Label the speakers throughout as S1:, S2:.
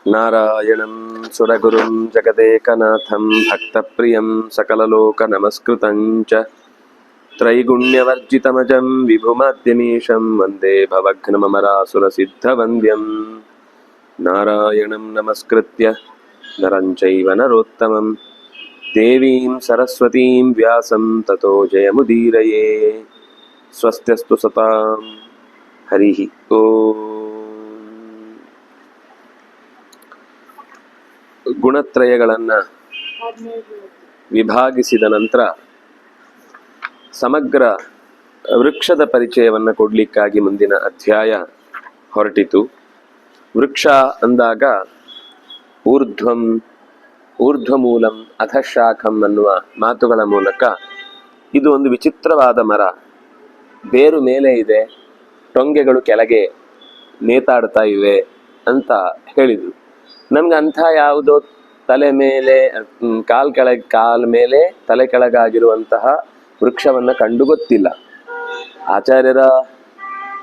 S1: ನಾರಾಯಣಂ ಸುರಗುರುಂ ಜಗದೇಕನಾಥಂ ಭಕ್ತಪ್ರಿಯಂ ಸಕಲಲೋಕನಮಸ್ಕೃತಂ ಚ ತ್ರೈಗುಣ್ಯವರ್ಜಿತಮಜಂ ವಿಭುಮಾದ್ಯಮೀಶಂ ವಂದೇ ಭವಘ್ನಮರಾಸುರಸಿದ್ಧವಂದ್ಯಂ ನಾರಾಯಣಂ ನಮಸ್ಕೃತ್ಯ ನರಂ ಚೈವ ನರೋತ್ತಮಂ ದೇವೀಂ ಸರಸ್ವತೀಂ ವ್ಯಾಸಂ ತತೋ ಜಯಮುದೀರಯೇ. ಸ್ವಸ್ತ್ಯಸ್ತು ಸತಾಂ. ಹರಿ ಓಂ. ಗುಣತ್ರಯಗಳನ್ನು ವಿಭಾಗಿಸಿದ ನಂತರ ಸಮಗ್ರ ವೃಕ್ಷದ ಪರಿಚಯವನ್ನು ಕೊಡಲಿಕ್ಕಾಗಿ ಮುಂದಿನ ಅಧ್ಯಾಯ ಹೊರಟಿತು. ವೃಕ್ಷ ಅಂದಾಗ ಊರ್ಧ್ವಮೂಲಂ ಅಧಃಶಾಖಂ ಅನ್ನುವ ಮಾತುಗಳ ಮೂಲಕ ಇದು ಒಂದು ವಿಚಿತ್ರವಾದ ಮರ, ಬೇರು ಮೇಲೆ ಇದೆ, ಟೊಂಗೆಗಳು ಕೆಳಗೆ ನೇತಾಡ್ತಾ ಇವೆ ಅಂತ ಹೇಳಿದರು. ನಮ್ಗೆ ಅಂಥ ಯಾವುದೋ ತಲೆ ಮೇಲೆ ಕಾಲ ಮೇಲೆ ತಲೆ ಕೆಳಗಾಗಿರುವಂತಹ ವೃಕ್ಷವನ್ನು ಕಂಡು ಗೊತ್ತಿಲ್ಲ. ಆಚಾರ್ಯರ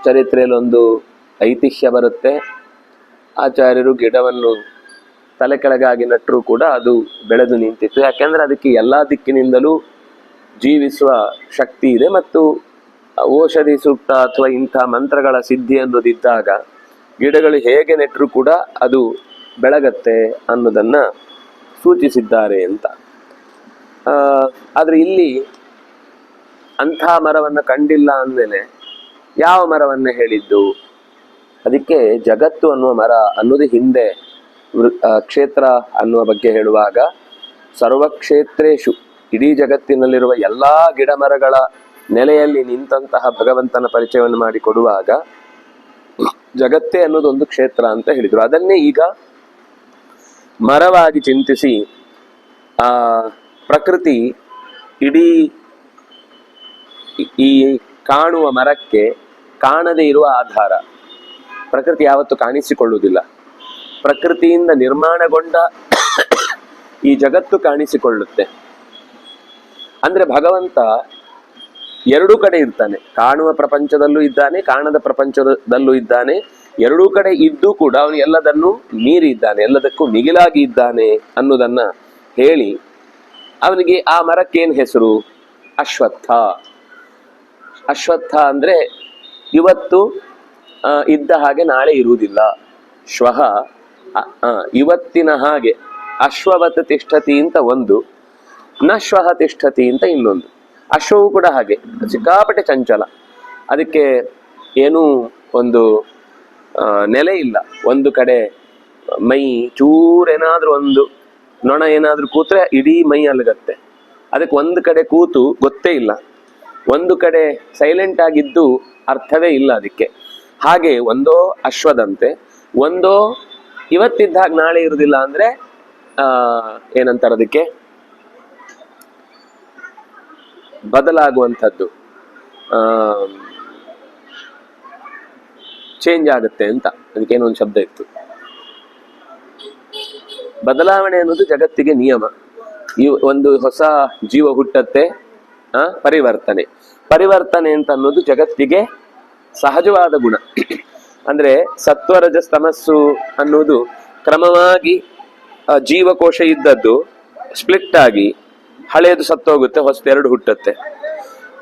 S1: ಚರಿತ್ರೆಯಲ್ಲಿ ಒಂದು ಐತಿಹ್ಯ ಬರುತ್ತೆ. ಆಚಾರ್ಯರು ಗಿಡವನ್ನು ತಲೆ ಕೆಳಗಾಗಿ ನಟ್ಟರೂ ಕೂಡ ಅದು ಬೆಳೆದು ನಿಂತಿತ್ತು. ಯಾಕೆಂದ್ರೆ ಅದಕ್ಕೆ ಎಲ್ಲ ದಿಕ್ಕಿನಿಂದಲೂ ಜೀವಿಸುವ ಶಕ್ತಿ ಇದೆ ಮತ್ತು ಔಷಧಿ ಸೂಕ್ತ ಅಥವಾ ಇಂಥ ಮಂತ್ರಗಳ ಸಿದ್ಧಿ ಅನ್ನೋದಿದ್ದಾಗ ಗಿಡಗಳು ಹೇಗೆ ನೆಟ್ಟರೂ ಕೂಡ ಅದು ಬೆಳಗತ್ತೆ ಅನ್ನೋದನ್ನ ಸೂಚಿಸಿದ್ದಾರೆ ಅಂತ. ಆದ್ರೆ ಇಲ್ಲಿ ಅಂಥ ಮರವನ್ನು ಕಂಡಿಲ್ಲ ಅಂದಮೇಲೆ ಯಾವ ಮರವನ್ನ ಹೇಳಿದ್ದು? ಅದಕ್ಕೆ ಜಗತ್ತು ಅನ್ನುವ ಮರ ಅನ್ನೋದು ಹಿಂದೆ ಕ್ಷೇತ್ರ ಅನ್ನುವ ಬಗ್ಗೆ ಹೇಳುವಾಗ ಸರ್ವಕ್ಷೇತ್ರೇಶು, ಇಡೀ ಜಗತ್ತಿನಲ್ಲಿರುವ ಎಲ್ಲಾ ಗಿಡ ಮರಗಳ ನೆಲೆಯಲ್ಲಿ ನಿಂತಹ ಭಗವಂತನ ಪರಿಚಯವನ್ನು ಮಾಡಿಕೊಡುವಾಗ ಜಗತ್ತೇ ಅನ್ನೋದೊಂದು ಕ್ಷೇತ್ರ ಅಂತ ಹೇಳಿದ್ರು. ಅದನ್ನೇ ಈಗ ಮರವಾಗಿ ಚಿಂತಿಸಿ ಪ್ರಕೃತಿ ಇಡೀ ಈ ಕಾಣುವ ಮರಕ್ಕೆ ಕಾಣದೇ ಇರುವ ಆಧಾರ. ಪ್ರಕೃತಿ ಯಾವತ್ತೂ ಕಾಣಿಸಿಕೊಳ್ಳುವುದಿಲ್ಲ. ಪ್ರಕೃತಿಯಿಂದ ನಿರ್ಮಾಣಗೊಂಡ ಈ ಜಗತ್ತು ಕಾಣಿಸಿಕೊಳ್ಳುತ್ತೆ. ಅಂದ್ರೆ ಭಗವಂತ ಎರಡೂ ಕಡೆ ಇರ್ತಾನೆ. ಕಾಣುವ ಪ್ರಪಂಚದಲ್ಲೂ ಇದ್ದಾನೆ, ಕಾಣದ ಪ್ರಪಂಚದಲ್ಲೂ ಇದ್ದಾನೆ. ಎರಡೂ ಕಡೆ ಇದ್ದು ಕೂಡ ಅವನು ಎಲ್ಲದನ್ನು ಮೀರಿ ಇದ್ದಾನೆ, ಎಲ್ಲದಕ್ಕೂ ಮಿಗಿಲಾಗಿ ಇದ್ದಾನೆ ಅನ್ನೋದನ್ನ ಹೇಳಿ ಅವನಿಗೆ ಆ ಮರಕ್ಕೇನು ಹೆಸರು? ಅಶ್ವತ್ಥ. ಅಶ್ವತ್ಥ ಅಂದ್ರೆ ಇವತ್ತು ಇದ್ದ ಹಾಗೆ ನಾಳೆ ಇರುವುದಿಲ್ಲ. ಶ್ವಃ ಇವತ್ತಿನ ಹಾಗೆ ಅಶ್ವವತ್ ತಿಷ್ಠತಿ ಅಂತ ಒಂದು, ನ ಶ್ವಃ ತಿಷ್ಠತಿ ಅಂತ ಇನ್ನೊಂದು. ಅಶ್ವವು ಕೂಡ ಹಾಗೆ ಸಿಕ್ಕಾಪಟ್ಟೆ ಚಂಚಲ. ಅದಕ್ಕೆ ಏನೂ ಒಂದು ನೆಲೆ ಇಲ್ಲ. ಒಂದು ಕಡೆ ಮೈ ಚೂರೇನಾದ್ರೂ ಒಂದು ನೊಣ ಏನಾದ್ರೂ ಕೂತ್ರೆ ಇಡೀ ಮೈ ಅಲಗತ್ತೆ. ಅದಕ್ಕೆ ಒಂದು ಕಡೆ ಕೂತು ಗೊತ್ತೇ ಇಲ್ಲ, ಒಂದು ಕಡೆ ಸೈಲೆಂಟ್ ಆಗಿದ್ದು ಅರ್ಥವೇ ಇಲ್ಲ ಅದಕ್ಕೆ. ಹಾಗೆ ಒಂದೋ ಅಶ್ವದಂತೆ, ಒಂದೋ ಇವತ್ತಿದ್ದಾಗ ನಾಳೆ ಇರುವುದಿಲ್ಲ. ಅಂದ್ರೆ ಏನಂತಾರೆ ಅದಕ್ಕೆ, ಬದಲಾಗುವಂಥದ್ದು, ಚೇಂಜ್ ಆಗುತ್ತೆ ಅಂತ. ಅದಕ್ಕೇನೋ ಒಂದು ಶಬ್ದ ಇತ್ತು. ಬದಲಾವಣೆ ಅನ್ನೋದು ಜಗತ್ತಿಗೆ ನಿಯಮ. ಈ ಒಂದು ಹೊಸ ಜೀವ ಹುಟ್ಟತ್ತೆ, ಪರಿವರ್ತನೆ ಅಂತ ಅನ್ನೋದು ಜಗತ್ತಿಗೆ ಸಹಜವಾದ ಗುಣ. ಅಂದ್ರೆ ಸತ್ವರಜಸ್ತಮಸ್ಸು ಅನ್ನೋದು ಕ್ರಮವಾಗಿ ಜೀವಕೋಶ ಇದ್ದದ್ದು ಸ್ಪ್ಲಿಟ್ ಆಗಿ ಹಳೆಯದು ಸತ್ತೋಗುತ್ತೆ, ಹೊಸದೆರಡು ಹುಟ್ಟತ್ತೆ.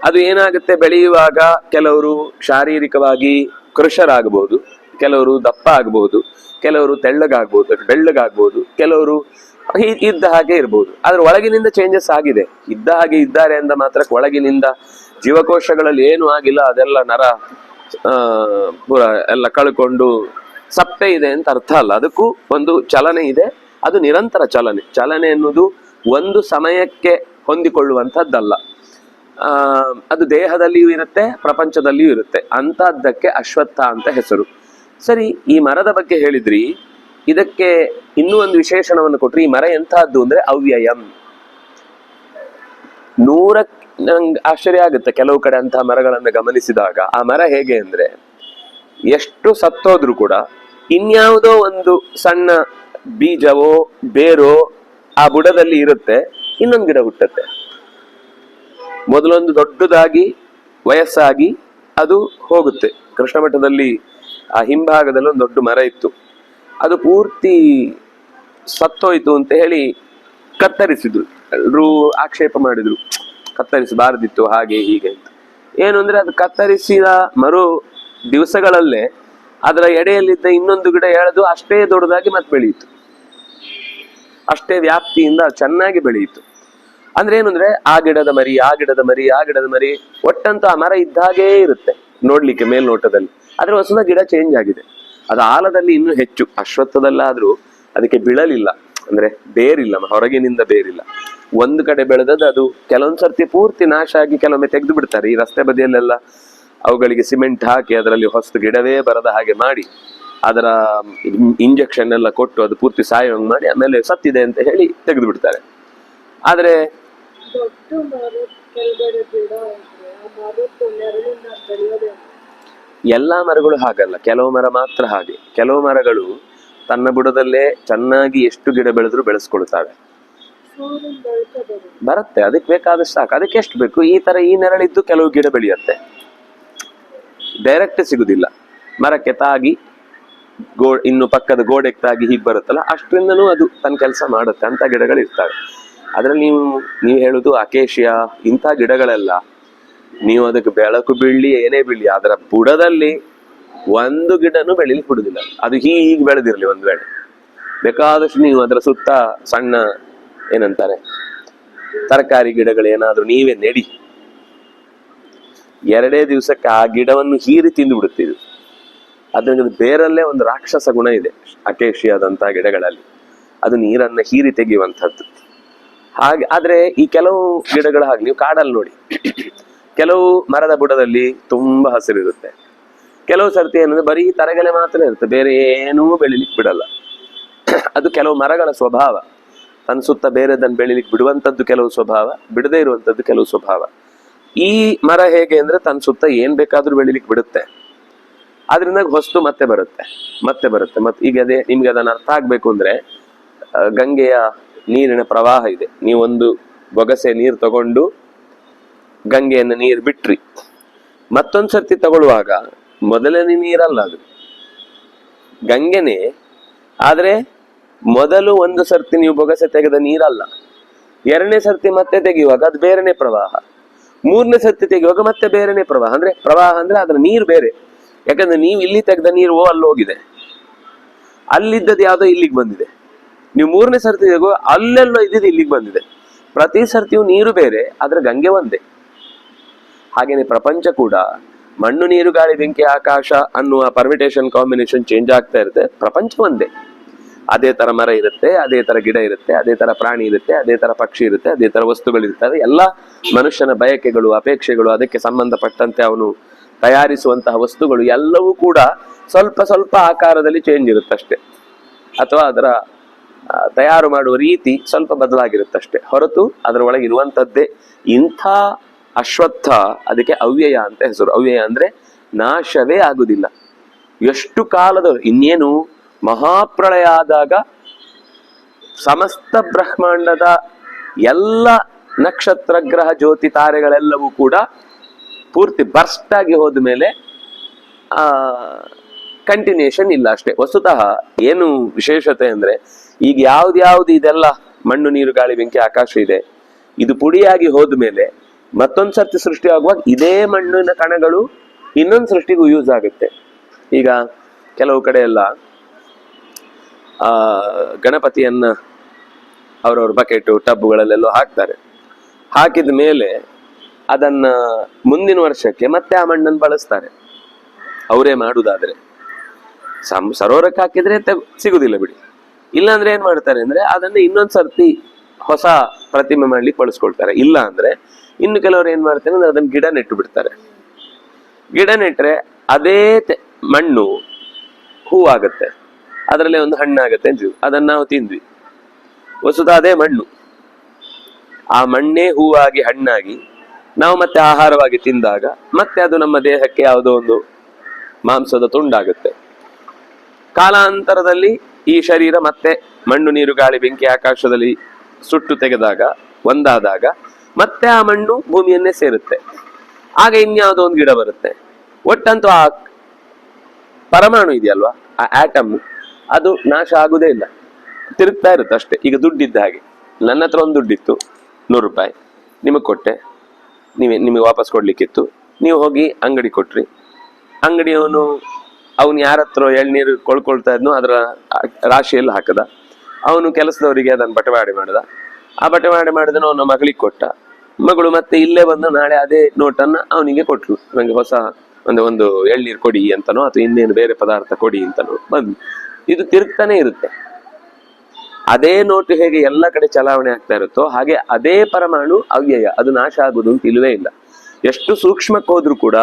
S1: ಅದು ಏನಾಗುತ್ತೆ, ಬೆಳೆಯುವಾಗ ಕೆಲವರು ಶಾರೀರಿಕವಾಗಿ ಕೃಶರಾಗಬಹುದು, ಕೆಲವರು ದಪ್ಪ ಆಗಬಹುದು, ಕೆಲವರು ತೆಳ್ಳಗಾಗ್ಬೋದು, ಬೆಳ್ಳಗಾಗ್ಬೋದು, ಕೆಲವರು ಇದ್ದ ಹಾಗೆ ಇರ್ಬೋದು. ಆದ್ರೆ ಒಳಗಿನಿಂದ ಚೇಂಜಸ್ ಆಗಿದೆ. ಇದ್ದ ಹಾಗೆ ಇದ್ದಾರೆ ಅಂದ ಮಾತ್ರಕ್ಕೆ ಒಳಗಿನಿಂದ ಜೀವಕೋಶಗಳಲ್ಲಿ ಏನು ಆಗಿಲ್ಲ. ಅದೆಲ್ಲ ನರ ಪೂರ ಎಲ್ಲ ಕಳ್ಕೊಂಡು ಸಪ್ಪೆ ಇದೆ ಅಂತ ಅರ್ಥ ಅಲ್ಲ. ಅದಕ್ಕೂ ಒಂದು ಚಲನೆ ಇದೆ. ಅದು ನಿರಂತರ ಚಲನೆ ಎನ್ನುವುದು ಒಂದು ಸಮಯಕ್ಕೆ ಹೊಂದಿಕೊಳ್ಳುವಂಥದ್ದಲ್ಲ. ಅದು ದೇಹದಲ್ಲಿಯೂ ಇರುತ್ತೆ, ಪ್ರಪಂಚದಲ್ಲಿಯೂ ಇರುತ್ತೆ. ಅಂತಹದ್ದಕ್ಕೆ ಅಶ್ವತ್ಥ ಅಂತ ಹೆಸರು. ಸರಿ, ಈ ಮರದ ಬಗ್ಗೆ ಹೇಳಿದ್ರಿ. ಇದಕ್ಕೆ ಇನ್ನೂ ಒಂದು ವಿಶೇಷಣವನ್ನು ಕೊಟ್ರಿ. ಈ ಮರ ಎಂತಹದ್ದು ಅಂದ್ರೆ ಅವ್ಯಯಂ. ನಂಗೆ ಆಶ್ಚರ್ಯ ಆಗುತ್ತೆ ಕೆಲವು ಕಡೆ ಅಂತಹ ಮರಗಳನ್ನು ಗಮನಿಸಿದಾಗ. ಆ ಮರ ಹೇಗೆ ಅಂದ್ರೆ, ಎಷ್ಟು ಸತ್ತೋದ್ರೂ ಕೂಡ ಇನ್ಯಾವುದೋ ಒಂದು ಸಣ್ಣ ಬೀಜವೋ ಬೇರೋ ಆ ಬುಡದಲ್ಲಿ ಇರುತ್ತೆ, ಇನ್ನೊಂದು ಗಿಡ ಹುಟ್ಟತ್ತೆ. ಮೊದಲೊಂದು ದೊಡ್ಡದಾಗಿ ವಯಸ್ಸಾಗಿ ಅದು ಹೋಗುತ್ತೆ. ಕೃಷ್ಣ ಮಠದಲ್ಲಿ ಆ ಹಿಂಭಾಗದಲ್ಲಿ ಒಂದು ದೊಡ್ಡ ಮರ ಇತ್ತು. ಅದು ಪೂರ್ತಿ ಸತ್ತೋಯ್ತು ಅಂತ ಹೇಳಿ ಕತ್ತರಿಸಿದ್ರು. ಎಲ್ರೂ ಆಕ್ಷೇಪ ಮಾಡಿದ್ರು, ಕತ್ತರಿಸಬಾರದಿತ್ತು ಹಾಗೆ ಹೀಗೆ ಅಂತ. ಏನು ಅಂದ್ರೆ ಅದು ಕತ್ತರಿಸಿದ ಮರು ದಿವಸಗಳಲ್ಲೇ ಅದರ ಎಡೆಯಲ್ಲಿದ್ದ ಇನ್ನೊಂದು ಗಿಡ ಎಳೆದು ಅಷ್ಟೇ ದೊಡ್ಡದಾಗಿ ಮತ್ತೆ ಬೆಳೆಯಿತು, ಅಷ್ಟೇ ವ್ಯಾಪ್ತಿಯಿಂದ ಚೆನ್ನಾಗಿ ಬೆಳೆಯಿತು. ಅಂದ್ರೆ ಏನು ಅಂದ್ರೆ ಆ ಗಿಡದ ಮರಿ, ಆ ಗಿಡದ ಮರಿ, ಆ ಗಿಡದ ಮರಿ, ಒಟ್ಟಂತೂ ಆ ಮರ ಇದ್ದಾಗೇ ಇರುತ್ತೆ ನೋಡ್ಲಿಕ್ಕೆ ಮೇಲ್ನೋಟದಲ್ಲಿ. ಆದ್ರೆ ಹೊಸದ ಗಿಡ ಚೇಂಜ್ ಆಗಿದೆ. ಅದು ಆಲದಲ್ಲಿ ಇನ್ನೂ ಹೆಚ್ಚು, ಅಶ್ವತ್ಥದಲ್ಲಾದ್ರೂ ಅದಕ್ಕೆ ಬೀಳಲಿಲ್ಲ, ಅಂದ್ರೆ ಬೇರಿಲ್ಲ, ಹೊರಗಿನಿಂದ ಬೇರಿಲ್ಲ. ಒಂದು ಕಡೆ ಬೆಳೆದದ್ದು ಅದು ಕೆಲವೊಂದ್ ಸರ್ತಿ ಪೂರ್ತಿ ನಾಶ ಆಗಿ ಕೆಲವೊಮ್ಮೆ ತೆಗೆದು ಬಿಡ್ತಾರೆ. ಈ ರಸ್ತೆ ಬದಿಯಲ್ಲೆಲ್ಲ ಅವುಗಳಿಗೆ ಸಿಮೆಂಟ್ ಹಾಕಿ ಅದರಲ್ಲಿ ಹೊಸ ಗಿಡವೇ ಬರದ ಹಾಗೆ ಮಾಡಿ ಅದರ ಇಂಜೆಕ್ಷನ್ ಎಲ್ಲ ಕೊಟ್ಟು ಅದು ಪೂರ್ತಿ ಸಾಯೋಂಗ್ ಮಾಡಿ ಆಮೇಲೆ ಸತ್ತಿದೆ ಅಂತ ಹೇಳಿ ತೆಗೆದು ಬಿಡ್ತಾರೆ. ಆದ್ರೆ ಎಲ್ಲಾ ಮರಗಳು ಹಾಗಲ್ಲ, ಕೆಲವು ಮರ ಮಾತ್ರ ಹಾಗೆ. ಕೆಲವು ಮರಗಳು ತನ್ನ ಬುಡದಲ್ಲೇ ಚೆನ್ನಾಗಿ ಎಷ್ಟು ಗಿಡ ಬೆಳೆದ್ರು ಬೆಳೆಸ್ಕೊಳ್ತಾವೆ, ಬರುತ್ತೆ, ಅದಕ್ಕೆ ಬೇಕಾದಷ್ಟು ಸಾಕು. ಅದಕ್ಕೆ ಎಷ್ಟು ಬೇಕು, ಈ ತರ ಈ ನೆರಳಿದ್ದು ಕೆಲವು ಗಿಡ ಬೆಳೆಯುತ್ತೆ, ಡೈರೆಕ್ಟ್ ಸಿಗುದಿಲ್ಲ. ಮರಕ್ಕೆ ತಾಗಿ ಇನ್ನು ಪಕ್ಕದ ಗೋಡೆಗೆ ತಾಗಿ ಹೀಗೆ ಬರುತ್ತಲ್ಲ, ಅಷ್ಟರಿಂದನೂ ಅದು ತನ್ನ ಕೆಲಸ ಮಾಡುತ್ತೆ. ಅಂತ ಗಿಡಗಳು ಇರ್ತವೆ. ಅದ್ರಲ್ಲಿ ನೀವು ಹೇಳುದು ಅಕೇಶಿಯಾ ಇಂಥ ಗಿಡಗಳೆಲ್ಲ ನೀವು ಅದಕ್ಕೆ ಬೆಳಕು ಬೀಳಿ ಏನೇ ಬೀಳಿ ಅದರ ಬುಡದಲ್ಲಿ ಒಂದು ಗಿಡನೂ ಬೆಳಿಲಿಕ್ಕೆ ಬಿಡುದಿಲ್ಲ. ಅದು ಹೀಗೆ ಬೆಳೆದಿರ್ಲಿ, ಒಂದ್ ವೇಳೆ ಬೇಕಾದಷ್ಟು ನೀವು ಅದರ ಸುತ್ತ ಸಣ್ಣ ಏನಂತಾರೆ ತರಕಾರಿ ಗಿಡಗಳು ಏನಾದ್ರೂ ನೀವೇ ನೆಡಿ, 2 ದಿವಸಕ್ಕೆ ಆ ಗಿಡವನ್ನು ಹೀರಿ ತಿಂದು ಬಿಡುತ್ತಿದ್ದು. ಅದ್ರಿಂದ ಬೇರಲ್ಲೇ ಒಂದು ರಾಕ್ಷಸ ಗುಣ ಇದೆ ಅಕೇಶಿಯಾದಂತ ಗಿಡಗಳಲ್ಲಿ, ಅದು ನೀರನ್ನ ಹೀರಿ ತೆಗೆಯುವಂಥದ್ದು. ಹಾಗೆ ಆದ್ರೆ ಈ ಕೆಲವು ಗಿಡಗಳ ಹಾಗೆ ನೀವು ಕಾಡಲ್ಲಿ ನೋಡಿ, ಕೆಲವು ಮರದ ಬುಡದಲ್ಲಿ ತುಂಬಾ ಹಸಿರಿರುತ್ತೆ, ಕೆಲವು ಸರ್ತಿ ಏನಂದ್ರೆ ಬರೀ ತರಗೆಲೆ ಮಾತ್ರ ಇರುತ್ತೆ, ಬೇರೆ ಏನೂ ಬೆಳಿಲಿಕ್ಕೆ ಬಿಡಲ್ಲ. ಅದು ಕೆಲವು ಮರಗಳ ಸ್ವಭಾವ, ತನ್ನ ಸುತ್ತ ಬೇರೆದನ್ನು ಬೆಳಿಲಿಕ್ಕೆ ಬಿಡುವಂಥದ್ದು ಕೆಲವು ಸ್ವಭಾವ, ಬಿಡದೇ ಇರುವಂಥದ್ದು ಕೆಲವು ಸ್ವಭಾವ. ಈ ಮರ ಹೇಗೆ ಅಂದ್ರೆ ತನ್ನ ಸುತ್ತ ಏನ್ ಬೇಕಾದ್ರೂ ಬೆಳಿಲಿಕ್ಕೆ ಬಿಡುತ್ತೆ, ಆದ್ರಿಂದ ಹೊಸ್ತು ಮತ್ತೆ ಬರುತ್ತೆ. ಮತ್ತೆ ಈಗ ಅದೇ ನಿಮ್ಗೆ ಅದನ್ನ ಅರ್ಥ ಆಗ್ಬೇಕು ಅಂದ್ರೆ, ಗಂಗೆಯ ನೀರಿನ ಪ್ರವಾಹ ಇದೆ, ನೀವೊಂದು ಬೊಗಸೆ ನೀರು ತಗೊಂಡು ಗಂಗೆಯನ್ನು ನೀರು ಬಿಟ್ರಿ, ಮತ್ತೊಂದ್ ಸರ್ತಿ ತಗೊಳ್ಳುವಾಗ ಮೊದಲನೇ ನೀರಲ್ಲ ಅದು ಗಂಗೆನೆ, ಆದ್ರೆ ಮೊದಲು ಒಂದು ಸರ್ತಿ ನೀವು ಬೊಗಸೆ ತೆಗೆದ ನೀರಲ್ಲ, 2ನೇ ಸರ್ತಿ ಮತ್ತೆ ತೆಗೆಯುವಾಗ ಅದು ಬೇರೆನೆ ಪ್ರವಾಹ, 3ನೇ ಸರ್ತಿ ತೆಗೆಯುವಾಗ ಮತ್ತೆ ಬೇರೆನೆ ಪ್ರವಾಹ. ಅಂದ್ರೆ ಪ್ರವಾಹ ಅಂದ್ರೆ ಅದರ ನೀರು ಬೇರೆ, ಯಾಕಂದ್ರೆ ನೀವು ಇಲ್ಲಿ ತೆಗೆದ ನೀರು ಅಲ್ಲಿ ಹೋಗಿದೆ, ಅಲ್ಲಿದ್ದದ್ದು ಯಾವ್ದೋ ಇಲ್ಲಿಗೆ ಬಂದಿದೆ. ನೀವು 3ನೇ ಸರ್ತಿ ತೆಗೆಯುವ ಅಲ್ಲೆಲ್ಲೋ ಇದ್ದಿದ್ದು ಇಲ್ಲಿಗೆ ಬಂದಿದೆ. ಪ್ರತಿ ಸರ್ತಿಯೂ ನೀರು ಬೇರೆ, ಆದ್ರೆ ಗಂಗೆ ಒಂದೇ. ಹಾಗೇನೆ ಪ್ರಪಂಚ ಕೂಡ ಮಣ್ಣು ನೀರು ಗಾಳಿ ಬೆಂಕಿ ಆಕಾಶ ಅನ್ನುವ ಪರ್ಮಿಟೇಷನ್ ಕಾಂಬಿನೇಷನ್ ಚೇಂಜ್ ಆಗ್ತಾ ಇರುತ್ತೆ, ಪ್ರಪಂಚ ಒಂದೇ. ಅದೇ ತರ ಮರ ಇರುತ್ತೆ, ಅದೇ ತರ ಗಿಡ ಇರುತ್ತೆ, ಅದೇ ತರ ಪ್ರಾಣಿ ಇರುತ್ತೆ, ಅದೇ ತರ ಪಕ್ಷಿ ಇರುತ್ತೆ, ಅದೇ ತರ ವಸ್ತುಗಳಿರ್ತವೆ. ಎಲ್ಲ ಮನುಷ್ಯನ ಬಯಕೆಗಳು, ಅಪೇಕ್ಷೆಗಳು, ಅದಕ್ಕೆ ಸಂಬಂಧಪಟ್ಟಂತೆ ಅವನು ತಯಾರಿಸುವಂತಹ ವಸ್ತುಗಳು ಎಲ್ಲವೂ ಕೂಡ ಸ್ವಲ್ಪ ಸ್ವಲ್ಪ ಆಕಾರದಲ್ಲಿ ಚೇಂಜ್ ಇರುತ್ತಷ್ಟೇ, ಅಥವಾ ಅದರ ತಯಾರು ಮಾಡುವ ರೀತಿ ಸ್ವಲ್ಪ ಬದಲಾಗಿರುತ್ತಷ್ಟೇ ಹೊರತು ಅದರ ಒಳಗೆ ಇರುವಂತದ್ದೇ. ಇಂಥ ಅಶ್ವತ್ಥ ಅದಕ್ಕೆ ಅವ್ಯಯ ಅಂತ ಹೆಸರು. ಅವ್ಯಯ ಅಂದ್ರೆ ನಾಶವೇ ಆಗುದಿಲ್ಲ. ಎಷ್ಟು ಕಾಲದ, ಇನ್ನೇನು ಮಹಾಪ್ರಳಯ ಆದಾಗ ಸಮಸ್ತ ಬ್ರಹ್ಮಾಂಡದ ಎಲ್ಲ ನಕ್ಷತ್ರ ಗ್ರಹ ಜ್ಯೋತಿ ತಾರೆಗಳೆಲ್ಲವೂ ಕೂಡ ಪೂರ್ತಿ ಬರ್ಸ್ಟ್ ಆಗಿ ಹೋದ್ಮೇಲೆ ಕಂಟಿನ್ಯೂಷನ್ ಇಲ್ಲ ಅಷ್ಟೇ. ವಸ್ತುತಃ ಏನು ವಿಶೇಷತೆ ಅಂದ್ರೆ, ಈಗ ಯಾವ್ದು ಇದೆಲ್ಲ ಮಣ್ಣು ನೀರು ಗಾಳಿ ಬೆಂಕಿ ಆಕಾಶ ಇದೆ, ಇದು ಪುಡಿಯಾಗಿ ಹೋದ್ಮೇಲೆ ಮತ್ತೊಂದ್ ಸರ್ತಿ ಸೃಷ್ಟಿ ಆಗುವಾಗ ಇದೇ ಮಣ್ಣಿನ ಕಣಗಳು ಇನ್ನೊಂದು ಸೃಷ್ಟಿಗೂ ಯೂಸ್ ಆಗುತ್ತೆ. ಈಗ ಕೆಲವು ಕಡೆ ಎಲ್ಲ ಗಣಪತಿಯನ್ನ ಅವರವ್ರ ಬಕೆಟು ಟಬ್ಗಳಲ್ಲೆಲ್ಲೋ ಹಾಕ್ತಾರೆ. ಹಾಕಿದ ಮೇಲೆ ಅದನ್ನ ಮುಂದಿನ ವರ್ಷಕ್ಕೆ ಮತ್ತೆ ಆ ಮಣ್ಣನ್ನು ಬಳಸ್ತಾರೆ, ಅವರೇ ಮಾಡುದಾದ್ರೆ. ಸರೋವರಕ್ಕೆ ಹಾಕಿದ್ರೆ ಸಿಗುದಿಲ್ಲ ಬಿಡಿ. ಇಲ್ಲಾಂದ್ರೆ ಏನ್ ಮಾಡ್ತಾರೆ ಅಂದ್ರೆ ಅದನ್ನ ಇನ್ನೊಂದ್ ಸರ್ತಿ ಹೊಸ ಪ್ರತಿಮೆ ಮಾಡ್ಲಿಕ್ಕೆ ಬಳಸ್ಕೊಳ್ತಾರೆ. ಇಲ್ಲ ಅಂದ್ರೆ ಇನ್ನು ಕೆಲವರು ಏನ್ ಮಾಡ್ತಾರೆ ಅಂದ್ರೆ ಅದನ್ನ ಗಿಡ ನೆಟ್ಟು ಬಿಡ್ತಾರೆ. ಗಿಡ ನೆಟ್ರೆ ಅದೇ ಮಣ್ಣು ಹೂವಾಗತ್ತೆ, ಅದರಲ್ಲೇ ಒಂದು ಹಣ್ಣಾಗತ್ತೆ ಅಂತೀವಿ, ಅದನ್ನ ನಾವು ತಿಂದ್ವಿ. ವಸ್ತುತ ಅದೇ ಮಣ್ಣು, ಆ ಮಣ್ಣೇ ಹೂವಾಗಿ ಹಣ್ಣಾಗಿ ನಾವು ಮತ್ತೆ ಆಹಾರವಾಗಿ ತಿಂದಾಗ ಮತ್ತೆ ಅದು ನಮ್ಮ ದೇಹಕ್ಕೆ ಯಾವುದೋ ಒಂದು ಮಾಂಸದ ತುಂಡಾಗುತ್ತೆ. ಕಾಲಾಂತರದಲ್ಲಿ ಈ ಶರೀರ ಮತ್ತೆ ಮಣ್ಣು ನೀರು ಗಾಳಿ ಬೆಂಕಿ ಆಕಾಶದಲ್ಲಿ ಸುಟ್ಟು ತೆಗೆದಾಗ ಒಂದಾದಾಗ ಮತ್ತೆ ಆ ಮಣ್ಣು ಭೂಮಿಯನ್ನೇ ಸೇರುತ್ತೆ. ಆಗ ಇನ್ಯಾವುದೋ ಒಂದು ಗಿಡ ಬರುತ್ತೆ. ಒಟ್ಟಂತೂ ಆ ಪರಮಾಣು ಇದೆಯಲ್ವಾ, ಆ ಆಟಮ್ ಅದು ನಾಶ ಆಗುದೇ ಇಲ್ಲ, ತಿರುಗ್ತಾ ಇರುತ್ತೆ ಅಷ್ಟೇ. ಈಗ ದುಡ್ಡಿದ್ದ ಹಾಗೆ, ನನ್ನ ಹತ್ರ ಒಂದು ದುಡ್ಡಿತ್ತು 100 ರೂಪಾಯಿ, ನಿಮಗೆ ಕೊಟ್ಟೆ, ನಿಮಗೆ ವಾಪಸ್ ಕೊಡ್ಲಿಕ್ಕಿತ್ತು, ನೀವು ಹೋಗಿ ಅಂಗಡಿ ಕೊಟ್ರಿ, ಅಂಗಡಿಯವನು ಅವನು ಯಾರ ಹತ್ರ ಎಳ್ನೀರು ಕೊಳ್ಕೊಳ್ತಾ ಇದ್ನೋ ಅದರ ರಾಶಿಯಲ್ಲಿ ಹಾಕದ, ಅವನು ಕೆಲಸದವರಿಗೆ ಅದನ್ನು ಬಟವಾಡೆ ಮಾಡಿದ, ಆ ಬಟವಾಡೆ ಮಾಡಿದನು ಅವನ ಮಗಳಿಗೆ ಕೊಟ್ಟ, ಮಗಳು ಮತ್ತೆ ಇಲ್ಲೇ ಬಂದು ನಾಳೆ ಅದೇ ನೋಟನ್ನ ಅವನಿಗೆ ಕೊಟ್ಲು, ನಂಗೆ ಹೊಸ ಒಂದು ಎಳ್ನೀರು ಕೊಡಿ ಅಂತನೋ ಅಥವಾ ಇನ್ನೇನು ಬೇರೆ ಪದಾರ್ಥ ಕೊಡಿ ಅಂತನೋ ಬಂದು. ಇದು ತಿರುಗ್ತಾನೆ ಇರುತ್ತೆ. ಅದೇ ನೋಟು ಹೇಗೆ ಎಲ್ಲ ಕಡೆ ಚಲಾವಣೆ ಆಗ್ತಾ ಇರುತ್ತೋ ಹಾಗೆ ಅದೇ ಪರಮಾಣು ಅವ್ಯಯ, ಅದು ನಾಶ ಆಗುವುದು ಅಂತ ಇಲ್ಲವೇ ಇಲ್ಲ. ಎಷ್ಟು ಸೂಕ್ಷ್ಮಕ್ಕೆ ಹೋದ್ರೂ ಕೂಡ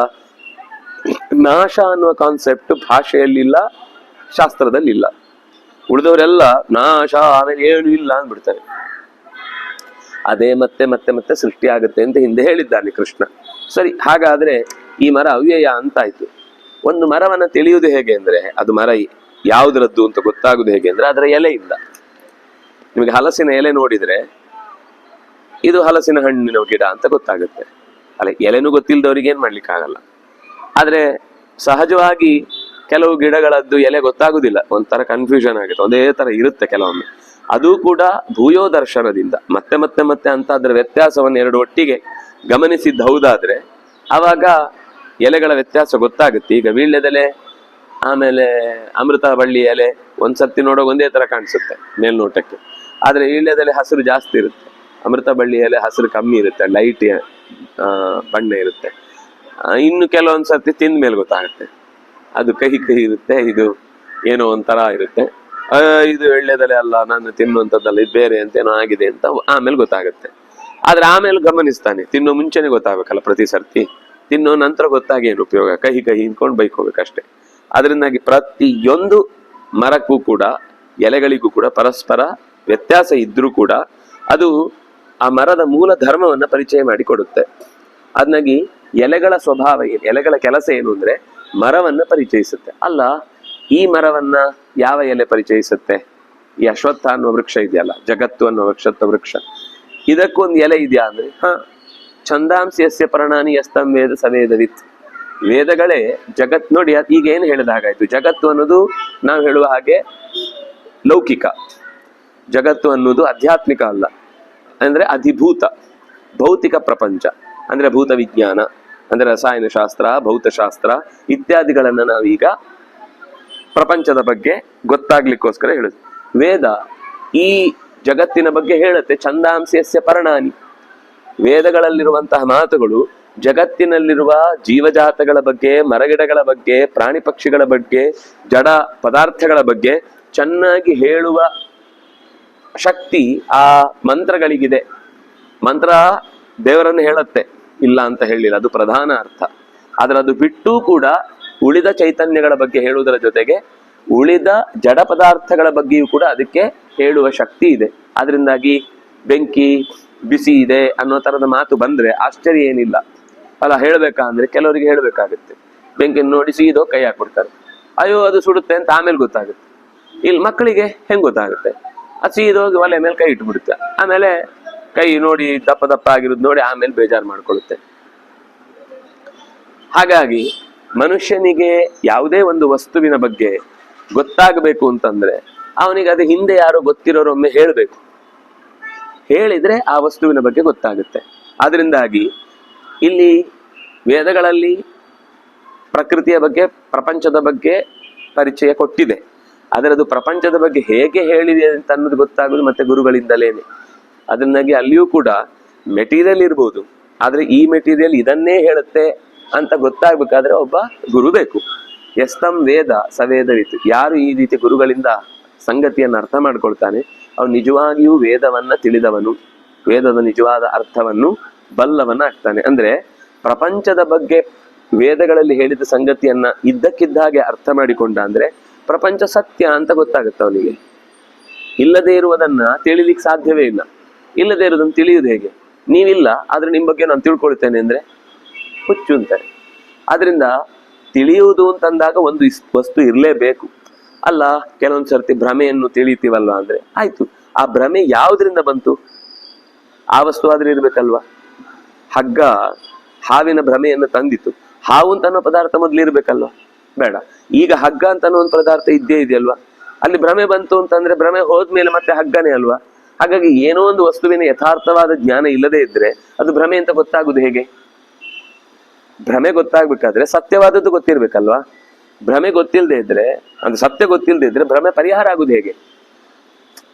S1: ನಾಶ ಅನ್ನುವ ಕಾನ್ಸೆಪ್ಟ್ ಭಾಷೆಯಲ್ಲಿಲ್ಲ, ಶಾಸ್ತ್ರದಲ್ಲಿಲ್ಲ. ಉಳಿದವರೆಲ್ಲ ನಾಶ ಆಮೇಲೆ ಏನು ಇಲ್ಲ ಅಂದ್ಬಿಡ್ತಾರೆ. ಅದೇ ಮತ್ತೆ ಮತ್ತೆ ಮತ್ತೆ ಸೃಷ್ಟಿ ಆಗುತ್ತೆ ಅಂತ ಹಿಂದೆ ಹೇಳಿದ್ದಾನೆ ಕೃಷ್ಣ. ಸರಿ, ಹಾಗಾದ್ರೆ ಈ ಮರ ಅವ್ಯಯ ಅಂತಾಯ್ತು. ಒಂದು ಮರವನ್ನ ತಿಳಿಯುವುದು ಹೇಗೆ ಅಂದ್ರೆ, ಅದು ಮರ ಯಾವುದ್ರದ್ದು ಅಂತ ಗೊತ್ತಾಗುದು ಹೇಗೆ ಅಂದ್ರೆ ಅದರ ಎಲೆಯಿಂದ. ನಿಮಗೆ ಹಲಸಿನ ಎಲೆ ನೋಡಿದ್ರೆ ಇದು ಹಲಸಿನ ಹಣ್ಣಿನ ಗಿಡ ಅಂತ ಗೊತ್ತಾಗುತ್ತೆ ಅಲ್ಲ, ಎಲೆನೂ ಗೊತ್ತಿಲ್ಲದವ್ರಿಗೆ ಏನ್ ಮಾಡ್ಲಿಕ್ಕೆ ಆಗಲ್ಲ. ಆದ್ರೆ ಸಹಜವಾಗಿ ಕೆಲವು ಗಿಡಗಳದ್ದು ಎಲೆ ಗೊತ್ತಾಗುದಿಲ್ಲ, ಒಂಥರ ಕನ್ಫ್ಯೂಷನ್ ಆಗುತ್ತೆ, ಒಂದೇ ತರ ಇರುತ್ತೆ ಕೆಲವೊಮ್ಮೆ. ಅದು ಕೂಡ ಭೂಯೋ ದರ್ಶನದಿಂದ ಮತ್ತೆ ಮತ್ತೆ ಮತ್ತೆ ಅಂತ ಅದರ ವ್ಯತ್ಯಾಸವನ್ನು ಎರಡು ಒಟ್ಟಿಗೆ ಗಮನಿಸಿದ್ದು ಹೌದಾದ್ರೆ ಆವಾಗ ಎಲೆಗಳ ವ್ಯತ್ಯಾಸ ಗೊತ್ತಾಗುತ್ತೆ. ಈಗ ವೀಳ್ಯದೆಲೆ ಆಮೇಲೆ ಅಮೃತ ಬಳ್ಳಿ ಎಲೆ ಒಂದ್ಸರ್ತಿ ನೋಡೋ ಒಂದೇ ತರ ಕಾಣಿಸುತ್ತೆ ಮೇಲ್ನೋಟಕ್ಕೆ, ಆದ್ರೆ ವೀಳ್ಯದೆಲೆ ಹಸಿರು ಜಾಸ್ತಿ ಇರುತ್ತೆ, ಅಮೃತ ಬಳ್ಳಿ ಎಲೆ ಹಸಿರು ಕಮ್ಮಿ ಇರುತ್ತೆ, ಲೈಟ್ ಬಣ್ಣ ಇರುತ್ತೆ. ಇನ್ನು ಕೆಲವೊಂದ್ಸರ್ತಿ ತಿಂದ ಮೇಲೆ ಗೊತ್ತಾಗುತ್ತೆ ಅದು ಕಹಿ ಕಹಿ ಇರುತ್ತೆ, ಇದು ಏನೋ ಒಂಥರ ಇರುತ್ತೆ, ಇದು ಎಳ್ಳೆದಲೆ ಅಲ್ಲ, ನಾನು ತಿನ್ನುವಂಥದ್ದಲ್ಲ, ಇದು ಬೇರೆ ಅಂತ ಏನೋ ಆಗಿದೆ ಅಂತ ಆಮೇಲೆ ಗೊತ್ತಾಗುತ್ತೆ. ಆದ್ರೆ ಆಮೇಲೆ ಗಮನಿಸ್ತಾನೆ, ತಿನ್ನೋ ಮುಂಚೆನೆ ಗೊತ್ತಾಗಬೇಕಲ್ಲ, ಪ್ರತಿ ಸರ್ತಿ ತಿನ್ನೋ ನಂತರ ಗೊತ್ತಾಗಿ ಏನು ಉಪಯೋಗ, ಕಹಿ ಕಹಿ ಇನ್ಕೊಂಡು ಬೈಕೋಬೇಕಷ್ಟೆ. ಅದರಿಂದಾಗಿ ಪ್ರತಿಯೊಂದು ಮರಕ್ಕೂ ಕೂಡ ಎಲೆಗಳಿಗೂ ಕೂಡ ಪರಸ್ಪರ ವ್ಯತ್ಯಾಸ ಇದ್ರೂ ಕೂಡ ಅದು ಆ ಮರದ ಮೂಲ ಧರ್ಮವನ್ನ ಪರಿಚಯ ಮಾಡಿ ಕೊಡುತ್ತೆ. ಅದನ್ನಾಗಿ ಎಲೆಗಳ ಸ್ವಭಾವ ಏನು, ಎಲೆಗಳ ಕೆಲಸ ಏನು ಅಂದ್ರೆ ಮರವನ್ನ ಪರಿಚಯಿಸುತ್ತೆ. ಅಲ್ಲ, ಈ ಮರವನ್ನ ಯಾವ ಎಲೆ ಪರಿಚಯಿಸುತ್ತೆ? ಈ ಅಶ್ವತ್ಥ ಅನ್ನುವ ವೃಕ್ಷ ಇದೆಯಲ್ಲ, ಜಗತ್ತು ಅನ್ನುವ ವೃಕ್ಷ, ಇದಕ್ಕೊಂದು ಎಲೆ ಇದೆಯಾ ಅಂದ್ರೆ ಛಂದಾಂಸಿ ಯಸ್ಯ ಪರ್ಣಾನಿ ಯಸ್ತಂ ವೇದ ಸವೇದವಿತ್. ವೇದಗಳೇ ಜಗತ್. ನೋಡಿ, ಈಗ ಏನು ಹೇಳಿದ ಹಾಗಾಯ್ತು, ಜಗತ್ತು ಅನ್ನೋದು ನಾವು ಹೇಳುವ ಹಾಗೆ ಲೌಕಿಕ, ಜಗತ್ತು ಅನ್ನೋದು ಆಧ್ಯಾತ್ಮಿಕ ಅಲ್ಲ, ಅಂದ್ರೆ ಅಧಿಭೂತ ಭೌತಿಕ ಪ್ರಪಂಚ, ಅಂದ್ರೆ ಭೂತ ವಿಜ್ಞಾನ, ಅಂದ್ರೆ ರಸಾಯನ ಶಾಸ್ತ್ರ, ಭೌತಶಾಸ್ತ್ರ ಇತ್ಯಾದಿಗಳನ್ನ ನಾವೀಗ ಪ್ರಪಂಚದ ಬಗ್ಗೆ ಗೊತ್ತಾಗ್ಲಿಕ್ಕೋಸ್ಕರ ಹೇಳುದು. ವೇದ ಈ ಜಗತ್ತಿನ ಬಗ್ಗೆ ಹೇಳುತ್ತೆ, ಛಂದಾಂಸ್ಯಸ್ಯ ಪರ್ಣಾನಿ. ವೇದಗಳಲ್ಲಿರುವಂತಹ ಮಾತುಗಳು ಜಗತ್ತಿನಲ್ಲಿರುವ ಜೀವಜಾತಗಳ ಬಗ್ಗೆ, ಮರಗಿಡಗಳ ಬಗ್ಗೆ, ಪ್ರಾಣಿ ಪಕ್ಷಿಗಳ ಬಗ್ಗೆ, ಜಡ ಪದಾರ್ಥಗಳ ಬಗ್ಗೆ ಚೆನ್ನಾಗಿ ಹೇಳುವ ಶಕ್ತಿ ಆ ಮಂತ್ರಗಳಿಗಿದೆ. ಮಂತ್ರ ದೇವರನ್ನು ಹೇಳುತ್ತೆ, ಇಲ್ಲ ಅಂತ ಹೇಳಿಲ್ಲ, ಅದು ಪ್ರಧಾನ ಅರ್ಥ. ಆದ್ರೆ ಅದು ಬಿಟ್ಟು ಕೂಡ ಉಳಿದ ಚೈತನ್ಯಗಳ ಬಗ್ಗೆ ಹೇಳುವುದರ ಜೊತೆಗೆ ಉಳಿದ ಜಡ ಪದಾರ್ಥಗಳ ಬಗ್ಗೆಯೂ ಕೂಡ ಅದಕ್ಕೆ ಹೇಳುವ ಶಕ್ತಿ ಇದೆ. ಅದರಿಂದಾಗಿ ಬೆಂಕಿ ಬಿಸಿ ಇದೆ ಅನ್ನೋ ತರದ ಮಾತು ಬಂದ್ರೆ ಆಶ್ಚರ್ಯ ಏನಿಲ್ಲ ಅಲ್ಲ. ಹೇಳ್ಬೇಕಾ ಅಂದ್ರೆ ಕೆಲವರಿಗೆ ಹೇಳ್ಬೇಕಾಗುತ್ತೆ, ಬೆಂಕಿಯನ್ನು ನೋಡಿ ಸೀದೋ ಕೈ ಹಾಕ್ಬಿಡ್ತಾರೆ, ಅಯ್ಯೋ ಅದು ಸುಡುತ್ತೆ ಅಂತ ಆಮೇಲೆ ಗೊತ್ತಾಗುತ್ತೆ. ಇಲ್ಲಿ ಮಕ್ಕಳಿಗೆ ಹೆಂಗ್ ಗೊತ್ತಾಗುತ್ತೆ? ಅದು ಸೀದೋಗಿ ಒಲೆ ಮೇಲೆ ಕೈ ಇಟ್ಬಿಡುತ್ತೆ, ಆಮೇಲೆ ಕೈ ನೋಡಿ ದಪ್ಪ ದಪ್ಪ ಆಗಿರೋದು ನೋಡಿ ಆಮೇಲೆ ಬೇಜಾರು ಮಾಡ್ಕೊಳ್ಳುತ್ತೆ. ಹಾಗಾಗಿ ಮನುಷ್ಯನಿಗೆ ಯಾವುದೇ ಒಂದು ವಸ್ತುವಿನ ಬಗ್ಗೆ ಗೊತ್ತಾಗಬೇಕು ಅಂತಂದ್ರೆ ಅವನಿಗೆ ಅದು ಹಿಂದೆ ಯಾರೋ ಗೊತ್ತಿರೋರೊಮ್ಮೆ ಹೇಳ್ಬೇಕು, ಹೇಳಿದ್ರೆ ಆ ವಸ್ತುವಿನ ಬಗ್ಗೆ ಗೊತ್ತಾಗುತ್ತೆ. ಅದರಿಂದಾಗಿ ಇಲ್ಲಿ ವೇದಗಳಲ್ಲಿ ಪ್ರಕೃತಿಯ ಬಗ್ಗೆ, ಪ್ರಪಂಚದ ಬಗ್ಗೆ ಪರಿಚಯ ಕೊಟ್ಟಿದೆ. ಅದರದು ಪ್ರಪಂಚದ ಬಗ್ಗೆ ಹೇಗೆ ಹೇಳಿದೆ ಅಂತ ಅನ್ನೋದು ಗೊತ್ತಾಗೋದು ಮತ್ತೆ ಗುರುಗಳಿಂದಲೇನೆ. ಅದರಿಂದಾಗಿ ಅಲ್ಲಿಯೂ ಕೂಡ ಮೆಟೀರಿಯಲ್ ಇರ್ಬೋದು, ಆದ್ರೆ ಈ ಮೆಟೀರಿಯಲ್ ಇದನ್ನೇ ಹೇಳುತ್ತೆ ಅಂತ ಗೊತ್ತಾಗ್ಬೇಕಾದ್ರೆ ಒಬ್ಬ ಗುರು ಬೇಕು. ಎಸ್ತಂ ವೇದ ಸವೇದವಿತ್ತು. ಯಾರು ಈ ರೀತಿ ಗುರುಗಳಿಂದ ಸಂಗತಿಯನ್ನು ಅರ್ಥ ಮಾಡ್ಕೊಳ್ತಾನೆ ಅವನು ನಿಜವಾಗಿಯೂ ವೇದವನ್ನ ತಿಳಿದವನು, ವೇದದ ನಿಜವಾದ ಅರ್ಥವನ್ನು ಬಲ್ಲವನ್ನ ಆಗ್ತಾನೆ. ಅಂದ್ರೆ ಪ್ರಪಂಚದ ಬಗ್ಗೆ ವೇದಗಳಲ್ಲಿ ಹೇಳಿದ ಸಂಗತಿಯನ್ನ ಇದ್ದಕ್ಕಿದ್ದ ಹಾಗೆ ಅರ್ಥ ಮಾಡಿಕೊಂಡ ಅಂದ್ರೆ ಪ್ರಪಂಚ ಸತ್ಯ ಅಂತ ಗೊತ್ತಾಗುತ್ತೆ ಅವನಿಗೆ. ಇಲ್ಲದೆ ಇರುವುದನ್ನ ತಿಳಿಲಿಕ್ಕೆ ಸಾಧ್ಯವೇ ಇಲ್ಲ. ಇಲ್ಲದೆ ಇರುವುದನ್ನು ತಿಳಿಯುವುದು ಹೇಗೆ? ನೀವಿಲ್ಲ ಆದ್ರೆ ನಿಮ್ ಬಗ್ಗೆ ನಾನು ತಿಳ್ಕೊಳ್ತೇನೆ ಅಂದ್ರೆ ಹುಚ್ಚು ಅಂತಾರೆ. ಆದ್ರಿಂದ ತಿಳಿಯುವುದು ಅಂತಂದಾಗ ಒಂದು ವಸ್ತು ಇರಲೇಬೇಕು ಅಲ್ಲ. ಕೆಲವೊಂದು ಸರ್ತಿ ಭ್ರಮೆಯನ್ನು ತಿಳಿತೀವಲ್ವ ಅಂದ್ರೆ ಆಯ್ತು, ಆ ಭ್ರಮೆ ಯಾವುದರಿಂದ ಬಂತು? ಆ ವಸ್ತು ಆದ್ರೆ ಇರ್ಬೇಕಲ್ವಾ. ಹಗ್ಗ ಹಾವಿನ ಭ್ರಮೆಯನ್ನು ತಂದಿತ್ತು, ಹಾವು ಅಂತ ಅನ್ನೋ ಪದಾರ್ಥ ಮೊದ್ಲು ಇರ್ಬೇಕಲ್ವಾ? ಬೇಡ. ಈಗ ಹಗ್ಗ ಅಂತ ಅನ್ನೋ ಒಂದು ಪದಾರ್ಥ ಇದ್ದೇ ಇದೆಯಲ್ವಾ? ಅಲ್ಲಿ ಭ್ರಮೆ ಬಂತು ಅಂತಂದ್ರೆ ಭ್ರಮೆ ಹೋದ್ಮೇಲೆ ಮತ್ತೆ ಹಗ್ಗನೇ ಅಲ್ವಾ. ಹಾಗಾಗಿ ಏನೋ ಒಂದು ವಸ್ತುವಿನ ಯಥಾರ್ಥವಾದ ಜ್ಞಾನ ಇಲ್ಲದೆ ಇದ್ರೆ ಅದು ಭ್ರಮೆ ಅಂತ ಗೊತ್ತಾಗುದು ಹೇಗೆ? ಭ್ರಮೆ ಗೊತ್ತಾಗ್ಬೇಕಾದ್ರೆ ಸತ್ಯವಾದದ್ದು ಗೊತ್ತಿರ್ಬೇಕಲ್ವಾ. ಭ್ರಮೆ ಗೊತ್ತಿಲ್ಲದೆ ಇದ್ರೆ, ಅಂದ್ರೆ ಸತ್ಯ ಗೊತ್ತಿಲ್ಲದೆ ಇದ್ರೆ ಭ್ರಮೆ ಪರಿಹಾರ ಆಗುದು ಹೇಗೆ?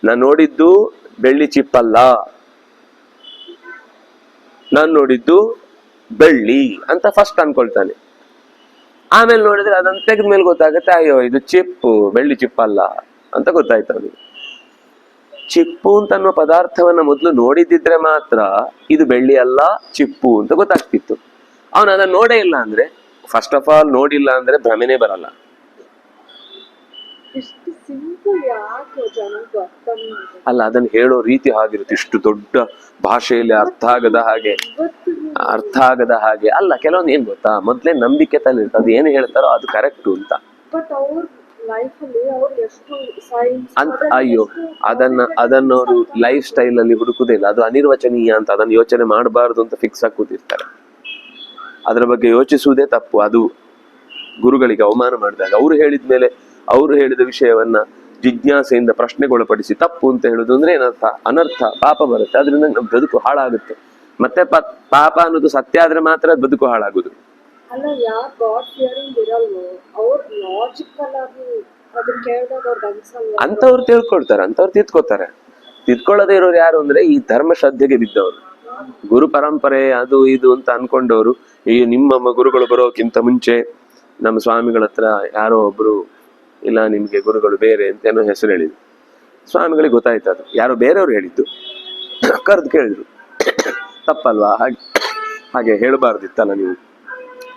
S1: ನಾನು ನೋಡಿದ್ದು ಬೆಳ್ಳಿ ಚಿಪ್ಪಲ್ಲ, ನಾನು ನೋಡಿದ್ದು ಬೆಳ್ಳಿ ಅಂತ ಫಸ್ಟ್ ಅನ್ಕೊಳ್ತಾನೆ. ಆಮೇಲೆ ನೋಡಿದ್ರೆ ಅದನ್ನ ತೆಗೆದ ಮೇಲೆ ಗೊತ್ತಾಗುತ್ತೆ, ಅಯ್ಯೋ ಇದು ಚಿಪ್ಪು, ಬೆಳ್ಳಿ ಚಿಪ್ಪಲ್ಲ ಅಂತ ಗೊತ್ತಾಯ್ತು ಅವನಿಗೆ. ಚಿಪ್ಪು ಅಂತ ಅನ್ನೋ ಪದಾರ್ಥವನ್ನ ಮೊದಲು ನೋಡಿದ್ದಿದ್ರೆ ಮಾತ್ರ ಇದು ಬೆಳ್ಳಿ ಅಲ್ಲ ಚಿಪ್ಪು ಅಂತ ಗೊತ್ತಾಗ್ತಿತ್ತು. ಅವನು ಅದನ್ನ ನೋಡೇ ಇಲ್ಲ ಅಂದ್ರೆ, ಫಸ್ಟ್ ಆಫ್ ಆಲ್ ನೋಡಿಲ್ಲ ಅಂದ್ರೆ ಭ್ರಮೆನೇ ಬರಲ್ಲ. ಅಲ್ಲ, ಅದನ್ನ ಹೇಳೋ ರೀತಿ ಹಾಗಿರುತ್ತೆ, ಇಷ್ಟು ದೊಡ್ಡ ಭಾಷೆಯಲ್ಲಿ ಅರ್ಥ ಆಗದ ಹಾಗೆ ಅಲ್ಲ. ಕೆಲವೊಂದು ಏನ್ ಗೊತ್ತಾ, ಮೊದ್ಲೇ ನಂಬಿಕೆ ತಲೆ ಇರ್ತದೆ, ಅದು ಏನು ಹೇಳ್ತಾರೋ ಅದು ಕರೆಕ್ಟ್ ಅಂತ. ಅಯ್ಯೋ, ಅದನ್ನವರು ಲೈಫ್ ಸ್ಟೈಲ್ ಅಲ್ಲಿ ಹುಡುಕುದಿಲ್ಲ, ಅದು ಅನಿರ್ವಚನೀಯ ಅಂತ, ಅದನ್ನ ಯೋಚನೆ ಮಾಡಬಾರ್ದು ಅಂತ ಫಿಕ್ಸ್ ಆಗಿ ಕೂತಿರ್ತಾರೆ. ಅದರ ಬಗ್ಗೆ ಯೋಚಿಸುವುದೇ ತಪ್ಪು. ಅದು ಗುರುಗಳಿಗೆ ಅವಮಾನ ಮಾಡಿದಾಗ ಅವರು ಹೇಳಿದ್ಮೇಲೆ ಅವರು ಹೇಳಿದ ವಿಷಯವನ್ನ ಜಿಜ್ಞಾಸೆಯಿಂದ ಪ್ರಶ್ನೆಗೊಳಪಡಿಸಿ ತಪ್ಪು ಅಂತ ಹೇಳುದು ಅಂದ್ರೆ ಏನರ್ಥ? ಅನರ್ಥ, ಪಾಪ ಬರುತ್ತೆ. ಅದರಿಂದ ನಮ್ಮ ಬದುಕು ಹಾಳಾಗುತ್ತೆ. ಮತ್ತೆ ಪಾಪ ಅನ್ನೋದು ಸತ್ಯ ಆದ್ರೆ ಮಾತ್ರ ಬದುಕು ಹಾಳಾಗುದು. ಅಂತವ್ರು ತಿಳ್ಕೊಳ್ತಾರೆ, ಅಂತವ್ರು ತಿದ್ಕೋತಾರೆ. ತಿದ್ಕೊಳ್ಳದೆ ಇರೋರು ಯಾರು ಅಂದ್ರೆ ಈ ಧರ್ಮ ಶ್ರದ್ಧೆಗೆ ಬಿದ್ದವರು, ಗುರು ಪರಂಪರೆ ಅದು ಇದು ಅಂತ ಅನ್ಕೊಂಡವರು. ಈ ನಿಮ್ಮ ಗುರುಗಳು ಬರೋಕ್ಕಿಂತ ಮುಂಚೆ ನಮ್ಮ ಸ್ವಾಮಿಗಳ ಹತ್ರ ಯಾರೋ ಒಬ್ರು, ಇಲ್ಲ ನಿಮ್ಗೆ ಗುರುಗಳು ಬೇರೆ ಅಂತ ಏನೋ ಹೆಸರು ಹೇಳಿದ್ರು. ಸ್ವಾಮಿಗಳಿಗೆ ಗೊತ್ತಾಯ್ತು ಅದು ಯಾರೋ ಬೇರೆಯವ್ರು ಹೇಳಿದ್ದು. ಕರೆದು ಕೇಳಿದ್ರು, ತಪ್ಪಲ್ವಾ? ಹಾಗೆ ಹೇಳಬಾರ್ದಿತ್ತಲ್ಲ ನೀವು.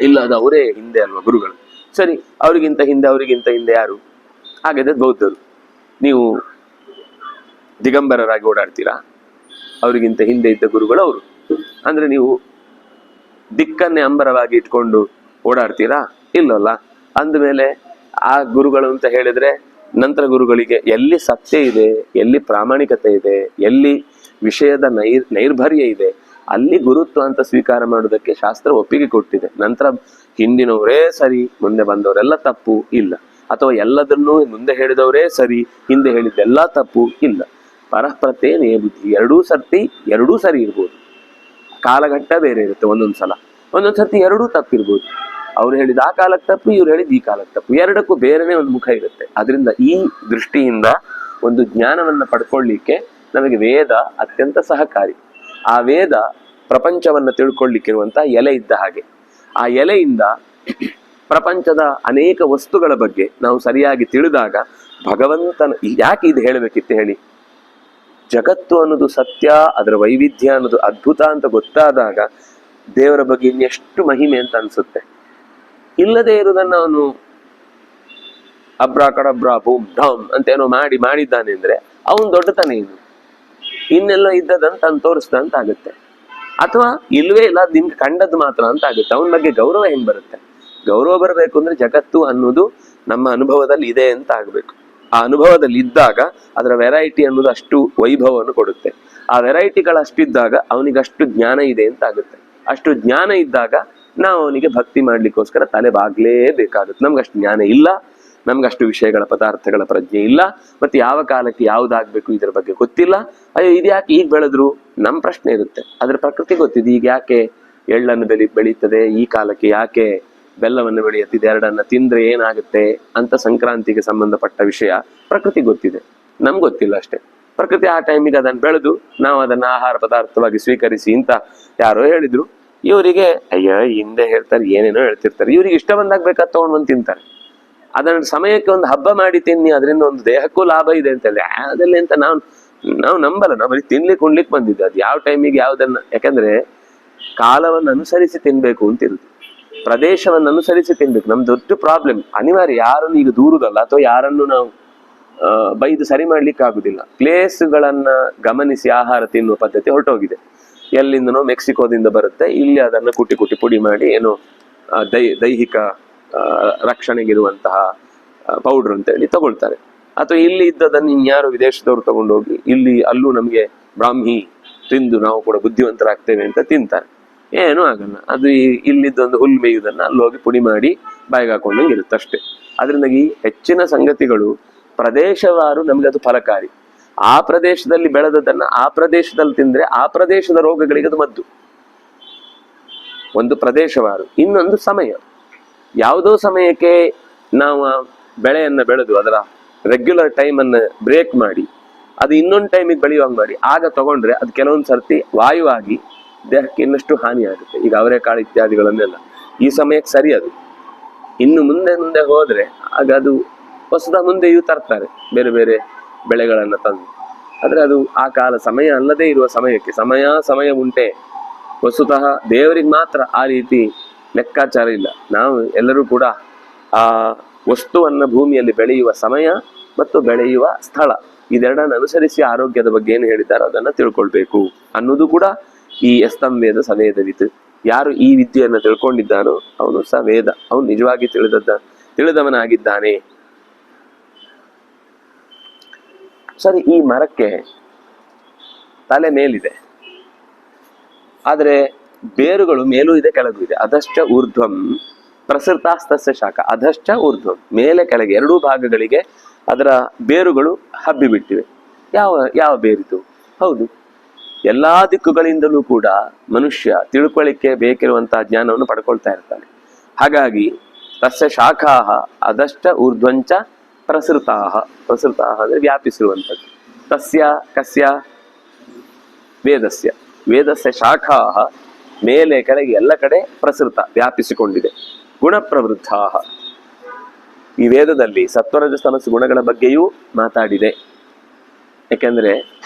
S1: ಇಲ್ಲ, ಅದು ಅವರೇ ಹಿಂದೆ ಅಲ್ವಾ ಗುರುಗಳು. ಸರಿ, ಅವ್ರಿಗಿಂತ ಹಿಂದೆ ಯಾರು? ಹಾಗಾದ್ರೆ ಬೌದ್ಧರು. ನೀವು ದಿಗಂಬರರಾಗಿ ಓಡಾಡ್ತೀರಾ? ಅವರಿಗಿಂತ ಹಿಂದೆ ಇದ್ದ ಗುರುಗಳು ಅವರು. ಅಂದ್ರೆ ನೀವು ದಿಕ್ಕನ್ನೇ ಅಂಬರವಾಗಿ ಇಟ್ಕೊಂಡು ಓಡಾಡ್ತೀರಾ? ಇಲ್ಲಲ್ಲ. ಅಂದಮೇಲೆ ಆ ಗುರುಗಳು ಅಂತ ಹೇಳಿದ್ರೆ ನಂತರ ಗುರುಗಳಿಗೆ ಎಲ್ಲಿ ಸತ್ಯ ಇದೆ, ಎಲ್ಲಿ ಪ್ರಾಮಾಣಿಕತೆ ಇದೆ, ಎಲ್ಲಿ ವಿಷಯದ ನೈರ್ಭರ್ಯ ಇದೆ, ಅಲ್ಲಿ ಗುರುತ್ವ ಅಂತ ಸ್ವೀಕಾರ ಮಾಡೋದಕ್ಕೆ ಶಾಸ್ತ್ರ ಒಪ್ಪಿಗೆ ಕೊಟ್ಟಿದೆ. ನಂತರ ಹಿಂದಿನವರೇ ಸರಿ, ಮುಂದೆ ಬಂದವರೆಲ್ಲ ತಪ್ಪು ಇಲ್ಲ, ಅಥವಾ ಎಲ್ಲದನ್ನೂ ಮುಂದೆ ಹೇಳಿದವರೇ ಸರಿ, ಹಿಂದೆ ಹೇಳಿದ್ದೆಲ್ಲ ತಪ್ಪು ಇಲ್ಲ. ಪರಪ್ರತ್ಯೇ ಬುದ್ಧಿ, ಎರಡೂ ಸರಿ ಇರ್ಬೋದು. ಕಾಲಘಟ್ಟ ಬೇರೆ ಇರುತ್ತೆ, ಒಂದೊಂದ್ಸರ್ತಿ ಎರಡೂ ತಪ್ಪಿರ್ಬೋದು. ಅವ್ರು ಹೇಳಿದ ಆ ಕಾಲಕ್ಕೆ ತಪ್ಪು, ಇವ್ರು ಹೇಳಿದ ಈ ಕಾಲಕ್ಕೆ ತಪ್ಪು, ಎರಡಕ್ಕೂ ಬೇರೆನೇ ಒಂದು ಮುಖ ಇರುತ್ತೆ. ಅದರಿಂದ ಈ ದೃಷ್ಟಿಯಿಂದ ಒಂದು ಜ್ಞಾನವನ್ನ ಪಡ್ಕೊಳ್ಳಿಕ್ಕೆ ನಮಗೆ ವೇದ ಅತ್ಯಂತ ಸಹಕಾರಿ. ಆ ವೇದ ಪ್ರಪಂಚವನ್ನ ತಿಳ್ಕೊಳ್ಳಿಕ್ಕಿರುವಂತ ಎಲೆ ಇದ್ದ ಹಾಗೆ. ಆ ಎಲೆಯಿಂದ ಪ್ರಪಂಚದ ಅನೇಕ ವಸ್ತುಗಳ ಬಗ್ಗೆ ನಾವು ಸರಿಯಾಗಿ ತಿಳಿದಾಗ ಭಗವಂತನ, ಯಾಕೆ ಇದು ಹೇಳಬೇಕಿತ್ತು ಹೇಳಿ? ಜಗತ್ತು ಅನ್ನೋದು ಸತ್ಯ, ಅದರ ವೈವಿಧ್ಯ ಅನ್ನೋದು ಅದ್ಭುತ ಅಂತ ಗೊತ್ತಾದಾಗ ದೇವರ ಬಗ್ಗೆ ಇನ್ನೆಷ್ಟು ಮಹಿಮೆ ಅಂತ ಅನ್ಸುತ್ತೆ. ಇಲ್ಲದೆ ಇರುವುದನ್ನ ಅವನು ಅಬ್ರಾ ಕಡಬ್ರಾ ಬೂಮ್ ಢಮ್ ಅಂತ ಏನೋ ಮಾಡಿದ್ದಾನೆ ಅಂದ್ರೆ ಅವನು ದೊಡ್ಡತನ ಏನು, ಇನ್ನೆಲ್ಲ ಇದ್ದದಂತ ಅವ್ನು ತೋರಿಸ್ದ ಅಂತ ಆಗುತ್ತೆ. ಅಥವಾ ಇಲ್ವೇ ಇಲ್ಲ, ನಿಮ್ಗೆ ಕಂಡದ್ದು ಮಾತ್ರ ಅಂತ ಆಗುತ್ತೆ. ಅವನ ಬಗ್ಗೆ ಗೌರವ ಹೆಂಗ್ ಬರುತ್ತೆ? ಗೌರವ ಬರಬೇಕು ಅಂದ್ರೆ ಜಗತ್ತು ಅನ್ನೋದು ನಮ್ಮ ಅನುಭವದಲ್ಲಿ ಇದೆ ಅಂತ ಆಗ್ಬೇಕು. ಆ ಅನುಭವದಲ್ಲಿ ಇದ್ದಾಗ ಅದರ ವೆರೈಟಿ ಅನ್ನೋದು ಅಷ್ಟು ವೈಭವವನ್ನು ಕೊಡುತ್ತೆ. ಆ ವೆರೈಟಿಗಳಷ್ಟಿದ್ದಾಗ ಅವನಿಗಷ್ಟು ಜ್ಞಾನ ಇದೆ ಅಂತ ಆಗುತ್ತೆ. ಅಷ್ಟು ಜ್ಞಾನ ಇದ್ದಾಗ ನಾವು ಅವನಿಗೆ ಭಕ್ತಿ ಮಾಡ್ಲಿಕ್ಕೋಸ್ಕರ ತಲೆ ಬಾಗ್ಲೇಬೇಕಾಗುತ್ತೆ. ನಮ್ಗಷ್ಟು ಜ್ಞಾನ ಇಲ್ಲ, ನಮ್ಗಷ್ಟು ವಿಷಯಗಳ ಪದಾರ್ಥಗಳ ಪ್ರಜ್ಞೆ ಇಲ್ಲ, ಮತ್ತೆ ಯಾವ ಕಾಲಕ್ಕೆ ಯಾವ್ದಾಗ್ಬೇಕು ಇದರ ಬಗ್ಗೆ ಗೊತ್ತಿಲ್ಲ. ಅಯ್ಯೋ ಇದ್ಯಾಕೆ ಈಗ ಬೆಳೆದ್ರು? ನಮ್ ಪ್ರಶ್ನೆ ಇರುತ್ತೆ. ಅದ್ರ ಪ್ರಕೃತಿ ಗೊತ್ತಿದೆ. ಈಗ ಯಾಕೆ ಎಳ್ಳನ್ನು ಬೆಳೀತದೆ, ಈ ಕಾಲಕ್ಕೆ ಯಾಕೆ ಬೆಲ್ಲವನ್ನು ಬೆಳೆಯುತ್ತಿದೆ, ಎರಡನ್ನ ತಿಂದ್ರೆ ಏನಾಗುತ್ತೆ ಅಂತ ಸಂಕ್ರಾಂತಿಗೆ ಸಂಬಂಧಪಟ್ಟ ವಿಷಯ ಪ್ರಕೃತಿ ಗೊತ್ತಿದೆ, ನಮ್ಗೆ ಗೊತ್ತಿಲ್ಲ ಅಷ್ಟೇ. ಪ್ರಕೃತಿ ಆ ಟೈಮಿಗೆ ಅದನ್ನು ಬೆಳೆದು ನಾವು ಅದನ್ನ ಆಹಾರ ಪದಾರ್ಥವಾಗಿ ಸ್ವೀಕರಿಸಿ ಅಂತ ಯಾರೋ ಹೇಳಿದ್ರು. ಇವರಿಗೆ ಅಯ್ಯೋ ಹಿಂದೆ ಹೇಳ್ತಾರೆ, ಏನೇನೋ ಹೇಳ್ತಿರ್ತಾರೆ, ಇವ್ರಿಗೆ ಇಷ್ಟ ಬಂದಾಗ ಬೇಕಾದ್ ತಗೊಂಡ್ ಬಂದು ತಿಂತಾರೆ. ಅದನ್ನ ಸಮಯಕ್ಕೆ ಒಂದು ಹಬ್ಬ ಮಾಡಿ ತಿನ್ನಿ, ಅದರಿಂದ ಒಂದು ದೇಹಕ್ಕೂ ಲಾಭ ಇದೆ ಅಂತ ಹೇಳಿ ಅದೆಲ್ಲ ಅಂತ ನಾವು ನಂಬಲ್ಲ. ನಾವು ಬರೀ ತಿನ್ಲಿಕ್ಕೆ ಉಣ್ಲಿಕ್ಕೆ ಬಂದಿದ್ದು. ಅದು ಯಾವ ಟೈಮಿಗೆ ಯಾವ್ದನ್ನ, ಯಾಕಂದ್ರೆ ಕಾಲವನ್ನು ಅನುಸರಿಸಿ ತಿನ್ಬೇಕು ಅಂತ ಇರುತ್ತೆ, ಪ್ರದೇಶವನ್ನು ಅನುಸರಿಸಿ ತಿನ್ಬೇಕು. ನಮ್ ದೊಡ್ಡ ಪ್ರಾಬ್ಲಮ್ ಅನಿವಾರ್ಯ. ಯಾರನ್ನು ಈಗ ದೂರುದಲ್ಲ, ಅಥವಾ ಯಾರನ್ನು ನಾವು ಬೈದು ಸರಿ ಮಾಡ್ಲಿಕ್ಕೆ ಆಗುದಿಲ್ಲ. ಪ್ಲೇಸ್ಗಳನ್ನ ಗಮನಿಸಿ ಆಹಾರ ತಿನ್ನುವ ಪದ್ಧತಿ ಹೊರಟೋಗಿದೆ. ಎಲ್ಲಿಂದನೋ ಮೆಕ್ಸಿಕೋದಿಂದ ಬರುತ್ತೆ, ಇಲ್ಲಿ ಅದನ್ನ ಕುಟ್ಟಿ ಪುಡಿ ಮಾಡಿ ಏನೋ ದೈಹಿಕ ರಕ್ಷಣೆಗಿರುವಂತಹ ಪೌಡರ್ ಅಂತ ಹೇಳಿ ತಗೊಳ್ತಾರೆ. ಅಥವಾ ಇಲ್ಲಿ ಇದ್ದದನ್ನು ಇನ್ಯಾರೋ ವಿದೇಶದವ್ರು ತಗೊಂಡೋಗಿ ಅಲ್ಲೂ ನಮ್ಗೆ ಬ್ರಾಹ್ಮಿ ತಿಂದು ನಾವು ಕೂಡ ಬುದ್ಧಿವಂತರಾಗ್ತೇವೆ ಅಂತ ತಿಂತಾರೆ. ಏನೂ ಆಗಲ್ಲ. ಅದು ಇಲ್ಲಿದ್ದೊಂದು ಹುಲ್ ಮೇಯುವುದನ್ನ ಅಲ್ಲೋಗಿ ಪುಡಿ ಮಾಡಿ ಬಾಯಿಗೆ ಹಾಕೊಂಡಂಗೆ ಇರುತ್ತೆ ಅಷ್ಟೇ. ಅದರಿಂದಾಗಿ ಹೆಚ್ಚಿನ ಸಂಗತಿಗಳು ಪ್ರದೇಶವಾರು ನಮ್ಗೆ ಅದು ಫಲಕಾರಿ. ಆ ಪ್ರದೇಶದಲ್ಲಿ ಬೆಳೆದದನ್ನ ಆ ಪ್ರದೇಶದಲ್ಲಿ ತಿಂದ್ರೆ ಆ ಪ್ರದೇಶದ ರೋಗಗಳಿಗೆ ಅದು ಮದ್ದು. ಒಂದು ಪ್ರದೇಶವಾರು. ಇನ್ನೊಂದು ಸಮಯ. ಯಾವುದೋ ಸಮಯಕ್ಕೆ ನಾವು ಬೆಳೆಯನ್ನ ಬೆಳೆದು ಅದರ ರೆಗ್ಯುಲರ್ ಟೈಮನ್ನು ಬ್ರೇಕ್ ಮಾಡಿ ಅದು ಇನ್ನೊಂದು ಟೈಮಿಗೆ ಬೆಳೆಯುವಂಗೆ ಮಾಡಿ ಆಗ ತಗೊಂಡ್ರೆ ಅದು ಕೆಲವೊಂದು ಸರ್ತಿ ವಾಯುವಾಗಿ ದೇಹಕ್ಕೆ ಇನ್ನಷ್ಟು ಹಾನಿ ಆಗುತ್ತೆ. ಈಗ ಅವರೆಕಾಳು ಇತ್ಯಾದಿಗಳನ್ನೆಲ್ಲ ಈ ಸಮಯಕ್ಕೆ ಸರಿ, ಅದು ಇನ್ನು ಮುಂದೆ ಹೋದ್ರೆ ಆಗ ಅದು ಹೊಸದ ಮುಂದೆಯೂ ತರ್ತಾರೆ ಬೇರೆ ಬೇರೆ ಬೆಳೆಗಳನ್ನ ತಂದು. ಆದ್ರೆ ಅದು ಆ ಕಾಲ ಸಮಯ ಅಲ್ಲದೆ ಇರುವ ಸಮಯಕ್ಕೆ ಸಮಯ ಉಂಟೆ. ವಸ್ತುತಃ ದೇವರಿಗೆ ಮಾತ್ರ ಆ ರೀತಿ ಲೆಕ್ಕಾಚಾರ ಇಲ್ಲ. ನಾವು ಎಲ್ಲರೂ ಕೂಡ ಆ ವಸ್ತುವನ್ನ ಭೂಮಿಯಲ್ಲಿ ಬೆಳೆಯುವ ಸಮಯ ಮತ್ತು ಬೆಳೆಯುವ ಸ್ಥಳ ಇದೆರಡನ್ನು ಅನುಸರಿಸಿ ಆರೋಗ್ಯದ ಬಗ್ಗೆ ಏನು ಹೇಳಿದ್ದಾರೋ ಅದನ್ನ ತಿಳ್ಕೊಳ್ಬೇಕು ಅನ್ನೋದು ಕೂಡ ಈ ಎಸ್ತಂ ವೇದ ಸವೇದವಿತು. ಯಾರು ಈ ವಿದ್ಯೆಯನ್ನು ತಿಳ್ಕೊಂಡಿದ್ದಾನೋ ಅವನು ವೇದ, ಅವನು ನಿಜವಾಗಿ ತಿಳಿದವನಾಗಿದ್ದಾನೆ. ಸರಿ, ಈ ಮರಕ್ಕೆ ತಲೆ ಮೇಲಿದೆ, ಆದರೆ ಬೇರುಗಳು ಮೇಲೂ ಇದೆ ಕೆಳಗೂ ಇದೆ. ಅಧಶ್ಚ ಊರ್ಧ್ವಂ ಪ್ರಸೃತಾಸ್ತಸ್ಯ ಶಾಖ. ಅಧಶ್ಚ ಊರ್ಧ್ವಂ, ಮೇಲೆ ಕೆಳಗೆ ಎರಡೂ ಭಾಗಗಳಿಗೆ ಅದರ ಬೇರುಗಳು ಹಬ್ಬಿ ಬಿಟ್ಟಿವೆ. ಯಾವ ಬೇರಿತು? ಹೌದು, ಎಲ್ಲಾ ದಿಕ್ಕುಗಳಿಂದಲೂ ಕೂಡ ಮನುಷ್ಯ ತಿಳ್ಕೊಳ್ಳಿಕ್ಕೆ ಬೇಕಿರುವಂತಹ ಜ್ಞಾನವನ್ನು ಪಡ್ಕೊಳ್ತಾ ಇರ್ತಾನೆ. ಹಾಗಾಗಿ ತಸ್ಯ ಶಾಖಾಹ ಅಧಶ್ಚ ಊರ್ಧ್ವಂಚ ಪ್ರಸೃತಾಹ. ಪ್ರಸೃತಾಹ ಅಂದ್ರೆ ವ್ಯಾಪಿಸಿರುವಂಥದ್ದು. ಕಸ್ಯ ವೇದಸ್ಯ ಶಾಖಾಹ ಮೇಲೆ ಕೆಳಗೆ ಎಲ್ಲ ಕಡೆ ಪ್ರಸೃತ ವ್ಯಾಪಿಸಿಕೊಂಡಿದೆ. ಗುಣಪ್ರವೃದ್ಧಾಹ, ಈ ವೇದದಲ್ಲಿ ಸತ್ವರಜಸ್ತಮಸ್ಸು ಗುಣಗಳ ಬಗ್ಗೆಯೂ ಮಾತಾಡಿದೆ. ಯಾಕೆಂದ್ರೆ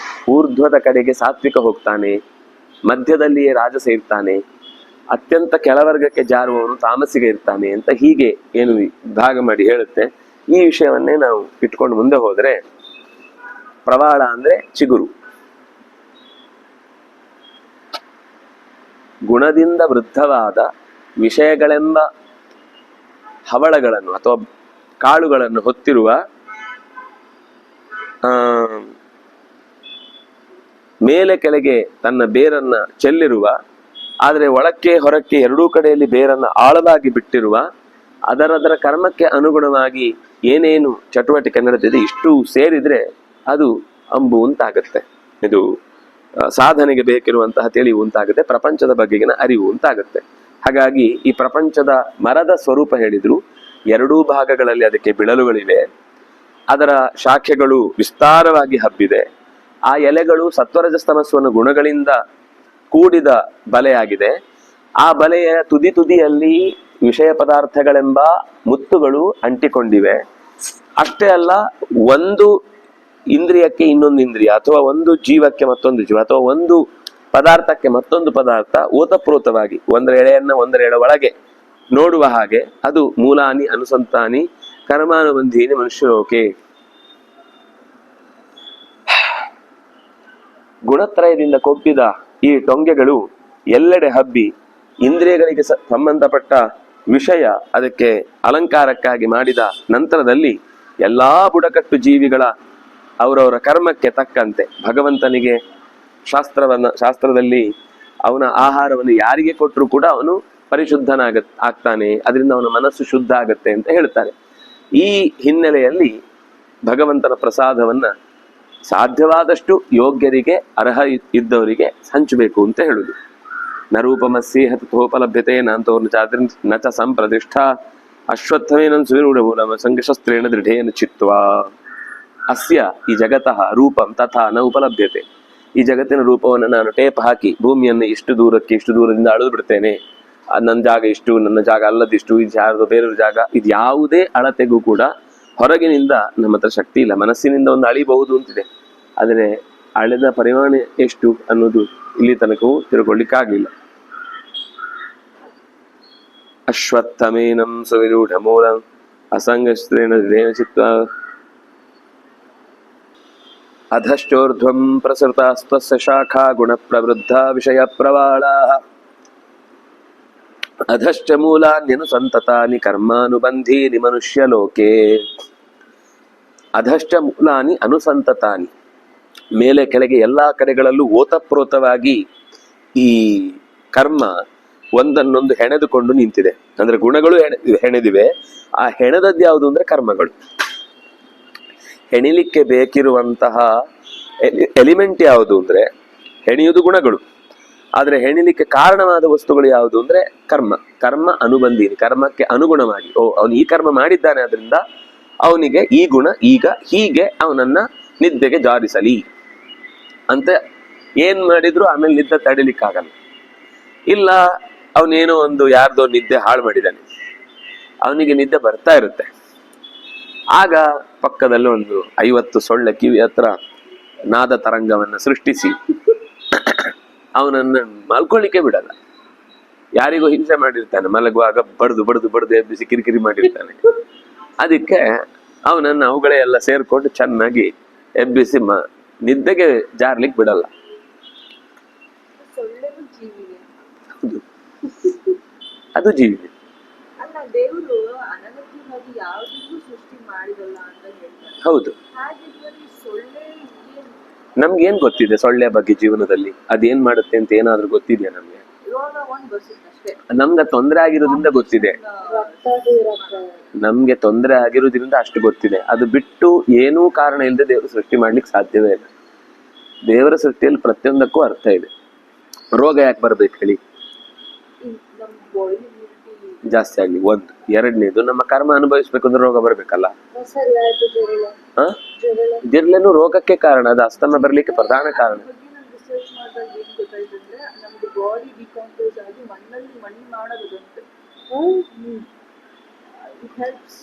S1: ಊರ್ಧ್ವದ ಕಡೆಗೆ ಸಾತ್ವಿಕ ಹೋಗ್ತಾನೆ, ಮಧ್ಯದಲ್ಲಿಯೇ ರಾಜಸ ಇರ್ತಾನೆ, ಅತ್ಯಂತ ಕೆಳವರ್ಗಕ್ಕೆ ಜಾರುವವನು ತಾಮಸಿಗೆ ಇರ್ತಾನೆ ಅಂತ ಹೀಗೆ ಏನು ಭಾಗ ಮಾಡಿ ಹೇಳುತ್ತೆ. ಈ ವಿಷಯವನ್ನೇ ನಾವು ಇಟ್ಕೊಂಡು ಮುಂದೆ ಹೋದ್ರೆ, ಪ್ರವಾಳ ಅಂದ್ರೆ ಚಿಗುರು. ಗುಣದಿಂದ ವೃದ್ಧವಾದ ವಿಷಯಗಳೆಂಬ ಹವಳಗಳನ್ನು ಅಥವಾ ಕಾಳುಗಳನ್ನು ಹೊತ್ತಿರುವ ಮೇಲೆ ಕೆಳಗೆ ತನ್ನ ಬೇರನ್ನ ಚೆಲ್ಲಿರುವ, ಆದರೆ ಒಳಕ್ಕೆ ಹೊರಕ್ಕೆ ಎರಡೂ ಕಡೆಯಲ್ಲಿ ಬೇರನ್ನ ಆಳವಾಗಿ ಬಿಟ್ಟಿರುವ, ಅದರದರ ಕರ್ಮಕ್ಕೆ ಅನುಗುಣವಾಗಿ ಏನೇನು ಚಟುವಟಿಕೆ ನಡೆದಿದೆ ಇಷ್ಟು ಸೇರಿದ್ರೆ ಅದು ಅಂಬು ಅಂತಾಗತ್ತೆ. ಇದು ಸಾಧನೆಗೆ ಬೇಕಿರುವಂತಹ ತಿಳಿವು ಅಂತಾಗುತ್ತೆ, ಪ್ರಪಂಚದ ಬಗೆಗಿನ ಅರಿವು ಅಂತಾಗುತ್ತೆ. ಹಾಗಾಗಿ ಈ ಪ್ರಪಂಚದ ಮರದ ಸ್ವರೂಪ ಹೇಳಿದ್ರು, ಎರಡೂ ಭಾಗಗಳಲ್ಲಿ ಅದಕ್ಕೆ ಬಿಳಲುಗಳಿವೆ, ಅದರ ಶಾಖೆಗಳು ವಿಸ್ತಾರವಾಗಿ ಹಬ್ಬಿದೆ, ಆ ಎಲೆಗಳು ಸತ್ವರಜಸ್ತಮಸ್ಸನ್ನು ಗುಣಗಳಿಂದ ಕೂಡಿದ ಬಲೆಯಾಗಿದೆ. ಆ ಬಲೆಯ ತುದಿಯಲ್ಲಿ ವಿಷಯ ಪದಾರ್ಥಗಳೆಂಬ ಮುತ್ತುಗಳು ಅಂಟಿಕೊಂಡಿವೆ. ಅಷ್ಟೇ ಅಲ್ಲ, ಒಂದು ಇಂದ್ರಿಯಕ್ಕೆ ಇನ್ನೊಂದು ಇಂದ್ರಿಯ, ಅಥವಾ ಒಂದು ಜೀವಕ್ಕೆ ಮತ್ತೊಂದು ಜೀವ, ಅಥವಾ ಒಂದು ಪದಾರ್ಥಕ್ಕೆ ಮತ್ತೊಂದು ಪದಾರ್ಥ ಓತಪ್ರೋತವಾಗಿ ಒಂದರ ಎಳೆಯನ್ನ ಒಂದರ ಎಳೆ ಒಳಗೆ ನೋಡುವ ಹಾಗೆ ಅದು ಮೂಲಾನಿ ಅನುಸಂತಾನಿ ಕರ್ಮಾನುಬಂಧೀನಿ ಮನುಷ್ಯಲೋಕೆ. ಗುಣತ್ರಯದಿಂದ ಕೊಬ್ಬಿದ ಈ ಟೊಂಗೆಗಳು ಎಲ್ಲೆಡೆ ಹಬ್ಬಿ ಇಂದ್ರಿಯಗಳಿಗೆ ಸಂಬಂಧಪಟ್ಟ ವಿಷಯ ಅದಕ್ಕೆ ಅಲಂಕಾರಕ್ಕಾಗಿ ಮಾಡಿದ ನಂತರದಲ್ಲಿ ಎಲ್ಲಾ ಬುಡಕಟ್ಟು ಜೀವಿಗಳ ಅವರವರ ಕರ್ಮಕ್ಕೆ ತಕ್ಕಂತೆ ಭಗವಂತನಿಗೆ ಶಾಸ್ತ್ರದಲ್ಲಿ ಅವನ ಆಹಾರವನ್ನು ಯಾರಿಗೆ ಕೊಟ್ಟರು ಕೂಡ ಅವನು ಆಗ್ತಾನೆ, ಅದರಿಂದ ಅವನ ಮನಸ್ಸು ಶುದ್ಧ ಆಗತ್ತೆ ಅಂತ ಹೇಳ್ತಾರೆ. ಈ ಹಿನ್ನೆಲೆಯಲ್ಲಿ ಭಗವಂತನ ಪ್ರಸಾದವನ್ನ ಸಾಧ್ಯವಾದಷ್ಟು ಯೋಗ್ಯರಿಗೆ ಅರ್ಹ ಇದ್ದವರಿಗೆ ಹಂಚಬೇಕು ಅಂತ ಹೇಳುದು. ನರೂಪಮಸ್ಸೇಹ ತಥೋಪಲಭ್ಯತೆ ನಚ ಸಂಪ್ರತಿಷ್ಠಾ ಅಶ್ವತ್ಥಮೇನ ಸುವಿರೂಢಮೂಲಮ ಸಂಘಶಸ್ತ್ರೇಣ ದೃಢೇನ ಚಿತ್ವಾ. ಅಸ್ಯ ಈ ಜಗತಃ ರೂಪಂ ತಥಾ ನ ಉಪಲಭ್ಯತೆ. ಈ ಜಗತ್ತಿನ ರೂಪವನ್ನು ನಾನು ಟೇಪ್ ಹಾಕಿ ಭೂಮಿಯನ್ನು ಇಷ್ಟು ದೂರದಿಂದ ಅಳೆದು ಬಿಡ್ತೇನೆ, ನನ್ನ ಜಾಗ ಇಷ್ಟು, ನನ್ನ ಜಾಗ ಅಲ್ಲದಿಷ್ಟು, ಇದು ಯಾರ್ದು ಬೇರೆಯವ್ರ ಜಾಗ, ಇದು ಯಾವುದೇ ಅಳತೆಗೂ ಕೂಡ ಹೊರಗಿನಿಂದ ನಮ್ಮ ಹತ್ರ ಶಕ್ತಿ ಇಲ್ಲ. ಮನಸ್ಸಿನಿಂದ ಒಂದು ಅಳಿಬಹುದು ಅಂತಿದೆ, ಆದರೆ ಅಳೆದ ಪರಿಮಾಣ ಎಷ್ಟು ಅನ್ನೋದು ಇಲ್ಲಿ ತನಕವೂ ತಿಳ್ಕೊಳ್ಳಿಕ್ಕಾಗಲಿಲ್ಲ. ಅಶ್ವತ್ಥಮೇನಂ ಸುವಿರೂಢ ಮೂಲಂ ಅಸಂಗಶ್ರೇಣ ಚಿತ್ವ ಅಧಶ್ಚೋರ್ಧ್ವಂ ಪ್ರಸೃತಾಸ್ತಸ್ಯ ಶಾಖಾ ಗುಣ ಪ್ರವೃದ್ಧ ವಿಷಯ ಪ್ರವಾಳಾ ಅಧಶ್ಚ ಮೂಲಾನ್ಯನುಸಂತತಾನಿ ಕರ್ಮಾನುಬಂಧೀನಿ ಮನುಷ್ಯಲೋಕೆ. ಅಧಶ್ಚ ಮೂಲಾನಿ ಅನುಸಂತತಾನಿ, ಮೇಲೆ ಕೆಳಗೆ ಎಲ್ಲಾ ಕಡೆಗಳಲ್ಲೂ ಓತಪ್ರೋತವಾಗಿ ಈ ಕರ್ಮ ಒಂದನ್ನೊಂದು ಹೆಣೆದುಕೊಂಡು ನಿಂತಿದೆ. ಅಂದ್ರೆ ಗುಣಗಳು ಹೆಣೆದಿವೆ, ಆ ಹೆಣೆದದ್ದು ಯಾವುದು ಅಂದ್ರೆ ಕರ್ಮಗಳು. ಹೆಣಿಲಿಕ್ಕೆ ಬೇಕಿರುವಂತಹ ಎಲಿಮೆಂಟ್ ಯಾವುದು ಅಂದ್ರೆ ಹೆಣಿಯುವುದು ಗುಣಗಳು, ಆದ್ರೆ ಹೆಣಿಲಿಕ್ಕೆ ಕಾರಣವಾದ ವಸ್ತುಗಳು ಯಾವುದು ಅಂದ್ರೆ ಕರ್ಮ. ಕರ್ಮ ಅನುಬಂಧೀನಿ, ಕರ್ಮಕ್ಕೆ ಅನುಗುಣವಾಗಿ ಅವನು ಈ ಕರ್ಮ ಮಾಡಿದ್ದಾನೆ, ಅದರಿಂದ ಅವನಿಗೆ ಈ ಗುಣ ಈಗ ಹೀಗೆ ಅವನನ್ನ ನಿದ್ದೆಗೆ ಜಾರಿಸಲಿ ಅಂತ ಏನ್ ಮಾಡಿದ್ರು ಆಮೇಲೆ ನಿದ್ದೆ ತಡಿಲಿಕ್ಕಾಗಲ್ಲ. ಇಲ್ಲ ಅವನೇನೋ ಒಂದು ಯಾರ್ದೋ ನಿದ್ದೆ ಹಾಳು ಮಾಡಿದ್ದಾನೆ, ಅವನಿಗೆ ನಿದ್ದೆ ಬರ್ತಾ ಇರುತ್ತೆ, ಆಗ ಪಕ್ಕದಲ್ಲಿ ಒಂದು 50 ಸೊಳ್ಳೆ ಕಿವಿ ಹತ್ರ ನಾದ ತರಂಗವನ್ನ ಸೃಷ್ಟಿಸಿ ಅವನನ್ನ ಮಲ್ಕೊಳ್ಳಿಕ್ಕೆ ಬಿಡಲ್ಲ. ಯಾರಿಗೂ ಹಿಂಸೆ ಮಾಡಿರ್ತಾನೆ, ಮಲಗುವಾಗ ಬಡ್ದು ಎಬ್ಬಿಸಿ ಕಿರಿಕಿರಿ ಮಾಡಿರ್ತಾನೆ, ಅದಕ್ಕೆ ಅವನನ್ನ ಅವುಗಳೇ ಎಲ್ಲ ಸೇರ್ಕೊಂಡು ಚೆನ್ನಾಗಿ ಎಬ್ಬಿಸಿ ನಿದ್ದೆಗೆ ಜಾರ್ಲಿಕ್ಕೆ ಬಿಡಲ್ಲ. ಅದು ಜೀವಿನೇ. ಹೌದು, ನಮ್ಗೆ ಏನ್ ಗೊತ್ತಿದೆ ಸೊಳ್ಳೆ ಬಗ್ಗೆ ಜೀವನದಲ್ಲಿ? ಅದೇನ್ ಮಾಡುತ್ತೆ ಅಂತ ಏನಾದ್ರೂ ಗೊತ್ತಿದೆಯಾ ನಮ್ಗೆ? ನಮ್ಗೆ ತೊಂದರೆ ಆಗಿರೋದ್ರಿಂದ ಗೊತ್ತಿದೆ, ನಮ್ಗೆ ತೊಂದರೆ ಆಗಿರೋದ್ರಿಂದ ಅಷ್ಟು ಗೊತ್ತಿದೆ. ಅದು ಬಿಟ್ಟು ಏನೂ ಕಾರಣ ಇಲ್ಲದೆ ದೇವರು ಸೃಷ್ಟಿ ಮಾಡ್ಲಿಕ್ಕೆ ಸಾಧ್ಯವೇ ಇಲ್ಲ. ದೇವರ ಸೃಷ್ಟಿಯಲ್ಲಿ ಪ್ರತಿಯೊಂದಕ್ಕೂ ಅರ್ಥ ಇದೆ. ರೋಗ ಯಾಕೆ ಬರ್ಬೇಕು ಹೇಳಿ? ಜಾಸ್ತಿ ಆಗ್ಲಿ ಒಂದು. ಎರಡನೇದು, ನಮ್ಮ ಕರ್ಮ ಅನುಭವಿಸ್ಬೇಕು ಅಂದ್ರೆ ರೋಗ ಬರ್ಬೇಕಲ್ಲ. ಜಿರ್ಲೆನು ರೋಗಕ್ಕೆ ಕಾರಣ, ಅದು ಅಸ್ತಮ ಬರ್ಲಿಕ್ಕೆ ಪ್ರಧಾನ ಕಾರಣ.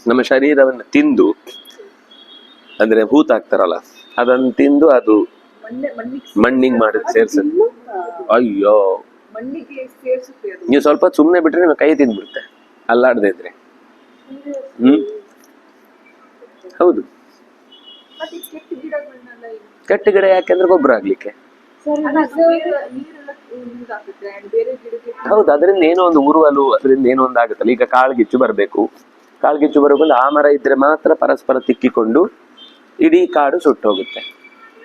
S1: ನಮ್ಮ ಶರೀರವನ್ನು ತಿಂದು ಅಂದ್ರೆ ಹೂತಾಕ್ತಾರಲ್ಲ, ಅದನ್ನು ತಿಂದು ಅದು ಮಣ್ಣಿಗೆ ಮಾಡಿ ಸೇರ್ಸುತ್ತೆ. ಅಯ್ಯೋ, ನೀವು ಸ್ವಲ್ಪ ಸುಮ್ನೆ ಬಿಟ್ರೆ ನಿಮ್ಮ ಕೈ ತಿಂದ್ಬಿಡುತ್ತೆ ಅಲ್ಲಾಡದೆ ಇದ್ರೆ. ಹೌದು, ಕೆಟ್ಟ ಗಿಡ ಯಾಕೆಂದ್ರೆ ಗೊಬ್ಬರ ಆಗ್ಲಿಕ್ಕೆ. ಹೌದು, ಅದರಿಂದ ಏನೋ ಒಂದು ಉರುವಲು, ಅದರಿಂದ ಏನೋ ಒಂದು ಆಗುತ್ತಲ್ಲ. ಈಗ ಕಾಳ್ಗಿಚ್ಚು ಬರ್ಬೇಕು, ಕಾಳ್ಗಿಚ್ಚು ಬರಬೇಕು, ಆ ಮರ ಇದ್ರೆ ಮಾತ್ರ ಪರಸ್ಪರ ತಿಕ್ಕಿಕೊಂಡು ಇಡೀ ಕಾಡು ಸುಟ್ಟೋಗುತ್ತೆ.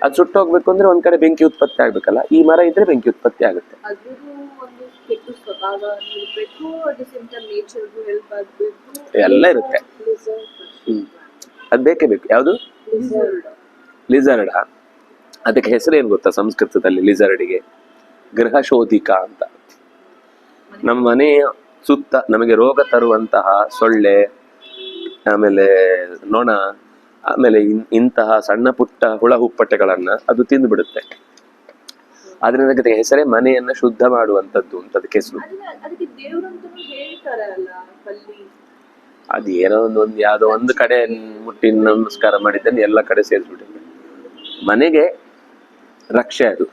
S1: ಅದು ಸುಟ್ಟೋಗ್ಬೇಕು ಅಂದ್ರೆ ಒಂದ್ ಕಡೆ ಬೆಂಕಿ ಉತ್ಪತ್ತಿ ಆಗ್ಬೇಕಲ್ಲ, ಈ ಮರ ಇದ್ರೆ ಬೆಂಕಿ ಉತ್ಪತ್ತಿ ಆಗುತ್ತೆ. ಎಲ್ಲ ಇರುತ್ತೆ. ಅದ್ ಬೇಕೇ ಬೇಕು. ಯಾವುದು? ಲಿಸರ್ಡ್. ಅದಕ್ಕೆ ಹೆಸರು ಏನ್ ಗೊತ್ತಾ ಸಂಸ್ಕೃತದಲ್ಲಿ? ಲಿಸರ್ಡ್ಗೆ ಗೃಹ ಶೋಧಿಕ ಅಂತ. ನಮ್ಮ ಮನೆಯ ಸುತ್ತ ನಮಗೆ ರೋಗ ತರುವಂತಹ ಸೊಳ್ಳೆ, ಆಮೇಲೆ ನೊಣ, ಆಮೇಲೆ ಇಂತಹ ಸಣ್ಣ ಪುಟ್ಟ ಹುಳ ಹುಪ್ಪಟೆಗಳನ್ನ ಅದು ತಿಂದು ಬಿಡುತ್ತೆ. ಆದ್ರಿಂದ ಅದಕ್ಕೆ ಹೆಸರೇ ಮನೆಯನ್ನ ಶುದ್ಧ ಮಾಡುವಂತದ್ದು ಅಂತ ಅದಕ್ಕೆ ಹೆಸರು. ಅದೇನೋ ಒಂದು ಯಾವ್ದೋ ಒಂದು ಕಡೆ ಮುಟ್ಟಿ ನಮಸ್ಕಾರ ಮಾಡಿದ್ದೇನೆ, ಎಲ್ಲ ಕಡೆ ಸೇರಿಸ್ಬಿಟ್ಟಿದೆ. ಮನೆಗೆ ರಕ್ಷೆ ಅದು.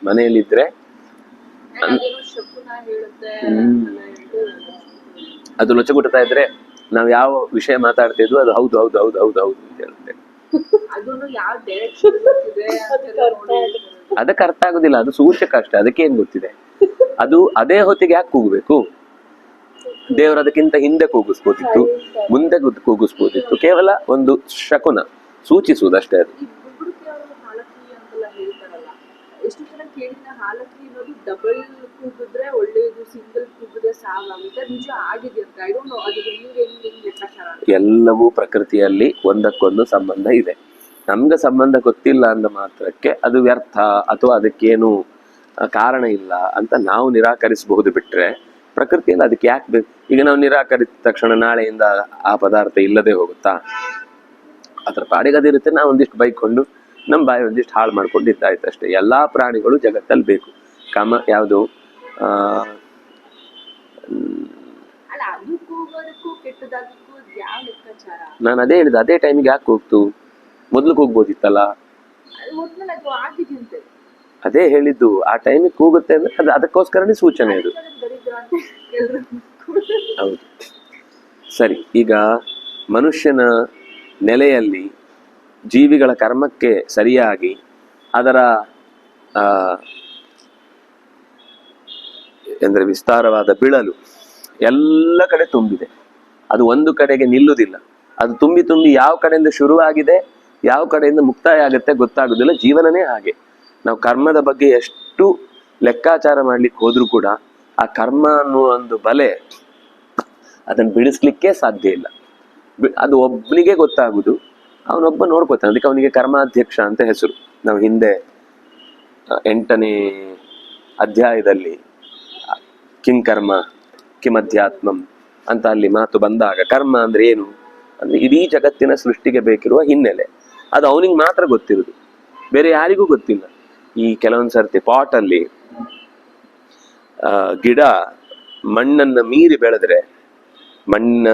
S1: ಮನೆಯಲ್ಲಿದ್ರೆ ಅದು ಲೊಚಗುಡ್ತಾ ಇದ್ರೆ ನಾವ್ ಯಾವ ವಿಷಯ ಮಾತಾಡ್ತಿದ್ವು ಅದು ಹೌದು ಹೌದು ಹೌದು ಹೌದು ಹೌದು ಅಂತ ಹೇಳುತ್ತೆ. ಅದಕ್ಕೆ ಅರ್ಥ ಆಗುದಿಲ್ಲ, ಅದು ಸೂಚಕ ಅಷ್ಟೇ. ಅದಕ್ಕೆ ಏನ್ ಗೊತ್ತಿದೆ? ಅದು ಅದೇ ಹೊತ್ತಿಗೆ ಯಾಕೆ ಕೂಗಬೇಕು? ದೇವರು ಅದಕ್ಕಿಂತ ಹಿಂದೆ ಕೂಗಿಸ್ಬೋದಿತ್ತು, ಮುಂದೆ ಕೂಗಿಸ್ಬೋದಿತ್ತು. ಕೇವಲ ಒಂದು ಶಕುನ, ಸೂಚಿಸುವುದಷ್ಟೇ ಅದು. ಎಲ್ಲವೂ ಪ್ರಕೃತಿಯಲ್ಲಿ ಒಂದಕ್ಕೊಂದು ಸಂಬಂಧ ಇದೆ. ನಮ್ಗೆ ಸಂಬಂಧ ಗೊತ್ತಿಲ್ಲ ಅಂದ ಮಾತ್ರಕ್ಕೆ ಅದು ವ್ಯರ್ಥ ಅಥವಾ ಅದಕ್ಕೇನು ಕಾರಣ ಇಲ್ಲ ಅಂತ ನಾವು ನಿರಾಕರಿಸಬಹುದು. ಬಿಟ್ರೆ ಪ್ರಕೃತಿಯಲ್ಲಿ ಅದಕ್ಕೆ ಯಾಕೆ ಬೇಕು? ಈಗ ನಾವು ನಿರಾಕರಿಸಿದ ತಕ್ಷಣ ನಾಳೆಯಿಂದ ಆ ಪದಾರ್ಥ ಇಲ್ಲದೆ ಹೋಗುತ್ತಾ? ಅದ್ರ ಪಾಡಿಗದಿರುತ್ತೆ. ನಾವು ಒಂದಿಷ್ಟು ಬೈಕೊಂಡು ನಮ್ಮ ಬಾಯಿ ಒಂದಿಷ್ಟು ಹಾಳು ಮಾಡ್ಕೊಂಡು ಇದ್ದಾಯ್ತು ಅಷ್ಟೇ. ಎಲ್ಲಾ ಪ್ರಾಣಿಗಳು ಜಗತ್ತಲ್ಲಿ ಬೇಕು. ಯಾವುದು ನಾನು ಅದೇ ಹೇಳಿದೆ, ಅದೇ ಟೈಮಿಗೆ ಯಾಕೆ ಹೋಗ್ತು? ಮೊದ್ಲು ಕೂಗ್ಬೋದಿತ್ತಲ್ಲ. ಅದೇ ಹೇಳಿದ್ದು, ಆ ಟೈಮಿಗೆ ಕೂಗುತ್ತೆ ಅಂದ್ರೆ ಅದು ಅದಕ್ಕೋಸ್ಕರನೇ ಸೂಚನೆ ಇದು. ಹೌದು, ಸರಿ. ಈಗ ಮನುಷ್ಯನ ನೆಲೆಯಲ್ಲಿ ಜೀವಿಗಳ ಕರ್ಮಕ್ಕೆ ಸರಿಯಾಗಿ ಅದರ ಅಂದ್ರೆ ವಿಸ್ತಾರವಾದ ಬಿಳಲು ಎಲ್ಲ ಕಡೆ ತುಂಬಿದೆ. ಅದು ಒಂದು ಕಡೆಗೆ ನಿಲ್ಲುವುದಿಲ್ಲ. ಅದು ತುಂಬಿ ತುಂಬಿ ಯಾವ ಕಡೆಯಿಂದ ಶುರುವಾಗಿದೆ, ಯಾವ ಕಡೆಯಿಂದ ಮುಕ್ತಾಯ ಆಗುತ್ತೆ ಗೊತ್ತಾಗುದಿಲ್ಲ. ಜೀವನನೇ ಹಾಗೆ. ನಾವು ಕರ್ಮದ ಬಗ್ಗೆ ಎಷ್ಟು ಲೆಕ್ಕಾಚಾರ ಮಾಡ್ಲಿಕ್ಕೆ ಹೋದ್ರೂ ಕೂಡ ಆ ಕರ್ಮ ಅನ್ನುವ ಒಂದು ಬಲೆ ಅದನ್ನು ಬಿಡಿಸ್ಲಿಕ್ಕೆ ಸಾಧ್ಯ ಇಲ್ಲ. ಅದು ಒಬ್ಬನಿಗೆ ಗೊತ್ತಾಗುದು, ಅವನೊಬ್ಬ ನೋಡ್ಕೋತಾನೆ. ಅದಕ್ಕೆ ಅವನಿಗೆ ಕರ್ಮಾಧ್ಯಕ್ಷ ಅಂತ ಹೆಸರು. ನಾವು ಹಿಂದೆ 8ನೇ ಅಧ್ಯಾಯದಲ್ಲಿ ಕಿಂಕರ್ಮ ಕಿಮಧ್ಯಾತ್ಮಂ ಅಂತ ಅಲ್ಲಿ ಮಾತು ಬಂದಾಗ, ಕರ್ಮ ಅಂದ್ರೆ ಏನು ಅಂದ್ರೆ ಇಡೀ ಜಗತ್ತಿನ ಸೃಷ್ಟಿಗೆ ಬೇಕಿರುವ ಹಿನ್ನೆಲೆ. ಅದು ಅವನಿಗೆ ಮಾತ್ರ ಗೊತ್ತಿರುದು, ಬೇರೆ ಯಾರಿಗೂ ಗೊತ್ತಿಲ್ಲ. ಈ ಕೆಲವೊಂದ್ ಸರ್ತಿ ಪಾಟಲ್ಲಿ ಗಿಡ ಮಣ್ಣನ್ನ ಮೀರಿ ಬೆಳೆದ್ರೆ, ಮಣ್ಣಿನ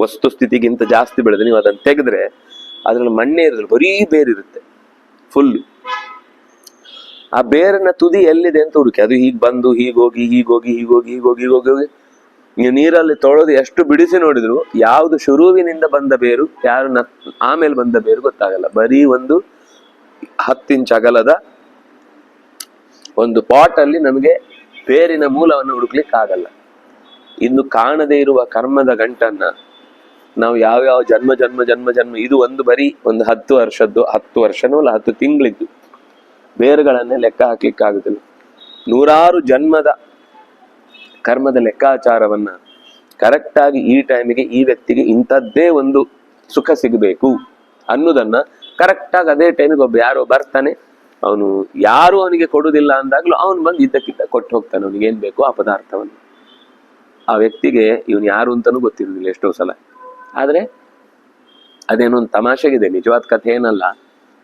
S1: ವಸ್ತುಸ್ಥಿತಿಗಿಂತ ಜಾಸ್ತಿ ಬೆಳೆದ್ರೆ ನೀವು ಅದನ್ನು ತೆಗೆದ್ರೆ ಅದ್ರಲ್ಲಿ ಮಣ್ಣೇ ಇರೋದಿಲ್ಲ, ಬರೀ ಬೇರಿರುತ್ತೆ ಫುಲ್. ಆ ಬೇರನ್ನ ತುದಿ ಎಲ್ಲಿದೆ ಅಂತ ಹುಡುಕಿ, ಅದು ಹೀಗ್ ಬಂದು ಹೀಗೋಗಿ ಹೀಗೋಗಿ ಹೀಗೋಗಿ ಹೀಗೋಗಿ ಹೀಗೋಗಿ ಹೋಗಿ ನೀವು ನೀರಲ್ಲಿ ತೊಳೆದು ಎಷ್ಟು ಬಿಡಿಸಿ ನೋಡಿದ್ರು ಯಾವ್ದು ಶುರುವಿನಿಂದ ಬಂದ ಬೇರು, ಯಾರು ಆಮೇಲೆ ಬಂದ ಬೇರು ಗೊತ್ತಾಗಲ್ಲ. ಬರೀ ಒಂದು 10 ಇಂಚ್ ಅಗಲದ ಒಂದು ಪಾಟ್ ಅಲ್ಲಿ ನಮಗೆ ಬೇರಿನ ಮೂಲವನ್ನು ಹುಡುಕ್ಲಿಕ್ಕೆ ಆಗಲ್ಲ. ಇನ್ನು ಕಾಣದೇ ಇರುವ ಕರ್ಮದ ಗಂಟನ್ನ ನಾವು ಯಾವ್ಯಾವ ಜನ್ಮ ಜನ್ಮ ಜನ್ಮ ಜನ್ಮ, ಇದು ಒಂದು ಬರೀ ಒಂದು 10 ವರ್ಷದ್ದು, 10 ವರ್ಷನೂ ಅಲ್ಲ 10 ತಿಂಗಳಿದ್ದು ಬೇರುಗಳನ್ನೇ ಲೆಕ್ಕ ಹಾಕ್ಲಿಕ್ಕೆ ಆಗುದಿಲ್ಲ. 100 ಜನ್ಮದ ಕರ್ಮದ ಲೆಕ್ಕಾಚಾರವನ್ನ ಕರೆಕ್ಟಾಗಿ ಈ ಟೈಮಿಗೆ ಈ ವ್ಯಕ್ತಿಗೆ ಇಂಥದ್ದೇ ಒಂದು ಸುಖ ಸಿಗಬೇಕು ಅನ್ನೋದನ್ನ ಕರೆಕ್ಟಾಗಿ ಅದೇ ಟೈಮಿಗೆ ಒಬ್ಬ ಯಾರೋ ಬರ್ತಾನೆ, ಅವನು ಯಾರು ಅವನಿಗೆ ಕೊಡುದಿಲ್ಲ ಅಂದಾಗ್ಲೂ ಅವನು ಬಂದು ಇದ್ದಕ್ಕಿದ್ದ ಕೊಟ್ಟು ಹೋಗ್ತಾನೆ ಅವನಿಗೆ ಏನ್ ಬೇಕು ಆ ಪದಾರ್ಥವನ್ನು. ಆ ವ್ಯಕ್ತಿಗೆ ಇವನು ಯಾರು ಅಂತಾನೂ ಗೊತ್ತಿರುವುದಿಲ್ಲ ಎಷ್ಟೋ ಸಲ. ಆದ್ರೆ ಅದೇನೋ ಒಂದು ತಮಾಷೆಗಿದೆ, ನಿಜವಾದ ಕಥೆ ಏನಲ್ಲ,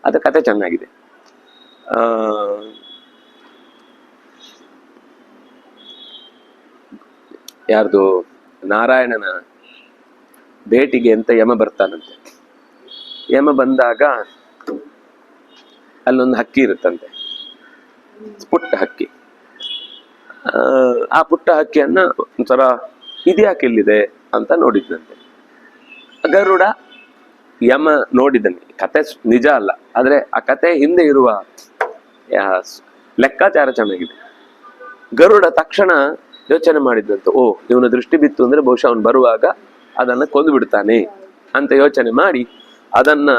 S1: ಅದ ಕಥೆ ಚೆನ್ನಾಗಿದೆ. ಯಾರ್ದು ನಾರಾಯಣನ ಭೇಟಿಗೆ ಅಂತ ಯಮ ಬರ್ತಾನಂತೆ. ಯಮ ಬಂದಾಗ ಅಲ್ಲೊಂದು ಹಕ್ಕಿ ಇರುತ್ತಂತೆ, ಪುಟ್ಟ ಹಕ್ಕಿ. ಆ ಪುಟ್ಟ ಹಕ್ಕಿಯನ್ನ ಒಂಥರ ಇದ್ಯಾಕೆ ಇಲ್ಲಿದೆ ಅಂತ ನೋಡಿದ್ನಂತೆ. ಗರುಡ ಯಮ ನೋಡಿದ್ದಾನೆ. ಕತೆ ನಿಜ ಅಲ್ಲ, ಆದ್ರೆ ಆ ಕತೆ ಹಿಂದೆ ಇರುವ ಲೆಕ್ಕಾಚಾರ ಚೆನ್ನಾಗಿದೆ. ಗರುಡ ತಕ್ಷಣ ಯೋಚನೆ ಮಾಡಿದ್ದಂತ, ಓ ಇವನ ದೃಷ್ಟಿ ಬಿತ್ತು ಅಂದ್ರೆ ಬಹುಶಃ ಅವನು ಬರುವಾಗ ಅದನ್ನ ಕೊಂದು ಬಿಡ್ತಾನೆ ಅಂತ ಯೋಚನೆ ಮಾಡಿ ಅದನ್ನ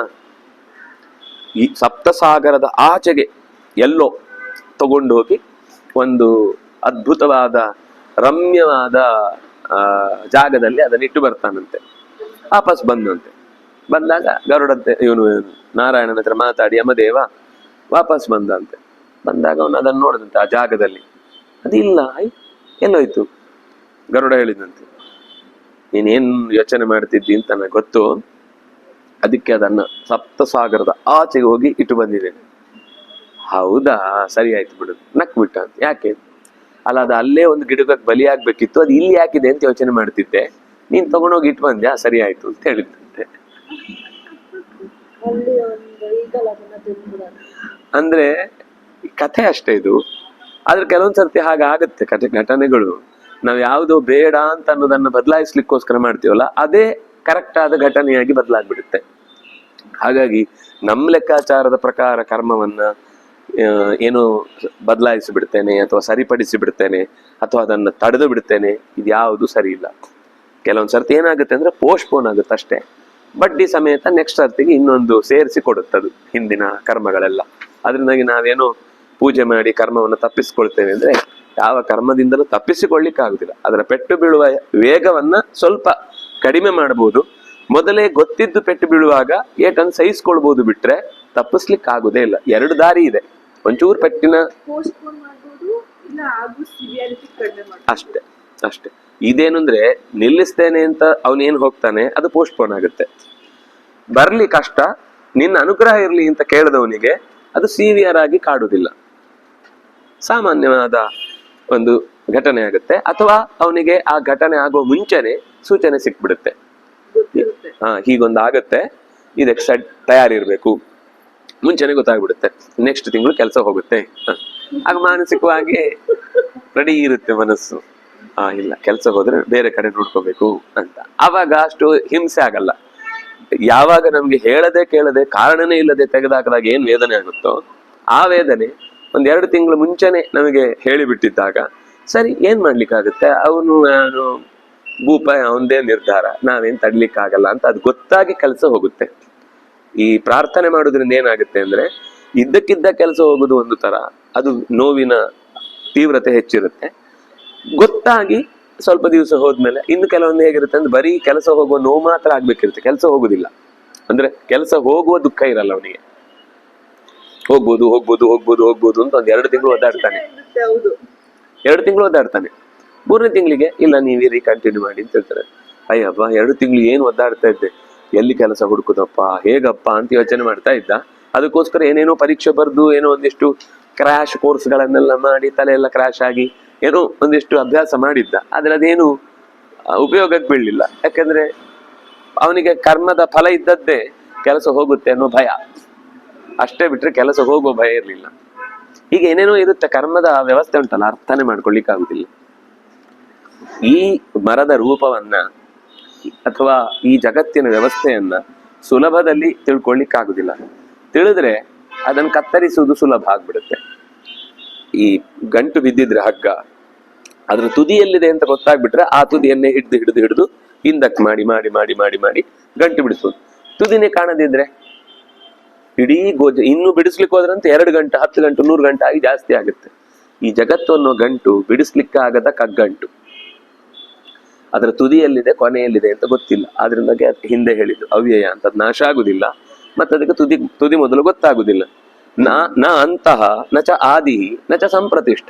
S1: ಈ ಸಪ್ತಸಾಗರದ ಆಚೆಗೆ ಎಲ್ಲೋ ತಗೊಂಡು ಹೋಗಿ ಒಂದು ಅದ್ಭುತವಾದ ರಮ್ಯವಾದ ಜಾಗದಲ್ಲಿ ಅದನ್ನ ಇಟ್ಟು ಬರ್ತಾನಂತೆ. ವಾಪಸ್ ಬಂದಂತೆ. ಬಂದಾಗ ಗರುಡಂತೆ ಇವನು ನಾರಾಯಣನ ಹತ್ರ ಮಾತಾಡಿ ಯಮದೇವ ವಾಪಸ್ ಬಂದಂತೆ. ಬಂದಾಗ ಅವನು ಅದನ್ನು ನೋಡಿದಂತೆ ಆ ಜಾಗದಲ್ಲಿ ಅದಿಲ್ಲ. ಎಲ್ಲೋಯ್ತು? ಗರುಡ ಹೇಳಿದಂತೆ, ನೀನೇನ್ ಯೋಚನೆ ಮಾಡ್ತಿದ್ದಿ ಅಂತ ನನಗೆ ಗೊತ್ತು, ಅದಕ್ಕೆ ಅದನ್ನ ಸಪ್ತಸಾಗರದ ಆಚೆಗೆ ಹೋಗಿ ಇಟ್ಟು ಬಂದಿದ್ದೇನೆ. ಹೌದಾ, ಸರಿ ಆಯ್ತು ಬಿಡು, ನಕ್ ಬಿಟ್ಟ ಅಂತ. ಯಾಕೆ? ಅಲ್ಲ, ಅದು ಅಲ್ಲೇ ಒಂದು ಗಿಡಕ್ಕೆ ಬಲಿ ಆಗ್ಬೇಕಿತ್ತು, ಅದು ಇಲ್ಲಿ ಯಾಕಿದೆ ಅಂತ ಯೋಚನೆ ಮಾಡ್ತಿದ್ದೆ, ನೀನ್ ತಗೊಂಡೋಗಿ ಇಟ್ಟು ಬಂದ್ಯಾ, ಸರಿ ಆಯ್ತು ಅಂತ ಹೇಳಿದಂತೆ. ಅಂದ್ರೆ ಕಥೆ ಅಷ್ಟೇ ಇದು. ಆದ್ರೆ ಕೆಲವೊಂದ್ ಸರ್ತಿ ಹಾಗಾಗತ್ತೆ ಘಟನೆಗಳು. ನಾವ್ ಯಾವ್ದೋ ಬೇಡ ಅಂತ ಅನ್ನೋದನ್ನ ಬದಲಾಯಿಸ್ಲಿಕ್ಕೋಸ್ಕರ ಮಾಡ್ತೀವಲ್ಲ, ಅದೇ ಕರೆಕ್ಟ್ ಆದ ಘಟನೆಯಾಗಿ ಬದಲಾಗ್ಬಿಡುತ್ತೆ. ಹಾಗಾಗಿ ನಮ್ಮ ಲೆಕ್ಕಾಚಾರದ ಪ್ರಕಾರ ಕರ್ಮವನ್ನ ಏನು ಬದಲಾಯಿಸಿ ಬಿಡ್ತೇನೆ ಅಥವಾ ಸರಿಪಡಿಸಿ ಬಿಡ್ತೇನೆ ಅಥವಾ ಅದನ್ನ ತಡೆದು ಬಿಡ್ತೇನೆ, ಇದ್ಯಾವುದು ಸರಿ ಇಲ್ಲ. ಕೆಲವೊಂದ್ ಸರ್ತಿ ಏನಾಗುತ್ತೆ ಅಂದ್ರೆ ಪೋಸ್ಟ್ಪೋನ್ ಆಗುತ್ತೆ ಅಷ್ಟೇ. ಬಡ್ಡಿ ಸಮೇತ ನೆಕ್ಸ್ಟ್ ಸರ್ತಿಗೆ ಇನ್ನೊಂದು ಸೇರಿಸಿ ಕೊಡುತ್ತದು ಹಿಂದಿನ ಕರ್ಮಗಳೆಲ್ಲ. ಅದರಿಂದಾಗಿ ನಾವೇನೋ ಪೂಜೆ ಮಾಡಿ ಕರ್ಮವನ್ನು ತಪ್ಪಿಸ್ಕೊಳ್ತೇವೆ ಅಂದ್ರೆ ಯಾವ ಕರ್ಮದಿಂದಲೂ ತಪ್ಪಿಸಿಕೊಳ್ಳಿಕ್ಕೆ ಆಗುದಿಲ್ಲ. ಅದರ ಪೆಟ್ಟು ಬೀಳುವ ವೇಗವನ್ನ ಸ್ವಲ್ಪ ಕಡಿಮೆ ಮಾಡಬಹುದು. ಮೊದಲೇ ಗೊತ್ತಿದ್ದು ಪೆಟ್ಟು ಬೀಳುವಾಗ ಏಟನ್ನು ಸಹಿಸ್ಕೊಳ್ಬಹುದು, ಬಿಟ್ರೆ ತಪ್ಪಿಸ್ಲಿಕ್ಕೆ ಆಗುದೇ ಇಲ್ಲ. 2 ದಾರಿ ಇದೆ. ಒಂಚೂರು ಪೆಟ್ಟಿನ ಅಷ್ಟೇ ಅಷ್ಟೇ. ಇದೇನು ಅಂದ್ರೆ ನಿಲ್ಲಿಸ್ತೇನೆ ಅಂತ ಅವನೇನ್ ಹೋಗ್ತಾನೆ, ಅದು ಪೋಸ್ಟ್ಪೋನ್ ಆಗುತ್ತೆ. ಬರ್ಲಿ ಕಷ್ಟ, ನಿನ್ನ ಅನುಗ್ರಹ ಇರ್ಲಿ ಅಂತ ಕೇಳಿದವನಿಗೆ ಅದು ಸಿವಿಯರ್ ಆಗಿ ಕಾಡುವುದಿಲ್ಲ, ಸಾಮಾನ್ಯವಾದ ಒಂದು ಘಟನೆ ಆಗುತ್ತೆ. ಅಥವಾ ಅವನಿಗೆ ಆ ಘಟನೆ ಆಗೋ ಮುಂಚೆನೆ ಸೂಚನೆ ಸಿಕ್ಬಿಡುತ್ತೆ, ಹೀಗೊಂದು ಆಗತ್ತೆ, ಇದಕ್ಕೆ ತಯಾರಿರ್ಬೇಕು, ಮುಂಚೆನೆ ಗೊತ್ತಾಗ್ಬಿಡುತ್ತೆ. ನೆಕ್ಸ್ಟ್ ತಿಂಗಳು ಕೆಲಸ ಹೋಗುತ್ತೆ. ಆಗ ಮಾನಸಿಕವಾಗಿ ರೆಡಿ ಇರುತ್ತೆ ಮನಸ್ಸು, ಇಲ್ಲ ಕೆಲಸ ಹೋದ್ರೆ ಬೇರೆ ಕಡೆ ನೋಡ್ಕೋಬೇಕು ಅಂತ. ಅವಾಗ ಅಷ್ಟು ಹಿಂಸೆ ಆಗಲ್ಲ. ಯಾವಾಗ ನಮ್ಗೆ ಹೇಳದೆ ಕೇಳದೆ ಕಾರಣನೇ ಇಲ್ಲದೆ ತೆಗೆದಾಕದಾಗ ಏನ್ ವೇದನೆ ಆಗುತ್ತೋ ಆ ವೇದನೆ 1-2 ತಿಂಗಳು ಮುಂಚೆನೆ ನಮಗೆ ಹೇಳಿಬಿಟ್ಟಿದ್ದಾಗ ಸರಿ, ಏನ್ ಮಾಡ್ಲಿಕ್ಕಾಗುತ್ತೆ, ಅವನು ಭೂಪ ಅವನದೇ ನಿರ್ಧಾರ, ನಾವೇನ್ ತಡ್ಲಿಕ್ಕಾಗಲ್ಲ ಅಂತ ಅದು ಗೊತ್ತಾಗಿ ಕೆಲಸ ಹೋಗುತ್ತೆ. ಈ ಪ್ರಾರ್ಥನೆ ಮಾಡೋದ್ರಿಂದ ಏನಾಗುತ್ತೆ ಅಂದ್ರೆ ಇದ್ದಕ್ಕಿದ್ದ ಕೆಲಸ ಹೋಗುದು ಒಂದು ತರ, ಅದು ನೋವಿನ ತೀವ್ರತೆ ಹೆಚ್ಚಿರುತ್ತೆ. ಗೊತ್ತಾಗಿ ಸ್ವಲ್ಪ ದಿವಸ ಹೋದ್ಮೇಲೆ ಇನ್ನು ಕೆಲವೊಂದು ಹೇಗಿರುತ್ತೆ ಅಂದ್ರೆ ಬರೀ ಕೆಲಸ ಹೋಗುವ ನೋವು ಮಾತ್ರ ಆಗ್ಬೇಕಿರುತ್ತೆ, ಕೆಲಸ ಹೋಗುದಿಲ್ಲ. ಅಂದ್ರೆ ಕೆಲಸ ಹೋಗುವ ದುಃಖ ಇರಲ್ಲ ಅವನಿಗೆ. ಹೋಗ್ಬೋದು ಹೋಗ್ಬೋದು ಹೋಗ್ಬೋದು ಹೋಗ್ಬೋದು ಅಂತ ಒಂದ್ 2 ತಿಂಗಳು ಓದಾಡ್ತಾನೆ, 2 ತಿಂಗಳು ಓದಾಡ್ತಾನೆ. 3ನೇ ತಿಂಗಳಿಗೆ ಇಲ್ಲ ನೀವಿರಿ ಕಂಟಿನ್ಯೂ ಮಾಡಿ ಅಂತ ಹೇಳ್ತಾರೆ. ಅಯ್ಯಪ್ಪ 2 ತಿಂಗಳು ಏನು ಒದ್ದಾಡ್ತಾ ಇದ್ದೆ, ಎಲ್ಲಿ ಕೆಲಸ ಹುಡುಕುದಪ್ಪ ಹೇಗಪ್ಪ ಅಂತ ಯೋಚನೆ ಮಾಡ್ತಾ ಇದ್ದ. ಅದಕ್ಕೋಸ್ಕರ ಏನೇನೋ ಪರೀಕ್ಷೆ ಬರ್ದು ಏನೋ ಒಂದಿಷ್ಟು ಕ್ರ್ಯಾಶ್ ಕೋರ್ಸ್ಗಳನ್ನೆಲ್ಲ ಮಾಡಿ ತಲೆ ಎಲ್ಲ ಕ್ರ್ಯಾಶ್ ಆಗಿ ಏನೋ ಒಂದಿಷ್ಟು ಅಭ್ಯಾಸ ಮಾಡಿದ್ದ. ಆದ್ರೆ ಅದೇನು ಉಪಯೋಗಕ್ಕೆ ಬೀಳಲಿಲ್ಲ. ಯಾಕಂದ್ರೆ ಅವನಿಗೆ ಕರ್ಮದ ಫಲ ಇದ್ದದ್ದೇ ಕೆಲಸ ಹೋಗುತ್ತೆ ಅನ್ನೋ ಭಯ, ಅಷ್ಟೇ ಬಿಟ್ರೆ ಕೆಲಸ ಹೋಗೋ ಭಯ ಇರ್ಲಿಲ್ಲ. ಈಗ ಏನೇನೋ ಇರುತ್ತೆ, ಕರ್ಮದ ವ್ಯವಸ್ಥೆ ಉಂಟಲ್ಲ, ಅರ್ಥನೇ ಮಾಡ್ಕೊಳ್ಲಿಕ್ಕೆ ಆಗುದಿಲ್ಲ. ಈ ಮರದ ರೂಪವನ್ನ ಅಥವಾ ಈ ಜಗತ್ತಿನ ವ್ಯವಸ್ಥೆಯನ್ನ ಸುಲಭದಲ್ಲಿ ತಿಳ್ಕೊಳ್ಳಿಕ್ಕಾಗುದಿಲ್ಲ. ತಿಳಿದ್ರೆ ಅದನ್ನು ಕತ್ತರಿಸುವುದು ಸುಲಭ ಆಗ್ಬಿಡುತ್ತೆ. ಈ ಗಂಟು ಬಿದ್ದಿದ್ರೆ ಹಗ್ಗ, ಅದ್ರ ತುದಿಯಲ್ಲಿದೆ ಅಂತ ಗೊತ್ತಾಗ್ಬಿಟ್ರೆ ಆ ತುದಿಯನ್ನೇ ಹಿಡ್ದು ಹಿಡ್ದು ಹಿಡ್ದು ಹಿಂದಕ್ಕೆ ಮಾಡಿ ಮಾಡಿ ಮಾಡಿ ಮಾಡಿ ಮಾಡಿ ಗಂಟು ಬಿಡಿಸೋದು. ತುದಿನೇ ಕಾಣದಿದ್ರೆ ಇಡೀ ಇನ್ನು ಬಿಡಿಸ್ಲಿಕ್ಕೆ ಹೋದ್ರಂತೆ 2 ಗಂಟೆ 10 ಗಂಟೆ 100 ಗಂಟೆ ಆಗಿ ಜಾಸ್ತಿ ಆಗುತ್ತೆ. ಈ ಜಗತ್ತು ಅನ್ನೋ ಗಂಟು ಬಿಡಿಸ್ಲಿಕ್ಕೆ ಆಗದ ಕಗ್ಗಂಟು, ಅದರ ತುದಿಯಲ್ಲಿದೆ ಕೊನೆಯಲ್ಲಿದೆ ಅಂತ ಗೊತ್ತಿಲ್ಲ. ಆದ್ರಿಂದ ಹಿಂದೆ ಹೇಳಿದ್ದು ಅವ್ಯಯ ಅಂತ, ಅದು ನಾಶ ಆಗುದಿಲ್ಲ, ಮತ್ತೆ ಅದಕ್ಕೆ ತುದಿ ಮೊದಲು ಗೊತ್ತಾಗುದಿಲ್ಲ. ನ ಅಂತಹ ನಚ ಆದಿ ನಚ ಸಂಪ್ರತಿಷ್ಠ,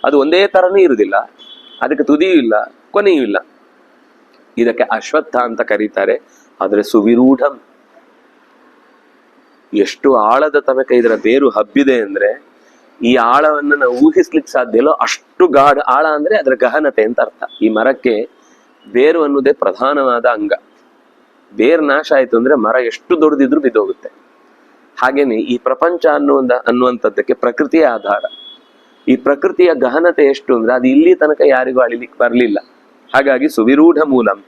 S1: ಅದು ಒಂದೇ ತರನೂ ಇರುವುದಿಲ್ಲ, ಅದಕ್ಕೆ ತುದಿಯೂ ಇಲ್ಲ ಕೊನೆಯೂ ಇಲ್ಲ. ಇದಕ್ಕೆ ಅಶ್ವತ್ಥ ಅಂತ ಕರೀತಾರೆ. ಆದ್ರೆ ಸುವಿರೂಢಂ, ಎಷ್ಟು ಆಳದ ತನಕ ಇದರ ಬೇರು ಹಬ್ಬಿದೆ ಅಂದ್ರೆ ಈ ಆಳವನ್ನ ನಾವು ಊಹಿಸ್ಲಿಕ್ಕೆ ಸಾಧ್ಯ ಇಲ್ಲ, ಅಷ್ಟು ಆಳ ಅಂದ್ರೆ ಅದರ ಗಹನತೆ ಅಂತ ಅರ್ಥ. ಈ ಮರಕ್ಕೆ ಬೇರು ಅನ್ನೋದೇ ಪ್ರಧಾನವಾದ ಅಂಗ. ಬೇರು ನಾಶ ಆಯ್ತು ಅಂದ್ರೆ ಮರ ಎಷ್ಟು ದೊಡ್ಡದಿದ್ರು ಬಿದ್ದೋಗುತ್ತೆ. ಹಾಗೇನೆ ಈ ಪ್ರಪಂಚ ಅನ್ನುವಂಥದ್ದಕ್ಕೆ ಪ್ರಕೃತಿಯ ಆಧಾರ. ಈ ಪ್ರಕೃತಿಯ ಗಹನತೆ ಎಷ್ಟು ಅಂದ್ರೆ ಅದು ಇಲ್ಲಿ ತನಕ ಯಾರಿಗೂ ಅಳಿಲಿಕ್ಕೆ ಬರ್ಲಿಲ್ಲ. ಹಾಗಾಗಿ ಸುವಿರೂಢ ಮೂಲಂ.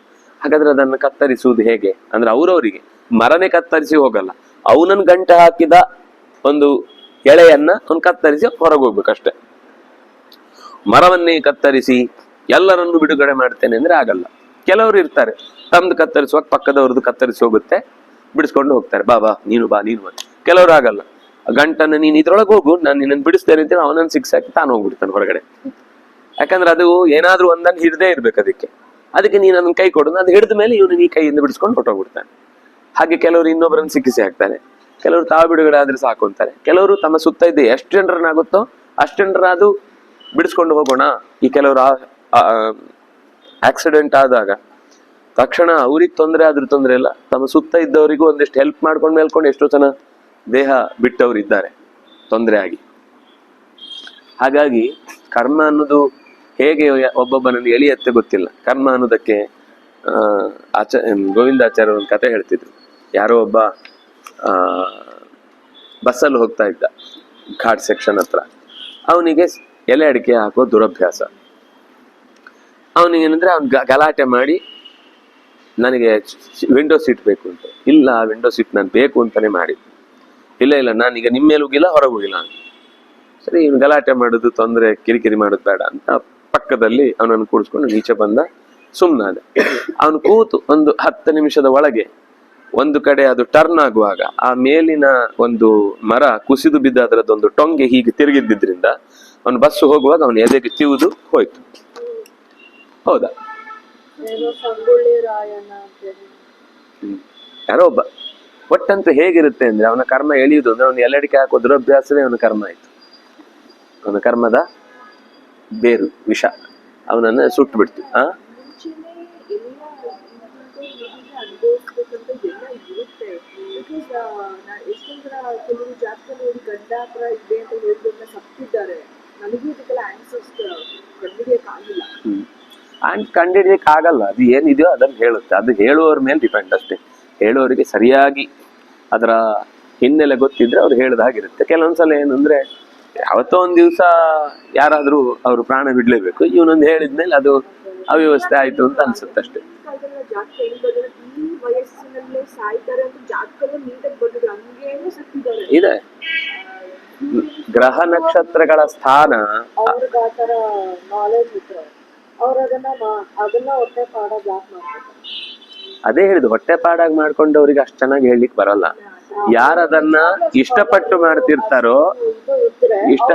S1: ಹಾಗಾದ್ರೆ ಅದನ್ನು ಕತ್ತರಿಸುವುದು ಹೇಗೆ ಅಂದ್ರೆ ಅವರವರಿಗೆ ಮರನೇ ಕತ್ತರಿಸಿ ಹೋಗಲ್ಲ, ಅವನನ್ನು ಗಂಟೆ ಹಾಕಿದ ಒಂದು ಎಳೆಯನ್ನ ಅವನು ಕತ್ತರಿಸಿ ಹೊರಗೆ ಹೋಗ್ಬೇಕಷ್ಟೆ. ಮರವನ್ನೇ ಕತ್ತರಿಸಿ ಎಲ್ಲರನ್ನು ಬಿಡುಗಡೆ ಮಾಡ್ತೇನೆ ಅಂದ್ರೆ ಆಗಲ್ಲ. ಕೆಲವರು ಇರ್ತಾರೆ, ತಮ್ದು ಕತ್ತರಿಸುವಾಗ ಪಕ್ಕದವ್ರದ್ದು ಕತ್ತರಿಸಿ ಹೋಗುತ್ತೆ, ಬಿಡಿಸ್ಕೊಂಡು ಹೋಗ್ತಾರೆ, ಬಾ ಬಾ ನೀನು ಬಾ ನೀನು ಬಾ. ಕೆಲವರು ಆಗಲ್ಲ, ಗಂಟನ್ನ ನೀನ್ ಇದ್ರೊಳಗೆ ಹೋಗು, ನಾನು ನಿನ್ನನ್ನು ಬಿಡಿಸ್ತೇನೆ ಅಂತ ಅವನನ್ನು ಸಿಕ್ಸಾಕಿ ತಾನು ಹೋಗ್ಬಿಡ್ತಾನೆ ಹೊರಗಡೆ. ಯಾಕಂದ್ರೆ ಅದು ಏನಾದ್ರೂ ಒಂದನ್ನು ಹಿಡ್ದೇ ಇರ್ಬೇಕು ಅದಕ್ಕೆ ನೀನು ಅದನ್ನ ಕೈ ಕೊಡು, ಅದು ಹಿಡಿದ ಮೇಲೆ ಇವನು ಈ ಕೈಯಿಂದ ಬಿಡಿಸ್ಕೊಂಡು ಹೊಟ್ಟೋಗ್ಬಿಡ್ತಾನೆ. ಹಾಗೆ ಕೆಲವರು ಇನ್ನೊಬ್ಬರನ್ನು ಸಿಕ್ಕಿಸಿ ಹಾಕ್ತಾರೆ, ಕೆಲವರು ತಾವು ಬಿಡುಗಡೆ ಆದ್ರೆ ಸಾಕು ಅಂತಾರೆ. ಕೆಲವರು ತಮ್ಮ ಸುತ್ತ ಇದ್ದ ಎಷ್ಟು ಜನರನ್ನಾಗುತ್ತೋ ಅಷ್ಟು ಜನರಾದು ಬಿಡಿಸ್ಕೊಂಡು ಹೋಗೋಣ. ಈ ಕೆಲವರು ಆಕ್ಸಿಡೆಂಟ್ ಆದಾಗ ತಕ್ಷಣ ಅವ್ರಿಗೆ ತೊಂದರೆ ಆದ್ರೂ ತೊಂದರೆ ಇಲ್ಲ, ತಮ್ಮ ಸುತ್ತ ಇದ್ದವರಿಗೂ ಒಂದಿಷ್ಟು ಹೆಲ್ಪ್ ಮಾಡ್ಕೊಂಡು ಮೇಲ್ಕೊಂಡು ಎಷ್ಟೋ ಜನ ದೇಹ ಬಿಟ್ಟವ್ರು ಇದ್ದಾರೆ ತೊಂದರೆ ಆಗಿ. ಹಾಗಾಗಿ ಕರ್ಮ ಅನ್ನೋದು ಹೇಗೆ ಒಬ್ಬೊಬ್ಬನನ್ನು ಎಳಿಯತ್ತೆ ಗೊತ್ತಿಲ್ಲ. ಕರ್ಮ ಅನ್ನೋದಕ್ಕೆ ಗೋವಿಂದಾಚಾರ್ಯ ಒಂದು ಕತೆ ಹೇಳ್ತಿದ್ರು. ಯಾರೋ ಒಬ್ಬ ಬಸ್ಸಲ್ಲಿ ಹೋಗ್ತಾ ಇದ್ದ ಘಾಟ್ ಸೆಕ್ಷನ್ ಹತ್ರ. ಅವನಿಗೆ ಎಲೆ ಅಡಿಕೆ ಹಾಕೋ ದುರಭ್ಯಾಸ. ಅವನಿಗೇನಂದ್ರೆ ಅವ್ನು ಗಲಾಟೆ ಮಾಡಿ ನನಗೆ ವಿಂಡೋ ಸೀಟ್ ಬೇಕು ಅಂತ. ಇಲ್ಲ, ವಿಂಡೋ ಸೀಟ್ ನಾನು ಬೇಕು ಅಂತಾನೆ ಮಾಡಿದ್ದು. ಇಲ್ಲ ನಾನೀಗ ನಿಮ್ಮ ಮೇಲೆ ಹೋಗಿಲ್ಲ ಹೊರಗೆ ಹೋಗಿಲ್ಲ ಅಂತ. ಸರಿ, ಇವನು ಗಲಾಟೆ ಮಾಡೋದು ತೊಂದರೆ ಕಿರಿಕಿರಿ ಮಾಡೋದು ಬೇಡ ಅಂತ ಪಕ್ಕದಲ್ಲಿ ಅವನನ್ನು ಕೂಡಿಸ್ಕೊಂಡು ನೀಚೆ ಬಂದ. ಸುಮ್ಮನಾದ. ಅವನು ಕೂತು ಒಂದು 10 ನಿಮಿಷದ ಒಳಗೆ ಒಂದು ಕಡೆ ಅದು ಟರ್ನ್ ಆಗುವಾಗ ಆ ಮೇಲಿನ ಒಂದು ಮರ ಕುಸಿದು ಬಿದ್ದ ಅದರದ್ದೊಂದು ಟೊಂಗೆ ಹೀಗೆ ತಿರುಗಿದ್ದಿದ್ರಿಂದ ಅವನು ಬಸ್ಸು ಹೋಗುವಾಗ ಅವನು ಎದೆಗೆ ತಿವುದು ಹೋಯ್ತು. ಹೌದಾ? ಯಾರೋ ಒಬ್ಬ. ಒಟ್ಟಂತೂ ಹೇಗಿರುತ್ತೆ ಅಂದ್ರೆ ಅವನ ಕರ್ಮ ಎಳೆಯುವುದು ಅಂದ್ರೆ ಅವನು ಎಲ್ಲಡಿಕೆ ಹಾಕೋ ದುರಭ್ಯಾಸವೇ ಅವನ ಕರ್ಮ ಆಯ್ತು. ಅವನ ಕರ್ಮದ ಬೇರು ವಿಷ ಅವನನ್ನ ಸುಟ್ಟು ಬಿಡ್ತು. ಕಂಡಿಡಿಯಕ್ಕೆ ಆಗಲ್ಲ. ಅದು ಏನಿದೆಯೋ ಅದನ್ನ ಹೇಳುತ್ತೆ. ಅದು ಹೇಳುವವ್ರ ಮೇಲೆ ಡಿಪೆಂಡ್ ಅಷ್ಟೇ. ಹೇಳುವವರಿಗೆ ಸರಿಯಾಗಿ ಅದರ ಹಿನ್ನೆಲೆ ಗೊತ್ತಿದ್ರೆ ಅವ್ರು ಹೇಳ್ದಾಗಿರುತ್ತೆ. ಕೆಲವೊಂದ್ಸಲ ಏನಂದ್ರೆ ಯಾವತ್ತೋ ಒಂದ್ ದಿವ್ಸ ಯಾರಾದ್ರೂ ಅವ್ರು ಪ್ರಾಣ ಬಿಡ್ಲೇಬೇಕು, ಇವನೊಂದು ಹೇಳಿದ್ಮೇಲೆ ಅದು ಅವ್ಯವಸ್ಥೆ ಆಯ್ತು ಅಂತ ಅನ್ಸುತ್ತೆ ಅಷ್ಟೇ. ಇದೆ ಗ್ರಹ ನಕ್ಷತ್ರಗಳ ಸ್ಥಾನ. ಅದೇ ಹೇಳಿದ್ದು, ಹೊಟ್ಟೆ ಪಾಡಾಗಿ ಮಾಡ್ಕೊಂಡವ್ರಿಗೆ ಅಷ್ಟು ಚೆನ್ನಾಗಿ ಹೇಳ್ಲಿಕ್ಕೆ ಬರಲ್ಲ. ಯಾರದನ್ನ ಇಷ್ಟಪಟ್ಟು ಮಾಡ್ತಿರ್ತಾರೋ ಇಷ್ಟ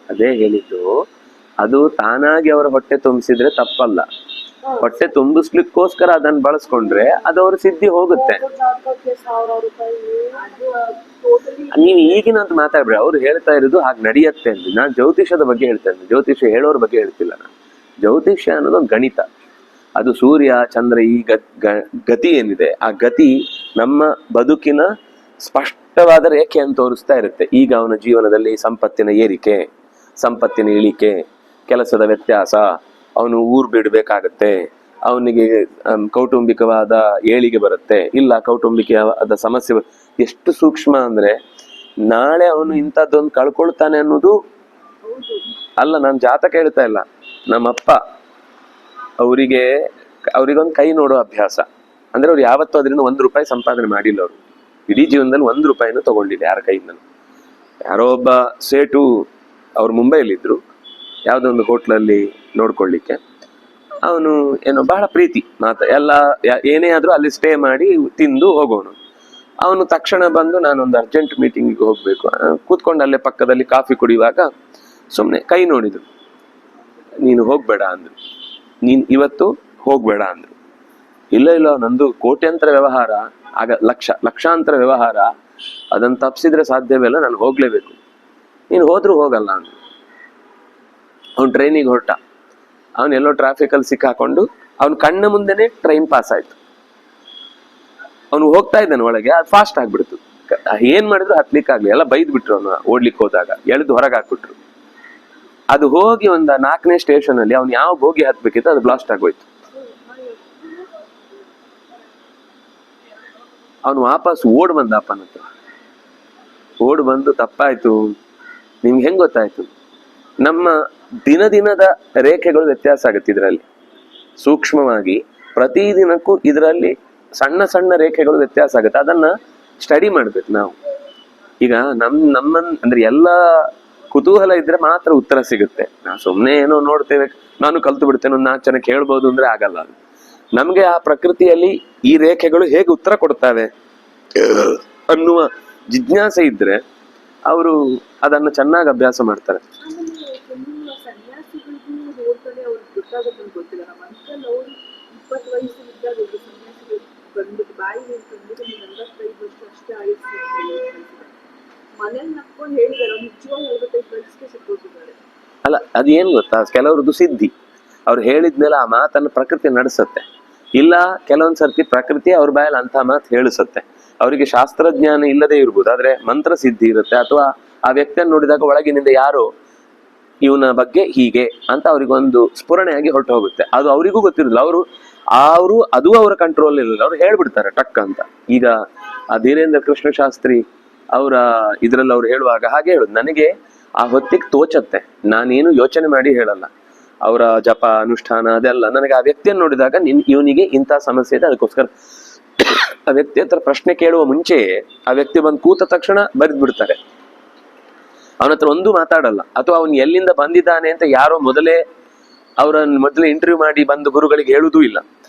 S1: ಅದೇ ಹೇಳಿದ್ದು, ಅದು ತಾನಾಗಿ ಅವರ ಹೊಟ್ಟೆ ತುಂಬಿಸಿದ್ರೆ ತಪ್ಪಲ್ಲ. ಹೊಟ್ಟೆ ತುಂಬಿಸ್ಲಿಕ್ಕೋಸ್ಕರ ಅದನ್ನ ಬಳಸ್ಕೊಂಡ್ರೆ ಅದು ಅವ್ರ ಸಿದ್ಧಿ ಹೋಗುತ್ತೆ. ನೀವು ಈಗಿನಂತ ಮಾತಾಡ್ಬೇಡಿ, ಅವ್ರು ಹೇಳ್ತಾ ಇರೋದು ಹಾಗೆ ನಡೆಯುತ್ತೆ ಅಂತ. ನಾನು ಜ್ಯೋತಿಷದ ಬಗ್ಗೆ ಹೇಳ್ತಾ ಇದ್ದೀನಿ, ಜ್ಯೋತಿಷ್ಯ ಹೇಳೋರ ಬಗ್ಗೆ ಹೇಳ್ತಿಲ್ಲ ನಾನು. ಜ್ಯೋತಿಷ್ಯ ಅನ್ನೋದು ಒಂದು ಗಣಿತ, ಅದು ಸೂರ್ಯ ಚಂದ್ರ ಈ ಗತಿ ಏನಿದೆ, ಆ ಗತಿ ನಮ್ಮ ಬದುಕಿನ ಸ್ಪಷ್ಟವಾದ ರೇಖೆ ಅಂತ ತೋರಿಸ್ತಾ ಇರುತ್ತೆ. ಈಗ ಅವನ ಜೀವನದಲ್ಲಿ ಸಂಪತ್ತಿನ ಏರಿಕೆ, ಸಂಪತ್ತಿನ ಇಳಿಕೆ, ಕೆಲಸದ ವ್ಯತ್ಯಾಸ, ಅವನು ಊರು ಬಿಡಬೇಕಾಗತ್ತೆ, ಅವನಿಗೆ ಕೌಟುಂಬಿಕವಾದ ಏಳಿಗೆ ಬರುತ್ತೆ, ಇಲ್ಲ ಕೌಟುಂಬಿಕವಾದ ಸಮಸ್ಯೆ. ಎಷ್ಟು ಸೂಕ್ಷ್ಮ ಅಂದ್ರೆ ನಾಳೆ ಅವನು ಇಂಥದ್ದೊಂದು ಕಳ್ಕೊಳ್ತಾನೆ ಅನ್ನೋದು ಅಲ್ಲ. ನಾನು ಜಾತಕ ಹೇಳ್ತಾ ಇಲ್ಲ, ನಮ್ಮಪ್ಪ ಅವ್ರಿಗೊಂದು ಕೈ ನೋಡೋ ಅಭ್ಯಾಸ. ಅಂದ್ರೆ ಅವ್ರು ಯಾವತ್ತೂ ಅದರಿಂದ ₹1 ಸಂಪಾದನೆ ಮಾಡಿಲ್ಲ. ಅವರು ಇಡೀ ಜೀವನದಲ್ಲಿ ₹1 ತಗೊಂಡಿಲ್ಲ ಯಾರ ಕೈಯಿಂದ. ಯಾರೋ ಒಬ್ಬ ಸೇಟು, ಅವ್ರು ಮುಂಬೈಲಿದ್ರು, ಯಾವುದೋ ಒಂದು ಹೋಟ್ಲಲ್ಲಿ ನೋಡ್ಕೊಳ್ಳಿಕ್ಕೆ. ಅವನು ಏನೋ ಬಹಳ ಪ್ರೀತಿ ಎಲ್ಲ ಏನೇ ಆದ್ರೂ ಅಲ್ಲಿ ಸ್ಟೇ ಮಾಡಿ ತಿಂದು ಹೋಗೋನು. ಅವನು ತಕ್ಷಣ ಬಂದು ನಾನೊಂದು ಅರ್ಜೆಂಟ್ ಮೀಟಿಂಗಿಗೆ ಹೋಗ್ಬೇಕು, ಕೂತ್ಕೊಂಡು ಅಲ್ಲೇ ಪಕ್ಕದಲ್ಲಿ ಕಾಫಿ ಕುಡಿಯುವಾಗ ಸುಮ್ಮನೆ ಕೈ ನೋಡಿದ್ರು. ನೀನು ಹೋಗ್ಬೇಡ ಅಂದ್ರು, ನೀನ್ ಇವತ್ತು ಹೋಗ್ಬೇಡ ಅಂದ್ರು. ಇಲ್ಲ ನಂದು ಕೋಟ್ಯಾಂತರ ವ್ಯವಹಾರ, ಆಗ ಲಕ್ಷಾಂತರ ವ್ಯವಹಾರ, ಅದನ್ನ ತಪ್ಪಿಸಿದ್ರೆ ಸಾಧ್ಯವಿಲ್ಲ, ನಾನು ಹೋಗ್ಲೇಬೇಕು. ನೀನು ಹೋದ್ರೂ ಹೋಗಲ್ಲ ಅಂದ್ರು. ಅವ್ನು ಟ್ರೈನಿಗೆ ಹೊರಟ, ಅವನೆಲ್ಲೋ ಟ್ರಾಫಿಕಲ್ಲಿ ಸಿಕ್ಕಾಕೊಂಡು ಅವ್ನ ಕಣ್ಣ ಮುಂದೆನೆ ಟ್ರೈನ್ ಪಾಸ್ ಆಯ್ತು. ಅವನು ಹೋಗ್ತಾ ಇದ್ದಾನೆ ಒಳಗೆ, ಅದು ಫಾಸ್ಟ್ ಆಗ್ಬಿಡ್ತು. ಏನ್ ಮಾಡಿದ್ರು ಹತ್ಲಿಕ್ಕಾಗ್ಲಿ, ಎಲ್ಲ ಬೈದ್ ಬಿಟ್ರು. ಅವನು ಓಡ್ಲಿಕ್ಕೆ ಹೋದಾಗ ಎಳೆದು ಹೊರಗೆ ಹಾಕ್ಬಿಟ್ರು. ಅದು ಹೋಗಿ ಒಂದು 4ನೇ ಸ್ಟೇಷನ್ ಅಲ್ಲಿ ಅವ್ನು ಯಾವ ಬೋಗಿ ಹತ್ಬೇಕಿತ್ತು ಅದು ಬ್ಲಾಸ್ಟ್ ಆಗೋಯ್ತು. ಅವನು ವಾಪಸ್ ಓಡ್ ಬಂದ ಅಪ್ಪನ ಹತ್ರ. ಓಡ್ ಬಂದು ತಪ್ಪಾಯ್ತು, ನಿಮ್ಗೆ ಹೆಂಗ್ ಗೊತ್ತಾಯ್ತು? ನಮ್ಮ ದಿನದ ರೇಖೆಗಳು ವ್ಯತ್ಯಾಸ ಆಗುತ್ತೆ ಇದರಲ್ಲಿ. ಸೂಕ್ಷ್ಮವಾಗಿ ಪ್ರತಿದಿನಕ್ಕೂ ಇದರಲ್ಲಿ ಸಣ್ಣ ಸಣ್ಣ ರೇಖೆಗಳು ವ್ಯತ್ಯಾಸ ಆಗುತ್ತೆ. ಅದನ್ನ ಸ್ಟಡಿ ಮಾಡ್ಬೇಕು ನಾವು. ಈಗ ಅಂದ್ರೆ ಎಲ್ಲ ಕುತೂಹಲ ಇದ್ರೆ ಮಾತ್ರ ಉತ್ತರ ಸಿಗುತ್ತೆ. ನಾವು ಸುಮ್ಮನೆ ಏನೋ ನೋಡ್ತೇವೆ, ನಾನು ಕಲ್ತು ಬಿಡ್ತೇನೆ, ಒಂದು 4 ಜನಕ್ಕೆ ಹೇಳ್ಬೋದು ಅಂದ್ರೆ ಆಗಲ್ಲ. ಅದು ನಮ್ಗೆ ಆ ಪ್ರಕೃತಿಯಲ್ಲಿ ಈ ರೇಖೆಗಳು ಹೇಗೆ ಉತ್ತರ ಕೊಡ್ತಾವೆ ಅನ್ನುವ ಜಿಜ್ಞಾಸೆ ಇದ್ರೆ ಅವರು ಅದನ್ನು ಚೆನ್ನಾಗಿ ಅಭ್ಯಾಸ ಮಾಡ್ತಾರೆ. ಅಲ್ಲ, ಅದೇನ್ ಗೊತ್ತಾ, ಕೆಲವ್ರದ್ದು ಸಿದ್ಧಿ. ಅವ್ರು ಹೇಳಿದ್ಮೇಲೆ ಆ ಮಾತನ್ನು ಪ್ರಕೃತಿ ನಡೆಸುತ್ತೆ. ಇಲ್ಲ ಕೆಲವೊಂದ್ ಸರ್ತಿ ಪ್ರಕೃತಿ ಅವ್ರ ಬಾಯಲ್ಲಿ ಅಂತ ಮಾತು ಹೇಳಿಸುತ್ತೆ. ಅವರಿಗೆ ಶಾಸ್ತ್ರಜ್ಞಾನ ಇಲ್ಲದೆ ಇರ್ಬೋದು, ಆದ್ರೆ ಮಂತ್ರ ಸಿದ್ಧಿ ಇರುತ್ತೆ. ಅಥವಾ ಆ ವ್ಯಕ್ತಿಯನ್ನು ನೋಡಿದಾಗ ಒಳಗಿನಿಂದ ಯಾರೋ ಇವನ ಬಗ್ಗೆ ಹೀಗೆ ಅಂತ ಅವ್ರಿಗೊಂದು ಸ್ಫುರಣೆಯಾಗಿ ಹೊರಟು ಹೋಗುತ್ತೆ. ಅದು ಅವರಿಗೂ ಗೊತ್ತಿರಲಿಲ್ಲ. ಅವರು ಅದು ಅವರ ಕಂಟ್ರೋಲ್ ಇರಲಿಲ್ಲ, ಅವ್ರು ಹೇಳ್ಬಿಡ್ತಾರೆ ಟಕ್ ಅಂತ. ಈಗ ಆ ಧೀರೇಂದ್ರ ಕೃಷ್ಣ ಶಾಸ್ತ್ರಿ ಅವರ ಇದ್ರಲ್ಲಿ ಅವ್ರು ಹೇಳುವಾಗ ಹಾಗೆ ಹೇಳುದು, ನನಗೆ ಆ ಹೊತ್ತಿಗೆ ತೋಚತ್ತೆ, ನಾನೇನು ಯೋಚನೆ ಮಾಡಿ ಹೇಳಲ್ಲ. ಅವರ ಜಪ ಅನುಷ್ಠಾನ ಅದೆಲ್ಲ ನನಗೆ ಆ ವ್ಯಕ್ತಿಯನ್ನು ನೋಡಿದಾಗ ಇವನಿಗೆ ಇಂಥ ಸಮಸ್ಯೆ ಇದೆ, ಅದಕ್ಕೋಸ್ಕರ ಆ ವ್ಯಕ್ತಿ ಹತ್ರ ಪ್ರಶ್ನೆ ಕೇಳುವ ಮುಂಚೆ ಆ ವ್ಯಕ್ತಿ ಬಂದು ಕೂತ ತಕ್ಷಣ ಬರೆದು ಬಿಡ್ತಾರೆ. ಅವನ ಹತ್ರ ಒಂದು ಮಾತಾಡಲ್ಲ. ಅಥವಾ ಅವನು ಎಲ್ಲಿಂದ ಬಂದಿದ್ದಾನೆ ಅಂತ ಯಾರೋ ಮೊದಲೇ ಇಂಟರ್ವ್ಯೂ ಮಾಡಿ ಬಂದು ಗುರುಗಳಿಗೆ ಹೇಳುವುದೂ ಇಲ್ಲ.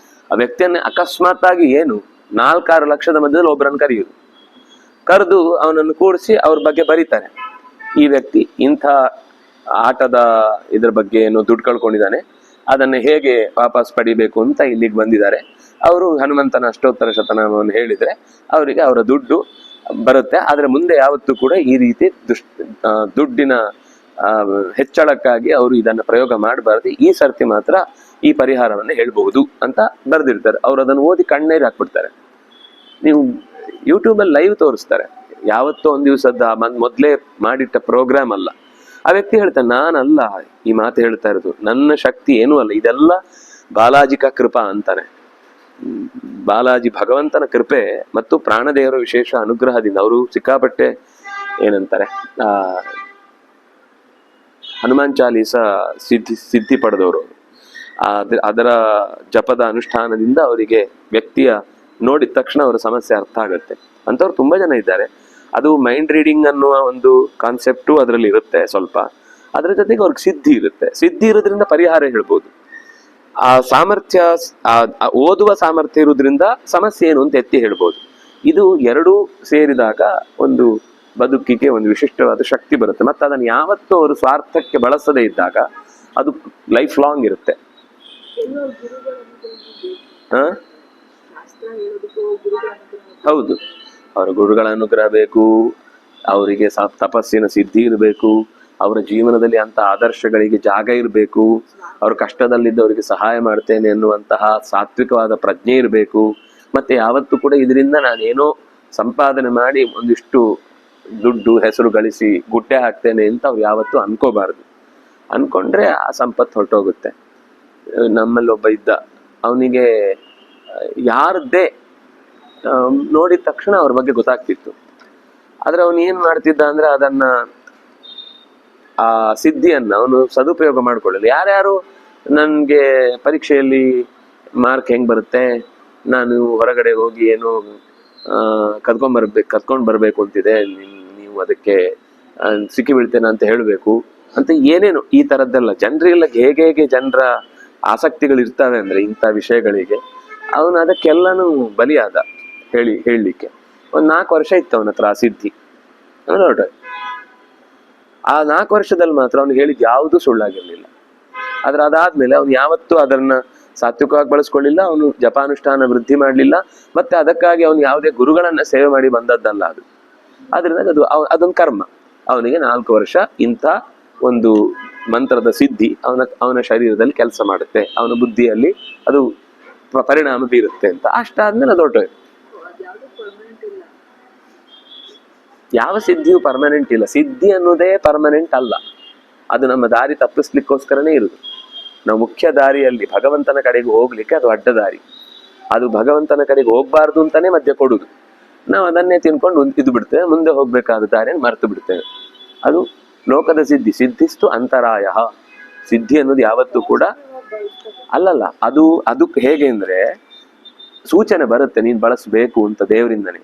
S1: ಆ ವ್ಯಕ್ತಿಯನ್ನ ಅಕಸ್ಮಾತ್ ಆಗಿ 4-6 ಲಕ್ಷದ ಮಧ್ಯದಲ್ಲಿ ಒಬ್ಬರನ್ನು ಕರೆದು ಅವನನ್ನು ಕೂಡಿಸಿ ಅವ್ರ ಬಗ್ಗೆ ಬರೀತಾರೆ. ಈ ವ್ಯಕ್ತಿ ಇಂಥ ಆಟದ ಇದ್ರ ಬಗ್ಗೆ ಏನೋ ದುಡ್ಡು ಕಳ್ಕೊಂಡಿದ್ದಾನೆ, ಅದನ್ನ ಹೇಗೆ ವಾಪಸ್ ಪಡಿಬೇಕು ಅಂತ ಇಲ್ಲಿಗೆ ಬಂದಿದ್ದಾರೆ. ಅವರು ಹನುಮಂತನ ಅಷ್ಟೋತ್ತರ ಶತನಾಮವನ್ನು ಹೇಳಿದ್ರೆ ಅವರಿಗೆ ಅವರ ದುಡ್ಡು ಬರುತ್ತೆ. ಆದ್ರೆ ಮುಂದೆ ಯಾವತ್ತೂ ಕೂಡ ಈ ರೀತಿ ದುಡ್ಡಿನ ಹೆಚ್ಚಳಕ್ಕಾಗಿ ಅವರು ಇದನ್ನ ಪ್ರಯೋಗ ಮಾಡಬಾರ್ದು. ಈ ಸರ್ತಿ ಮಾತ್ರ ಈ ಪರಿಹಾರವನ್ನು ಹೇಳ್ಬಹುದು ಅಂತ ಬರೆದಿರ್ತಾರೆ. ಅವ್ರು ಅದನ್ನು ಓದಿ ಕಣ್ಣೀರು ಹಾಕ್ಬಿಡ್ತಾರೆ. ನೀವು ಯೂಟ್ಯೂಬಲ್ಲಿ ಲೈವ್ ತೋರಿಸ್ತಾರೆ, ಯಾವತ್ತೋ ಒಂದ್ ದಿವಸದ ಮೊದ್ಲೇ ಮಾಡಿಟ್ಟ ಪ್ರೋಗ್ರಾಮ್ ಅಲ್ಲ. ಆ ವ್ಯಕ್ತಿ ಹೇಳ್ತಾನೆ, ನಾನಲ್ಲ ಈ ಮಾತು ಹೇಳ್ತಾ ಇರೋದು, ನನ್ನ ಶಕ್ತಿ ಏನೂ ಅಲ್ಲ, ಇದೆಲ್ಲ ಬಾಲಾಜಿಕ ಕೃಪಾ ಅಂತಾನೆ. ಬಾಲಾಜಿ ಭಗವಂತನ ಕೃಪೆ ಮತ್ತು ಪ್ರಾಣದೇವರ ವಿಶೇಷ ಅನುಗ್ರಹದಿಂದ ಅವರು ಸಿಕ್ಕಾಪಟ್ಟೆ ಏನಂತಾರೆ ಹನುಮಾನ್ ಚಾಲೀಸ ಸಿದ್ಧಿ ಪಡೆದವರು. ಅದರ ಜಪದ ಅನುಷ್ಠಾನದಿಂದ ಅವರಿಗೆ ವ್ಯಕ್ತಿಯ ನೋಡಿದ ತಕ್ಷಣ ಅವರ ಸಮಸ್ಯೆ ಅರ್ಥ ಆಗುತ್ತೆ. ಅಂತವ್ರು ತುಂಬಾ ಜನ ಇದ್ದಾರೆ. ಅದು ಮೈಂಡ್ ರೀಡಿಂಗ್ ಅನ್ನುವ ಒಂದು ಕಾನ್ಸೆಪ್ಟು ಅದರಲ್ಲಿ ಇರುತ್ತೆ ಸ್ವಲ್ಪ. ಅದರ ಜೊತೆಗೆ ಅವ್ರಿಗೆ ಸಿದ್ಧಿ ಇರುತ್ತೆ. ಸಿದ್ಧಿ ಇರೋದ್ರಿಂದ ಪರಿಹಾರ ಹೇಳ್ಬೋದು. ಆ ಸಾಮರ್ಥ್ಯ, ಓದುವ ಸಾಮರ್ಥ್ಯ ಇರೋದ್ರಿಂದ ಸಮಸ್ಯೆ ಏನು ಅಂತ ಎತ್ತಿ ಹೇಳ್ಬೋದು. ಇದು ಎರಡೂ ಸೇರಿದಾಗ ಒಂದು ಬದುಕಿಗೆ ಒಂದು ವಿಶಿಷ್ಟವಾದ ಶಕ್ತಿ ಬರುತ್ತೆ. ಮತ್ತೆ ಅದನ್ನು ಯಾವತ್ತೂ ಅವರು ಸ್ವಾರ್ಥಕ್ಕೆ ಬಳಸದೇ ಇದ್ದಾಗ ಅದು ಲೈಫ್ ಲಾಂಗ್ ಇರುತ್ತೆ. ಹ ಹೌದು, ಅವರ ಗುರುಗಳ ಅನುಗ್ರಹ ಬೇಕು, ಅವರಿಗೆ ತಪಸ್ಸಿನ ಸಿದ್ಧಿ ಇರಬೇಕು, ಅವರ ಜೀವನದಲ್ಲಿ ಅಂತ ಆದರ್ಶಗಳಿಗೆ ಜಾಗ ಇರಬೇಕು, ಅವ್ರ ಕಷ್ಟದಲ್ಲಿದ್ದವರಿಗೆ ಸಹಾಯ ಮಾಡ್ತೇನೆ ಎನ್ನುವಂತಹ ಸಾತ್ವಿಕವಾದ ಪ್ರಜ್ಞೆ ಇರಬೇಕು. ಮತ್ತೆ ಯಾವತ್ತೂ ಕೂಡ ಇದರಿಂದ ನಾನೇನೋ ಸಂಪಾದನೆ ಮಾಡಿ ಒಂದಿಷ್ಟು ದುಡ್ಡು ಹೆಸರು ಗಳಿಸಿ ಗುಡ್ಡೆ ಹಾಕ್ತೇನೆ ಅಂತ ಅವ್ರು ಯಾವತ್ತೂ ಅನ್ಕೋಬಾರ್ದು. ಅನ್ಕೊಂಡ್ರೆ ಆ ಸಂಪತ್ತು ಹೊರಟೋಗುತ್ತೆ. ನಮ್ಮಲ್ಲಿ ಒಬ್ಬ ಇದ್ದ, ಅವನಿಗೆ ಯಾರದ್ದೇ ನೋಡಿದ ತಕ್ಷಣ ಅವ್ರ ಬಗ್ಗೆ ಗೊತ್ತಾಗ್ತಿತ್ತು. ಆದ್ರೆ ಅವನು ಏನ್ ಮಾಡ್ತಿದ್ದ ಅಂದ್ರೆ ಅದನ್ನ ಆ ಸಿದ್ಧಿಯನ್ನ ಅವನು ಸದುಪಯೋಗ ಮಾಡ್ಕೊಳ್ಳಿಲ್ಲ. ಯಾರ್ಯಾರು ನನ್ಗೆ ಪರೀಕ್ಷೆಯಲ್ಲಿ ಮಾರ್ಕ್ ಹೆಂಗ್ ಬರುತ್ತೆ, ನಾನು ಹೊರಗಡೆ ಹೋಗಿ ಏನು ಕತ್ಕೊಂಡ್ ಬರ್ಬೇಕು ಅಂತಿದೆ, ನೀವು ಅದಕ್ಕೆ ಸಿಕ್ಕಿ ಬೀಳ್ತೇನೆ ಅಂತ ಹೇಳ್ಬೇಕು ಅಂತ ಏನೇನು ಈ ತರದ್ದೆಲ್ಲ ಜನರಿಗೆಲ್ಲ ಹೇಗೆ ಜನರ ಆಸಕ್ತಿಗಳು ಇರ್ತವೆ ಅಂದ್ರೆ ಇಂಥ ವಿಷಯಗಳಿಗೆ, ಅವನು ಅದಕ್ಕೆಲ್ಲಾನು ಬಲಿಯಾದ. ಹೇಳಲಿಕ್ಕೆ ಒಂದ್ 4 ವರ್ಷ ಇತ್ತು ಅವನ ಹತ್ರ ಆ ಸಿದ್ಧಿ. ನೋಡ್ರಿ, ಆ 4 ವರ್ಷದಲ್ಲಿ ಮಾತ್ರ ಅವ್ನು ಹೇಳಿದ್ ಯಾವುದು ಸುಳ್ಳಾಗಿರ್ಲಿಲ್ಲ. ಆದ್ರೆ ಅದಾದ್ಮೇಲೆ ಅವ್ನು ಯಾವತ್ತೂ ಅದನ್ನ ಸಾತ್ವಿಕವಾಗಿ ಬಳಸ್ಕೊಳ್ಳಿಲ್ಲ, ಅವನು ಜಪಾನುಷ್ಠಾನ ವೃದ್ಧಿ ಮಾಡ್ಲಿಲ್ಲ, ಮತ್ತೆ ಅದಕ್ಕಾಗಿ ಅವನು ಯಾವುದೇ ಗುರುಗಳನ್ನ ಸೇವೆ ಮಾಡಿ ಬಂದದ್ದಲ್ಲ ಅದು. ಆದ್ರಿಂದ ಅದೊಂದು ಕರ್ಮ. ಅವನಿಗೆ 4 ವರ್ಷ ಇಂಥ ಒಂದು ಮಂತ್ರದ ಸಿದ್ಧಿ ಅವನ ಶರೀರದಲ್ಲಿ ಕೆಲಸ ಮಾಡುತ್ತೆ, ಅವನ ಬುದ್ಧಿಯಲ್ಲಿ ಅದು ಪರಿಣಾಮ ಬೀರುತ್ತೆ ಅಂತ. ಅಷ್ಟಾದ್ಮೇಲೆ ಅದು ಹೊರಟೋಯ್ತು. ಯಾವ ಸಿದ್ಧಿಯು ಪರ್ಮನೆಂಟ್ ಇಲ್ಲ. ಸಿದ್ಧಿ ಅನ್ನೋದೇ ಪರ್ಮನೆಂಟ್ ಅಲ್ಲ, ಅದು ನಮ್ಮ ದಾರಿ ತಪ್ಪಿಸ್ಲಿಕ್ಕೋಸ್ಕರನೇ ಇರುದು. ನಾವು ಮುಖ್ಯ ದಾರಿಯಲ್ಲಿ ಭಗವಂತನ ಕಡೆಗೆ ಹೋಗ್ಲಿಕ್ಕೆ ಅದು ಅಡ್ಡ ದಾರಿ. ಅದು ಭಗವಂತನ ಕಡೆಗೆ ಹೋಗ್ಬಾರ್ದು ಅಂತಾನೆ ಮಧ್ಯ ಕೊಡುದು. ನಾವು ಅದನ್ನೇ ತಿನ್ಕೊಂಡು ಇದು ಬಿಡ್ತೇವೆ, ಮುಂದೆ ಹೋಗ್ಬೇಕಾದ ದಾರಿಯನ್ನು ಮರೆತು ಬಿಡ್ತೇವೆ. ಅದು ಲೋಕದ ಸಿದ್ಧಿ. ಸಿದ್ಧಿಸ್ತು ಅಂತರಾಯ. ಸಿದ್ಧಿ ಅನ್ನೋದು ಯಾವತ್ತೂ ಕೂಡ ಅಲ್ಲಲ್ಲ, ಅದು ಹೇಗೆ ಅಂದ್ರೆ ಸೂಚನೆ ಬರುತ್ತೆ, ನೀನ್ ಬಳಸ್ಬೇಕು ಅಂತ ದೇವರಿಂದನೇ,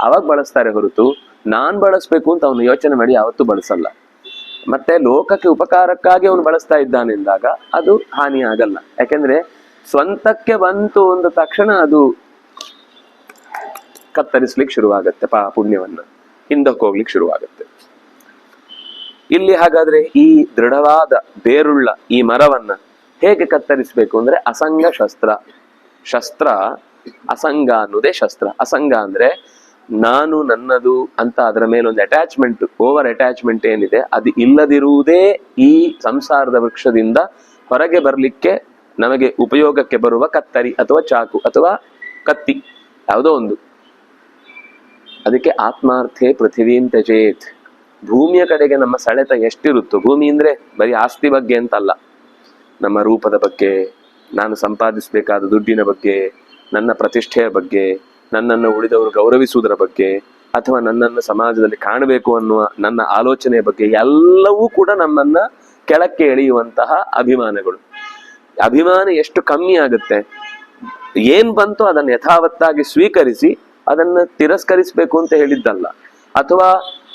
S1: ಅವಾಗ ಬಳಸ್ತಾರೆ ಹೊರತು ನಾನ್ ಬಳಸ್ಬೇಕು ಅಂತ ಅವನು ಯೋಚನೆ ಮಾಡಿ ಯಾವತ್ತೂ ಬಳಸಲ್ಲ. ಮತ್ತೆ ಲೋಕಕ್ಕೆ ಉಪಕಾರಕ್ಕಾಗಿ ಅವನು ಬಳಸ್ತಾ ಇದ್ದಾನೆಂದಾಗ ಅದು ಹಾನಿ ಆಗಲ್ಲ. ಯಾಕೆಂದ್ರೆ ಸ್ವಂತಕ್ಕೆ ಬಂತು ಅಂದ ತಕ್ಷಣ ಅದು ಕತ್ತರಿಸ್ಲಿಕ್ಕೆ ಶುರುವಾಗತ್ತೆ, ಪುಣ್ಯವನ್ನ ಹಿಂದಕ್ಕೆ ಹೋಗ್ಲಿಕ್ಕೆ ಶುರುವಾಗತ್ತೆ. ಇಲ್ಲಿ ಹಾಗಾದ್ರೆ ಈ ದೃಢವಾದ ಬೇರುಳ್ಳ ಈ ಮರವನ್ನ ಹೇಗೆ ಕತ್ತರಿಸ್ಬೇಕು ಅಂದ್ರೆ ಅಸಂಗ ಶಸ್ತ್ರ ಅಸಂಗ ಅನ್ನೋದೇ ಶಸ್ತ್ರ. ಅಸಂಗ ಅಂದ್ರೆ ನಾನು ನನ್ನದು ಅಂತ ಅದರ ಮೇಲೆ ಒಂದು ಅಟ್ಯಾಚ್ಮೆಂಟ್, ಓವರ್ ಅಟ್ಯಾಚ್ಮೆಂಟ್ ಏನಿದೆ ಅದು ಇಲ್ಲದಿರುವುದೇ ಈ ಸಂಸಾರದ ವೃಕ್ಷದಿಂದ ಹೊರಗೆ ಬರ್ಲಿಕ್ಕೆ ನಮಗೆ ಉಪಯೋಗಕ್ಕೆ ಬರುವ ಕತ್ತರಿ ಅಥವಾ ಚಾಕು ಅಥವಾ ಕತ್ತಿ ಯಾವುದೋ ಒಂದು. ಅದಕ್ಕೆ ಆತ್ಮಾರ್ಥೆ ಪೃಥಿವೀಂ ತ್ಯಜೇತ್. ಭೂಮಿಯ ಕಡೆಗೆ ನಮ್ಮ ಸೆಳೆತ ಎಷ್ಟಿರುತ್ತೋ, ಭೂಮಿ ಅಂದ್ರೆ ಬರೀ ಆಸ್ತಿ ಬಗ್ಗೆ ಅಂತಲ್ಲ, ನಮ್ಮ ರೂಪದ ಬಗ್ಗೆ, ನಾನು ಸಂಪಾದಿಸಬೇಕಾದ ದುಡ್ಡಿನ ಬಗ್ಗೆ, ನನ್ನ ಪ್ರತಿಷ್ಠೆಯ ಬಗ್ಗೆ, ನನ್ನನ್ನು ಉಳಿದವರು ಗೌರವಿಸುವುದರ ಬಗ್ಗೆ, ಅಥವಾ ನನ್ನನ್ನು ಸಮಾಜದಲ್ಲಿ ಕಾಣಬೇಕು ಅನ್ನುವ ನನ್ನ ಆಲೋಚನೆಯ ಬಗ್ಗೆ, ಎಲ್ಲವೂ ಕೂಡ ನಮ್ಮನ್ನ ಕೆಳಕ್ಕೆ ಎಳೆಯುವಂತಹ ಅಭಿಮಾನಗಳು. ಅಭಿಮಾನ ಎಷ್ಟು ಕಮ್ಮಿ ಆಗುತ್ತೆ, ಏನ್ ಬಂತೋ ಅದನ್ನು ಯಥಾವತ್ತಾಗಿ ಸ್ವೀಕರಿಸಿ ಅದನ್ನ ತಿರಸ್ಕರಿಸ್ಬೇಕು ಅಂತ ಹೇಳಿದ್ದಲ್ಲ, ಅಥವಾ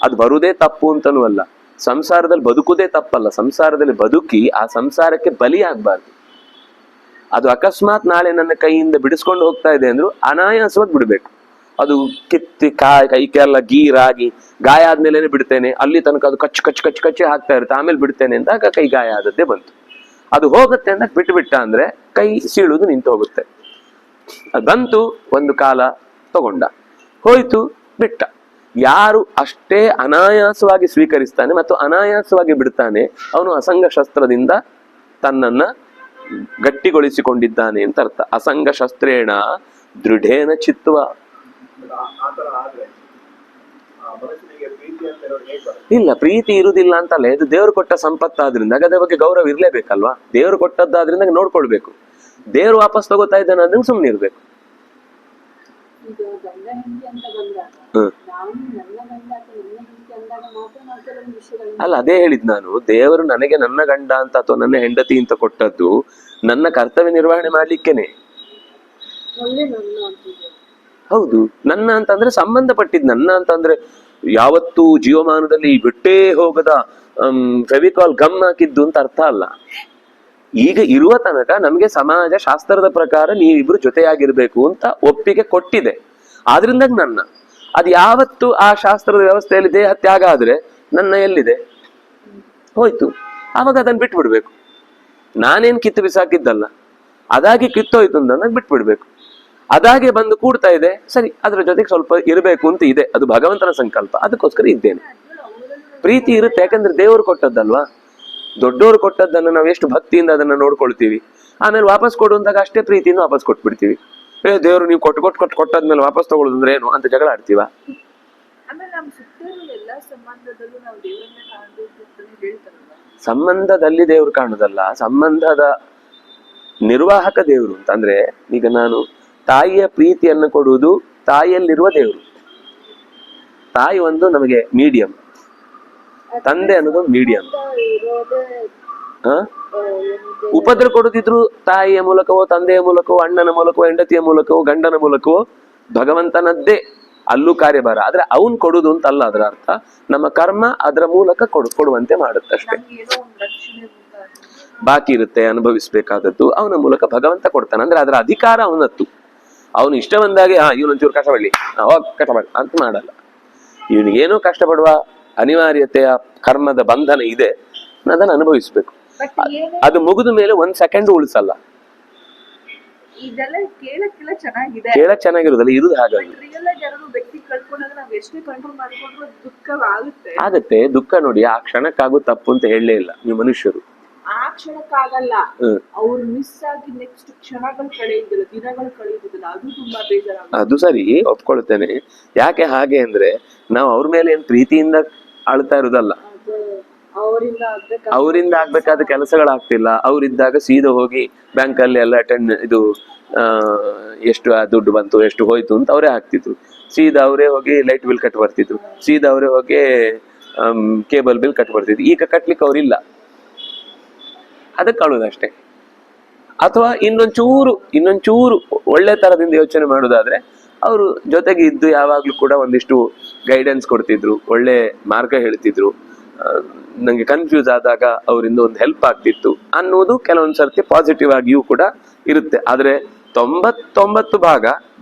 S1: ಅದು ಬರುವುದೇ ತಪ್ಪು ಅಂತನೂ ಅಲ್ಲ. ಸಂಸಾರದಲ್ಲಿ ಬದುಕುವುದೇ ತಪ್ಪಲ್ಲ, ಸಂಸಾರದಲ್ಲಿ ಬದುಕಿ ಆ ಸಂಸಾರಕ್ಕೆ ಬಲಿ ಆಗ್ಬಾರ್ದು. ಅದು ಅಕಸ್ಮಾತ್ ನಾಳೆ ನನ್ನ ಕೈಯಿಂದ ಬಿಡಿಸ್ಕೊಂಡು ಹೋಗ್ತಾ ಇದೆ ಅಂದ್ರು ಅನಾಯಾಸವಾಗಿ ಬಿಡ್ಬೇಕು. ಅದು ಕಿತ್ತಿ ಕೈಕೆಲ್ಲ ಗೀರಾಗಿ ಗಾಯ ಆದ್ಮೇಲೆ ಬಿಡ್ತೇನೆ, ಅಲ್ಲಿ ತನಕ ಅದು ಕಚ್ಚಿ ಹಾಕ್ತಾ ಇರುತ್ತೆ, ಆಮೇಲೆ ಬಿಡ್ತೇನೆ ಅಂದಾಗ ಕೈ ಗಾಯ ಆದದ್ದೇ ಬಂತು. ಅದು ಹೋಗುತ್ತೆ ಅಂತ ಬಿಟ್ಟ ಅಂದ್ರೆ ಕೈ ಸೀಳುವುದು ನಿಂತು ಹೋಗುತ್ತೆ. ಅದು ಬಂತು, ಒಂದು ಕಾಲ ತಗೊಂಡ, ಹೋಯ್ತು, ಬಿಟ್ಟ. ಯಾರು ಅಷ್ಟೇ ಅನಾಯಾಸವಾಗಿ ಸ್ವೀಕರಿಸ್ತಾನೆ ಮತ್ತು ಅನಾಯಾಸವಾಗಿ ಬಿಡ್ತಾನೆ, ಅವನು ಅಸಂಗ ಶಸ್ತ್ರದಿಂದ ತನ್ನನ್ನ ಗಟ್ಟಿಗೊಳಿಸಿಕೊಂಡಿದ್ದಾನೆ ಅಂತ ಅರ್ಥ. ಅಸಂಗ ಶಸ್ತ್ರೇಣ ದೃಢೇನ ಚಿತ್ವ. ಇಲ್ಲ, ಪ್ರೀತಿ ಇರುವುದಿಲ್ಲ ಅಂತಲ್ಲ, ಇದು ದೇವರು ಕೊಟ್ಟ ಸಂಪತ್ತಾದ್ರಿಂದ ಅದರ ಬಗ್ಗೆ ಗೌರವ ಇರ್ಲೇಬೇಕಲ್ವಾ. ದೇವರು ಕೊಟ್ಟದ್ದಾದ್ರಿಂದ ನೋಡ್ಕೊಳ್ಬೇಕು. ದೇವರು ವಾಪಸ್ ತಗೋತಾ ಇದ್ದಾನೆ ಅಂದ್ರೆ ಸುಮ್ನೆ ಇರ್ಬೇಕು. ಅಲ್ಲ, ಅದೇ ಹೇಳಿದ್ ನಾನು, ದೇವರು ನನಗೆ ನನ್ನ ಗಂಡ ಅಂತ ಅಥವಾ ನನ್ನ ಹೆಂಡತಿ ಅಂತ ಕೊಟ್ಟದ್ದು ನನ್ನ ಕರ್ತವ್ಯ ನಿರ್ವಹಣೆ ಮಾಡ್ಲಿಕ್ಕೇನೆ. ಹೌದು, ನನ್ನ ಅಂತಂದ್ರೆ ಸಂಬಂಧಪಟ್ಟಿದ್. ನನ್ನ ಅಂತಂದ್ರೆ ಯಾವತ್ತೂ ಜೀವಮಾನದಲ್ಲಿ ಬಿಟ್ಟೇ ಹೋಗದ ಫೆವಿಕಾಲ್ ಗಮ್ ಹಾಕಿದ್ದು ಅಂತ ಅರ್ಥ ಅಲ್ಲ. ಈಗ ಇರುವ ತನಕ ನಮ್ಗೆ ಸಮಾಜ ಶಾಸ್ತ್ರದ ಪ್ರಕಾರ ನೀವಿಬ್ರು ಜೊತೆಯಾಗಿರ್ಬೇಕು ಅಂತ ಒಪ್ಪಿಗೆ ಕೊಟ್ಟಿದೆ. ಆದ್ರಿಂದ ನನ್ನ ಅದು ಯಾವತ್ತು ಆ ಶಾಸ್ತ್ರದ ವ್ಯವಸ್ಥೆಯಲ್ಲಿ ದೇಹ ತ್ಯಾಗ ಆದ್ರೆ ನನ್ನ ಎಲ್ಲಿದೆ ಹೋಯ್ತು, ಆವಾಗ ಅದನ್ನ ಬಿಟ್ಟು ಬಿಡ್ಬೇಕು. ನಾನೇನ್ ಕಿತ್ತು ಬಿಸಾಕಿದ್ದಲ್ಲ. ಅದಾಗಿ ಕಿತ್ತೋಯ್ತು ಅಂದಾಗ ಬಿಟ್ಬಿಡ್ಬೇಕು. ಅದಾಗೆ ಬಂದು ಕೂಡ್ತಾ ಇದೆ, ಸರಿ ಅದ್ರ ಜೊತೆಗೆ ಸ್ವಲ್ಪ ಇರಬೇಕು ಅಂತ ಇದೆ, ಅದು ಭಗವಂತನ ಸಂಕಲ್ಪ, ಅದಕ್ಕೋಸ್ಕರ ಇದ್ದೇನೆ. ಪ್ರೀತಿ ಇರುತ್ತೆ, ಯಾಕಂದ್ರೆ ದೇವರು ಕೊಟ್ಟದ್ದಲ್ವಾ. ದೊಡ್ಡವರು ಕೊಟ್ಟದ್ದನ್ನು ನಾವು ಎಷ್ಟು ಭಕ್ತಿಯಿಂದ ಅದನ್ನ ನೋಡ್ಕೊಳ್ತೀವಿ. ಆಮೇಲೆ ವಾಪಸ್ ಕೊಡು ಅಂದಾಗ ಅಷ್ಟೇ ಪ್ರೀತಿಯಿಂದ ವಾಪಸ್ ಕೊಟ್ಬಿಡ್ತೀವಿ. ದೇವರು ನೀವು ಕೊಟ್ಟಾದ್ಮೇಲೆ ವಾಪಸ್ ತಗೊಳ್ಳೋದಂದ್ರೆ ಏನು ಅಂತ ಜಗಳ ಆಡ್ತೀವ. ಸಂಬಂಧದಲ್ಲಿ ದೇವ್ರು ಕಾಣುದಲ್ಲ, ಸಂಬಂಧದ ನಿರ್ವಾಹಕ ದೇವರು ಅಂತ. ಅಂದ್ರೆ ಈಗ ನಾನು ತಾಯಿಯ ಪ್ರೀತಿಯನ್ನು ಕೊಡುವುದು ತಾಯಿಯಲ್ಲಿರುವ ದೇವರು. ತಾಯಿ ಒಂದು ನಮಗೆ ಮೀಡಿಯಂ, ತಂದೆ ಅನ್ನೋದು ಮೀಡಿಯಂ. ಉಪದ್ರ ಕೊಡುದಿದ್ರು ತಾಯಿಯ ಮೂಲಕವೋ ತಂದೆಯ ಮೂಲಕವೋ ಅಣ್ಣನ ಮೂಲಕವೋ ಹೆಂಡತಿಯ ಮೂಲಕವೋ ಗಂಡನ ಮೂಲಕವೋ ಭಗವಂತನದ್ದೇ ಅಲ್ಲೂ ಕಾರ್ಯಭಾರ. ಆದ್ರೆ ಅವನ್ ಕೊಡುದು ಅಂತ ಅಲ್ಲ ಅದರ ಅರ್ಥ. ನಮ್ಮ ಕರ್ಮ ಅದರ ಮೂಲಕ ಕೊಡುವಂತೆ ಮಾಡುತ್ತಷ್ಟೇ. ಬಾಕಿ ಇರುತ್ತೆ ಅನುಭವಿಸ್ಬೇಕಾದದ್ದು, ಅವನ ಮೂಲಕ ಭಗವಂತ ಕೊಡ್ತಾನೆ. ಅಂದ್ರೆ ಅದರ ಅಧಿಕಾರ ಅವನತ್ತು. ಅವನು ಇಷ್ಟ ಬಂದಾಗೆ ಇವನೊಂಚೂರು ಕಷ್ಟಪಡ್ಲಿ ಕಷ್ಟಪಡ ಅಂತ ಮಾಡಲ್ಲ. ಇವನಿಗೇನೋ ಕಷ್ಟಪಡುವ ಅನಿವಾರ್ಯತೆಯ ಕರ್ಮದ ಬಂಧನ ಇದೆ, ಅದನ್ನು ಅನುಭವಿಸ್ಬೇಕು. ಅದು ಮುಗಿದ ಮೇಲೆ 1 ಸೆಕೆಂಡ್ ಉಳಿಸಲ್ಲ. ಕೇಳಕ್ ಚೆನ್ನಾಗಿರುದಲ್ಲ, ಇರುದು ಹಾಗಾಗಿ ಆಗತ್ತೆ. ದುಃಖ ನೋಡಿ ಆ ಕ್ಷಣಕ್ಕಾಗೂ ತಪ್ಪು ಅಂತ ಹೇಳಲೇ ಇಲ್ಲ ನೀವು ಮನುಷ್ಯರು.
S2: ಆ ಕ್ಷಣಕ್ಕಾಗಲ್ಲ, ಅವ್ರು ಮಿಸ್ ಆಗಿ ನೆಕ್ಸ್ಟ್ ಕ್ಷಣಗಳು ಕಳೆಯುದಿಲ್ಲ, ದಿನಗಳು ಕಳೆಯುದಿಲ್ಲ, ಅದು ತುಂಬಾ ಬೇಜಾರಾಗುತ್ತೆ.
S1: ಅದು ಸರಿ, ಒಪ್ಕೊಳ್ತೇನೆ. ಯಾಕೆ ಹಾಗೆ ಅಂದ್ರೆ ನಾವು ಅವ್ರ ಮೇಲೆ ಏನ್ ಪ್ರೀತಿಯಿಂದ ಅಳ್ತಾ ಇರುದಲ್ಲ, ಅವರಿಂದ ಆಗ್ಬೇಕಾದ ಕೆಲಸಗಳಾಗ್ತಿಲ್ಲ. ಅವ್ರಿದ್ದಾಗ ಸೀದಾ ಹೋಗಿ ಬ್ಯಾಂಕ್ ಅಲ್ಲಿ ಎಲ್ಲ ಇದು ಎಷ್ಟು ದುಡ್ಡು ಬಂತು ಎಷ್ಟು ಹೋಯ್ತು ಅಂತ ಅವರೇ ಹಾಕ್ತಿದ್ರು. ಸೀದಾ ಅವರೇ ಹೋಗಿ ಲೈಟ್ ಬಿಲ್ ಕಟ್ ಬರ್ತಿದ್ರು, ಸೀದಾ ಅವರೇ ಹೋಗಿ ಕೇಬಲ್ ಬಿಲ್ ಕಟ್ ಬರ್ತಿದ್ರು. ಈಗ ಕಟ್ಲಿಕ್ಕೆ ಅವ್ರಿಲ್ಲ, ಅದಕ್ಕೆ ಅಳುದಷ್ಟೇ. ಅಥವಾ ಇನ್ನೊಂಚೂರು ಒಳ್ಳೆ ತರದಿಂದ ಯೋಚನೆ ಮಾಡುದಾದ್ರೆ ಅವರು ಜೊತೆಗೆ ಇದ್ದು ಯಾವಾಗ್ಲೂ ಕೂಡ ಒಂದಿಷ್ಟು ಗೈಡೆನ್ಸ್ ಕೊಡ್ತಿದ್ರು, ಒಳ್ಳೆ ಮಾರ್ಗ ಹೇಳ್ತಿದ್ರು. ನಂಗೆ ಕನ್ಫ್ಯೂಸ್ ಆದಾಗ ಅವರಿಂದ ಒಂದು ಹೆಲ್ಪ್ ಆಗ್ತಿತ್ತು ಅನ್ನೋದು ಕೆಲವೊಂದ್ ಸರ್ತಿ ಪಾಸಿಟಿವ್ ಆಗಿಯೂ ಕೂಡ ಇರುತ್ತೆ. ಆದ್ರೆ 99 ಭಾಗ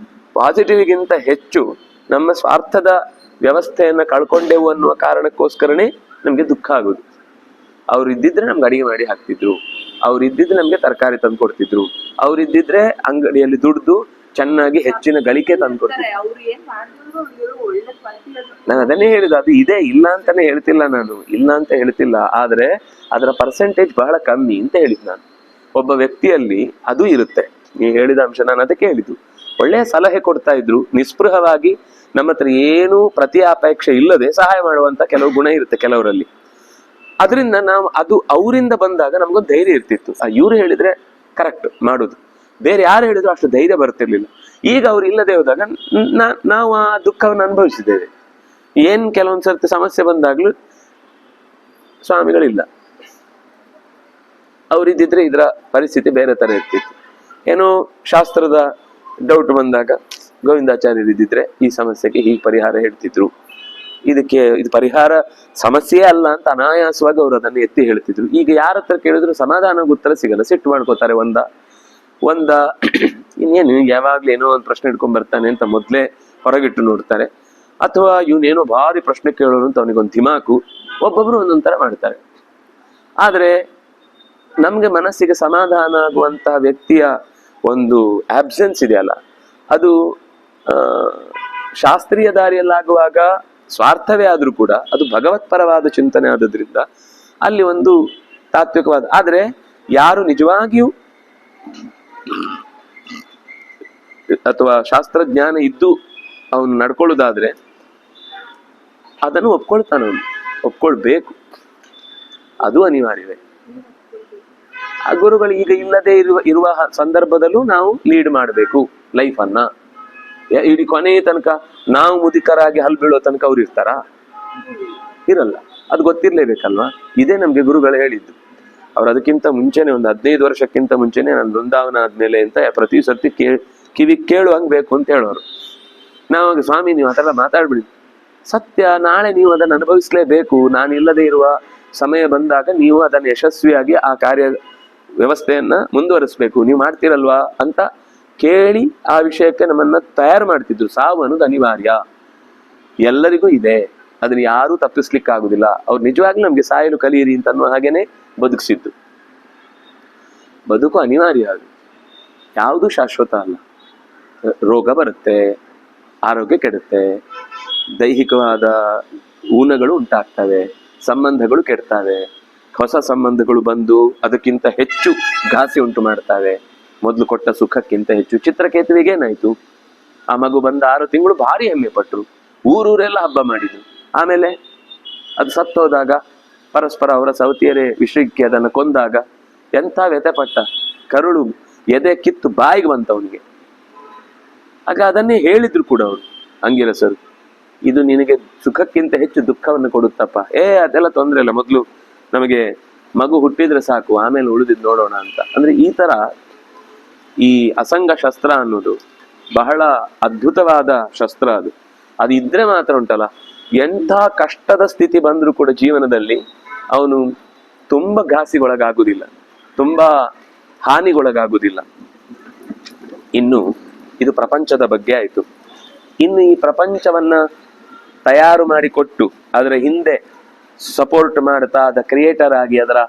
S1: ಪಾಸಿಟಿವ್ಗಿಂತ ಹೆಚ್ಚು ನಮ್ಮ ಸ್ವಾರ್ಥದ ವ್ಯವಸ್ಥೆಯನ್ನ ಕಳ್ಕೊಂಡೆವು ಅನ್ನುವ ಕಾರಣಕ್ಕೋಸ್ಕರನೇ ನಮ್ಗೆ ದುಃಖ ಆಗುದು. ಅವ್ರು ಇದ್ದಿದ್ರೆ ನಮ್ಗೆ ಅಡಿಗೆ ಮಾಡಿ ಹಾಕ್ತಿದ್ರು, ಅವ್ರು ಇದ್ದಿದ್ರೆ ನಮ್ಗೆ ತರಕಾರಿ ತಂದು ಕೊಡ್ತಿದ್ರು, ಅವ್ರು ಇದ್ದಿದ್ರೆ ಅಂಗಡಿಯಲ್ಲಿ ದುಡ್ದು ಚೆನ್ನಾಗಿ ಹೆಚ್ಚಿನ ಗಳಿಕೆ ತಂದು ಕೊಡ್ತಿದ್ರು. ನಾನು ಅದನ್ನೇ ಹೇಳಿದ, ಅದು ಇದೆ, ಇಲ್ಲ ಅಂತಾನೆ ಹೇಳ್ತಿಲ್ಲ, ನಾನು ಇಲ್ಲ ಅಂತ ಹೇಳ್ತಿಲ್ಲ. ಆದ್ರೆ ಅದರ ಪರ್ಸೆಂಟೇಜ್ ಬಹಳ ಕಮ್ಮಿ ಅಂತ ಹೇಳಿದ್ ನಾನು. ಒಬ್ಬ ವ್ಯಕ್ತಿಯಲ್ಲಿ ಅದು ಇರುತ್ತೆ, ನೀವು ಹೇಳಿದ ಅಂಶ ನಾನು ಅದಕ್ಕೆ ಹೇಳಿದ್ದು. ಒಳ್ಳೆಯ ಸಲಹೆ ಕೊಡ್ತಾ ಇದ್ರು, ನಿಸ್ಪೃಹವಾಗಿ ನಮ್ಮ ಹತ್ರ ಏನು ಪ್ರತಿ ಅಪೇಕ್ಷೆ ಇಲ್ಲದೆ ಸಹಾಯ ಮಾಡುವಂತ ಕೆಲವು ಗುಣ ಇರುತ್ತೆ ಕೆಲವರಲ್ಲಿ. ಅದರಿಂದ ನಾವು ಅದು ಅವರಿಂದ ಬಂದಾಗ ನಮ್ಗೊಂದು ಧೈರ್ಯ ಇರ್ತಿತ್ತು. ಇವ್ರು ಹೇಳಿದ್ರೆ ಕರೆಕ್ಟ್ ಮಾಡುದು, ಬೇರೆ ಯಾರು ಹೇಳಿದ್ರು ಅಷ್ಟು ಧೈರ್ಯ ಬರ್ತಿರ್ಲಿಲ್ಲ. ಈಗ ಅವ್ರು ಇಲ್ಲದೆ ಹೋದಾಗ ನಾವು ಆ ದುಃಖವನ್ನು ಅನುಭವಿಸಿದ್ದೇವೆ. ಏನ್ ಕೆಲವೊಂದ್ ಸರ್ತಿ ಸಮಸ್ಯೆ ಬಂದಾಗ್ಲೂ ಸ್ವಾಮಿಗಳಿಲ್ಲ, ಅವರಿದ್ದಿದ್ರೆ ಇದರ ಪರಿಸ್ಥಿತಿ ಬೇರೆ ತರ ಇರ್ತಿತ್ತು. ಏನೋ ಶಾಸ್ತ್ರದ ಡೌಟ್ ಬಂದಾಗ ಗೋವಿಂದಾಚಾರ್ಯರಿದ್ದಿದ್ರೆ ಈ ಸಮಸ್ಯೆಗೆ ಹೀಗೆ ಪರಿಹಾರ ಹೇಳ್ತಿದ್ರು, ಇದು ಪರಿಹಾರ ಸಮಸ್ಯೆ ಅಲ್ಲ ಅಂತ ಅನಾಯಾಸವಾಗಿ ಅವರು ಅದನ್ನು ಎತ್ತಿ ಹೇಳ್ತಿದ್ರು. ಈಗ ಯಾರ ಹತ್ರ ಕೇಳಿದ್ರು ಸಮಾಧಾನ ಉತ್ತರ ಸಿಗಲ್ಲ, ಸಿಟ್ಟು ಮಾಡ್ಕೋತಾರೆ. ಒಂದ ಇನ್ನೇನು ಯಾವಾಗ್ಲೂ ಏನೋ ಒಂದು ಪ್ರಶ್ನೆ ಇಟ್ಕೊಂಡ್ ಬರ್ತಾನೆ ಅಂತ ಮೊದ್ಲೇ ಹೊರಗಿಟ್ಟು ನೋಡ್ತಾರೆ. ಅಥವಾ ಇವನೇನೋ ಭಾರಿ ಪ್ರಶ್ನೆ ಕೇಳೋರು ಅಂತ ಅವನಿಗೊಂದು ಧಿಮಾಕು, ಒಬ್ಬೊಬ್ರು ಒಂದೊಂಥರ ಮಾಡ್ತಾರೆ. ಆದ್ರೆ ನಮ್ಗೆ ಮನಸ್ಸಿಗೆ ಸಮಾಧಾನ ಆಗುವಂತಹ ವ್ಯಕ್ತಿಯ ಒಂದು ಆಬ್ಸೆನ್ಸ್ ಇದೆಯಲ್ಲ, ಅದು ಶಾಸ್ತ್ರೀಯ ದಾರಿಯಲ್ಲಾಗುವಾಗ ಸ್ವಾರ್ಥವೇ ಆದ್ರೂ ಕೂಡ ಅದು ಭಗವತ್ಪರವಾದ ಚಿಂತನೆ ಆದ್ರಿಂದ ಅಲ್ಲಿ ಒಂದು ತಾತ್ವಿಕವಾದ. ಆದ್ರೆ ಯಾರು ನಿಜವಾಗಿಯೂ ಅಥವಾ ಶಾಸ್ತ್ರಜ್ಞಾನ ಇದ್ದು ಅವನು ನಡ್ಕೊಳ್ಳುದಾದ್ರೆ ಅದನ್ನು ಒಪ್ಕೊಳ್ತಾನವನು, ಒಪ್ಕೊಳ್ಬೇಕು, ಅದು ಅನಿವಾರ್ಯವೇ. ಆ ಗುರುಗಳು ಈಗ ಇಲ್ಲದೆ ಇರುವ ಸಂದರ್ಭದಲ್ಲೂ ನಾವು ಲೀಡ್ ಮಾಡಬೇಕು ಲೈಫ್ ಅನ್ನ. ಇಡೀ ಕೊನೆಯ ತನಕ ನಾವು ಮುದುಕರಾಗಿ ಹಲ್ ಬೀಳೋ ತನಕ ಅವ್ರು ಇರ್ತಾರ? ಇರಲ್ಲ. ಅದು ಗೊತ್ತಿರ್ಲೇಬೇಕಲ್ವಾ. ಇದೇ ನಮ್ಗೆ ಗುರುಗಳು ಹೇಳಿದ್ದು. ಅವ್ರು ಅದಕ್ಕಿಂತ ಮುಂಚೆನೆ ಒಂದು 15 ವರ್ಷಕ್ಕಿಂತ ಮುಂಚೆನೆ ನಾನು ವೃಂದಾವನ ಆದ್ಮೇಲೆ ಅಂತ ಪ್ರತಿ ಸರ್ತಿ ಕಿವಿ ಕೇಳುವಂಗ್ ಬೇಕು ಅಂತ ಹೇಳೋರು. ನಾವಾಗ ಸ್ವಾಮಿ ನೀವು ಅದೆಲ್ಲ ಮಾತಾಡ್ಬಿಡಿ, ಸತ್ಯ, ನಾಳೆ ನೀವು ಅದನ್ನು ಅನುಭವಿಸ್ಲೇಬೇಕು. ನಾನು ಇಲ್ಲದೆ ಇರುವ ಸಮಯ ಬಂದಾಗ ನೀವು ಅದನ್ನು ಯಶಸ್ವಿಯಾಗಿ ಆ ಕಾರ್ಯ ವ್ಯವಸ್ಥೆಯನ್ನ ಮುಂದುವರಿಸ್ಬೇಕು, ನೀವು ಮಾಡ್ತಿರಲ್ವಾ ಅಂತ ಕೇಳಿ ಆ ವಿಷಯಕ್ಕೆ ನಮ್ಮನ್ನ ತಯಾರು ಮಾಡ್ತಿದ್ರು. ಸಾವು ಅನ್ನೋದು ಅನಿವಾರ್ಯ, ಎಲ್ಲರಿಗೂ ಇದೆ, ಅದನ್ನ ಯಾರೂ ತಪ್ಪಿಸ್ಲಿಕ್ಕೆ ಆಗುದಿಲ್ಲ. ಅವ್ರು ನಿಜವಾಗ್ಲೂ ನಮ್ಗೆ ಸಾಯಲು ಕಲಿಯಿರಿ ಅಂತ ಅನ್ನೋ ಹಾಗೇನೆ ಬದುಕಿಸಿದ್ದು. ಬದುಕು ಅನಿವಾರ್ಯ ಅದು. ಯಾವುದು ಶಾಶ್ವತ ಅಲ್ಲ. ರೋಗ ಬರುತ್ತೆ, ಆರೋಗ್ಯ ಕೆಡುತ್ತೆ, ದೈಹಿಕವಾದ ಊನಗಳು ಉಂಟಾಗ್ತವೆ, ಸಂಬಂಧಗಳು ಕೆಡ್ತವೆ, ಹೊಸ ಸಂಬಂಧಗಳು ಬಂದು ಅದಕ್ಕಿಂತ ಹೆಚ್ಚು ಘಾಸಿ ಉಂಟು ಮಾಡ್ತವೆ. ಮೊದಲು ಕೊಟ್ಟ ಸುಖಕ್ಕಿಂತ ಹೆಚ್ಚು. ಚಿತ್ರಕೇತುವಿಗೆ ಏನಾಯ್ತು? ಆ ಮಗು ಬಂದ 6 ತಿಂಗಳು ಭಾರಿ ಹೆಮ್ಮೆ ಪಟ್ರು, ಊರೂರೆಲ್ಲ ಹಬ್ಬ ಮಾಡಿದ್ರು. ಆಮೇಲೆ ಅದು ಸತ್ತೋದಾಗ, ಪರಸ್ಪರ ಅವರ ಸವತಿಯರೇ ವಿಷಯಕ್ಕೆ ಅದನ್ನು ಕೊಂದಾಗ ಎಂಥ ವ್ಯಥೆಪಟ್ಟ. ಕರುಳು ಎದೆ ಕಿತ್ತು ಬಾಯಿಗೆ ಬಂತ ಅವನಿಗೆ. ಆಗ ಅದನ್ನೇ ಹೇಳಿದ್ರು ಕೂಡ ಅವರು ಅಂಗಿರಸರು, ಇದು ನಿನಗೆ ಸುಖಕ್ಕಿಂತ ಹೆಚ್ಚು ದುಃಖವನ್ನು ಕೊಡುತ್ತಪ್ಪ. ಅದೆಲ್ಲ ತೊಂದರೆ ಇಲ್ಲ, ಮೊದಲು ನಮಗೆ ಮಗು ಹುಟ್ಟಿದ್ರೆ ಸಾಕು, ಆಮೇಲೆ ಉಳಿದಿದ್ದು ನೋಡೋಣ ಅಂತ. ಅಂದ್ರೆ ಈ ತರ ಈ ಅಸಂಗ ಶಸ್ತ್ರ ಅನ್ನೋದು ಬಹಳ ಅದ್ಭುತವಾದ ಶಸ್ತ್ರ. ಅದು ಇದ್ರೆ ಮಾತ್ರ ಉಂಟಲ್ಲ, ಎಂಥ ಕಷ್ಟದ ಸ್ಥಿತಿ ಬಂದ್ರೂ ಕೂಡ ಜೀವನದಲ್ಲಿ ಅವನು ತುಂಬಾ ಘಾಸಿಗೊಳಗಾಗುವುದಿಲ್ಲ, ತುಂಬಾ ಹಾನಿಗೊಳಗಾಗುವುದಿಲ್ಲ. ಇನ್ನು ಇದು ಪ್ರಪಂಚದ ಬಗ್ಗೆ ಆಯ್ತು. ಇನ್ನು ಈ ಪ್ರಪಂಚವನ್ನ ತಯಾರು ಮಾಡಿಕೊಟ್ಟು ಅದರ ಹಿಂದೆ ಸಪೋರ್ಟ್ ಮಾಡ್ತಾ ಅದ ಕ್ರಿಯೇಟರ್ ಆಗಿ ಅದರ